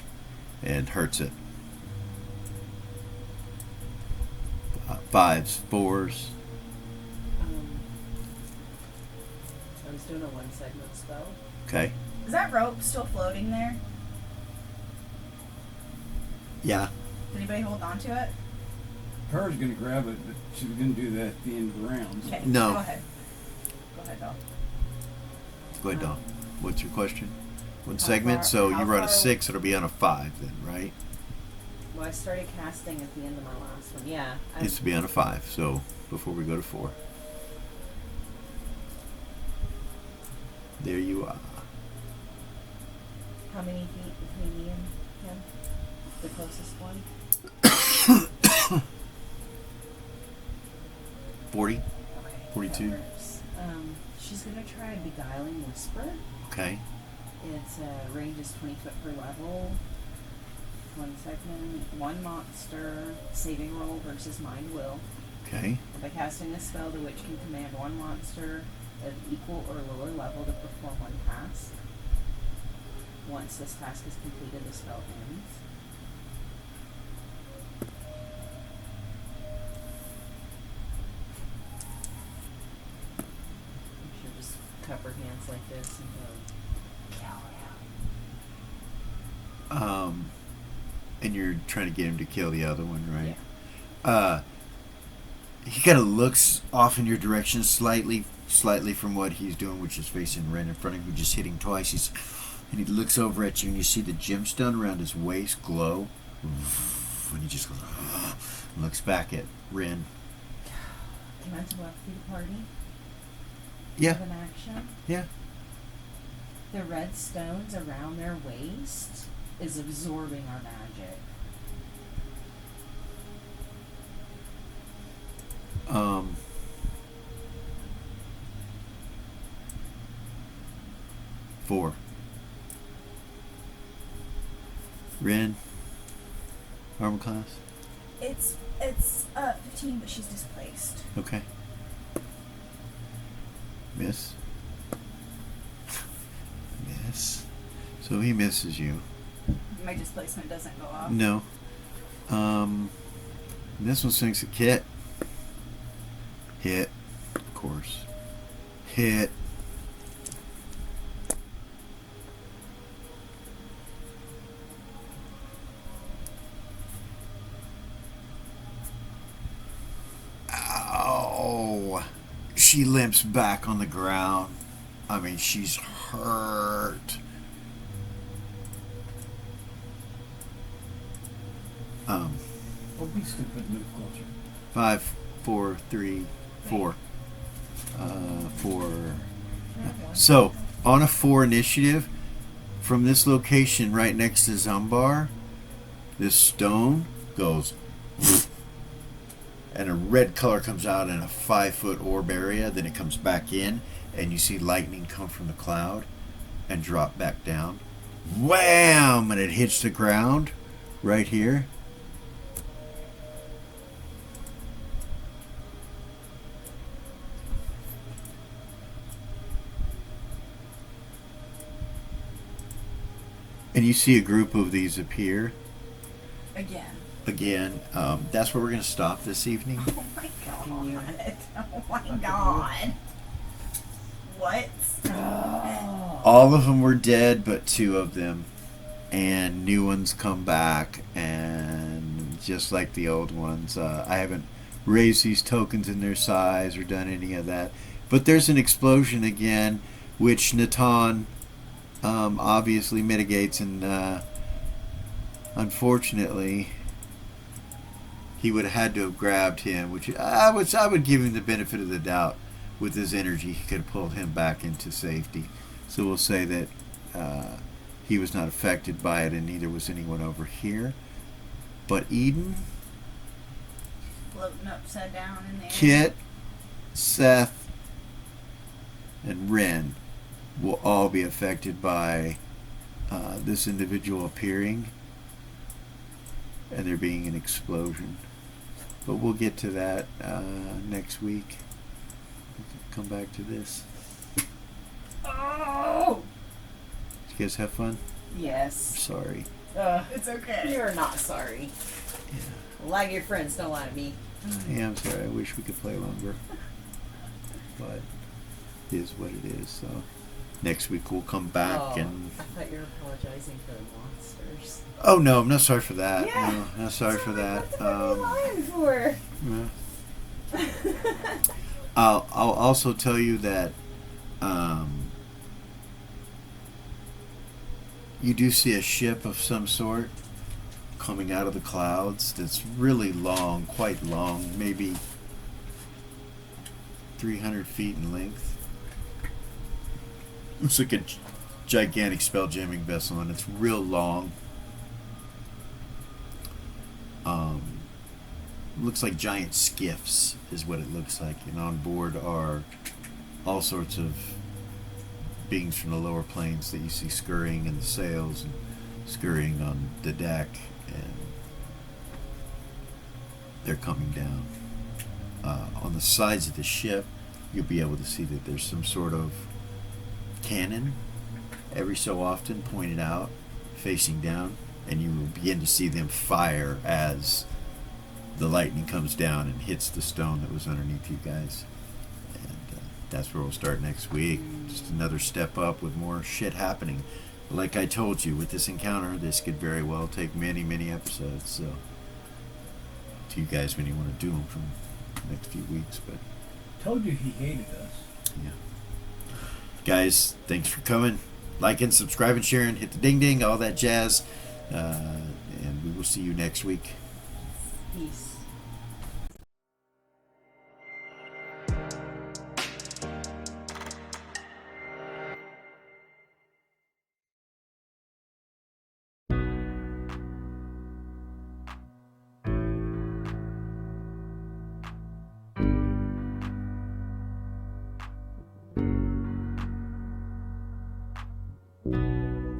and hurts it. 5s, 4s. I was doing a one segment spell. Okay. Is that rope still floating there? Yeah. Did anybody hold on to it? Her's gonna grab it, but she was gonna do that at the end of the round. Okay. No. Go ahead. Go ahead, Bill. Go ahead, Dawn. What's your question? One How segment, far- so how you run a far- 6, it'll be on a 5 then, right? Well, I started casting at the end of my last one. Yeah. It's to be on a 5, so before we go to 4. There you are. How many feet between me and him? The closest one? 40? Okay. 42. that works. She's gonna try a beguiling whisper. Okay. Its range is 20 foot per level. One segment. One monster. Saving roll versus mind will. Okay. By casting this spell, the witch can command one monster of equal or lower level to perform one task. Once this task is completed, the spell ends. She'll just cup her hands like this and go, And you're trying to get him to kill the other one, right? yeah. He kind of looks off in your direction slightly from what he's doing, which is facing right in front of you, just hitting twice. And he looks over at you, and you see the gemstone around his waist glow. And he just goes, and looks back at Rin. Can I walk through the party? Yeah, With an action? yeah. The red stones around their waist is absorbing our magic. Four. Rin. Armor class. It's 15, but she's displaced. Okay. Miss. Miss. So he misses you. My displacement doesn't go off. No. This one swings a kit. Hit. Of course. Hit. Ow. She limps back on the ground. I mean, she's hurt. Don't be stupid, move closer. 5, 4, 3, 4. 4. So, on a 4 initiative, from this location right next to Zumbar, this stone goes and a red color comes out in a 5-foot orb area, then it comes back in, and you see lightning come from the cloud and drop back down. Wham! And it hits the ground right here. And you see a group of these appear Again. again. That's where we're going to stop this evening. Oh my Can you- god. Oh my god. What? All of them were dead, but 2 of them. And new ones come back. And just like the old ones, I haven't raised these tokens in their size or done any of that. But there's an explosion again, which Natan obviously mitigates. And unfortunately, he would have had to have grabbed him, which I would give him the benefit of the doubt. With his energy, he could have pulled him back into safety. So we'll say that he was not affected by it, and neither was anyone over here. But Eden, floating upside down in the air. Kit, Seth, and Ren will all be affected by this individual appearing and there being an explosion. But we'll get to that next week. We can come back to this. Oh! Did you guys have fun? Yes. Sorry. It's okay. You're not sorry. Lie to your friends, don't lie to me. Yeah, I'm sorry. I wish we could play longer. But it is what it is. So next week we'll come back and... I thought you were apologizing for the monsters. Oh, no, I'm not sorry for that. Yeah. No, not sorry for that. What are you lying for? Yeah. I'll also tell you that you do see a ship of some sort coming out of the clouds that's really long, quite long, maybe 300 feet in length. It's like a gigantic spell jamming vessel, and it's real long. Looks like giant skiffs is what it looks like, and on board are all sorts of beings from the lower planes that you see scurrying in the sails and scurrying on the deck, and they're coming down. On the sides of the ship, you'll be able to see that there's some sort of cannon every so often pointed out, facing down, and you will begin to see them fire as the lightning comes down and hits the stone that was underneath you guys. And that's where we'll start next week. Just another step up with more shit happening. Like I told you, with this encounter, this could very well take many, many episodes. So, to you guys when you want to do them from the next few weeks. But Told you he hated us. yeah, guys, thanks for coming. Liking, subscribing, sharing, hit the ding ding, all that jazz. And we will see you next week. Peace.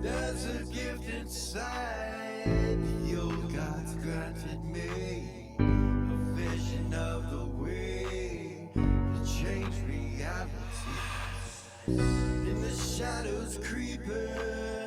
There's a gift inside the old gods granted me, a vision of the way to change reality. In the shadows creeping.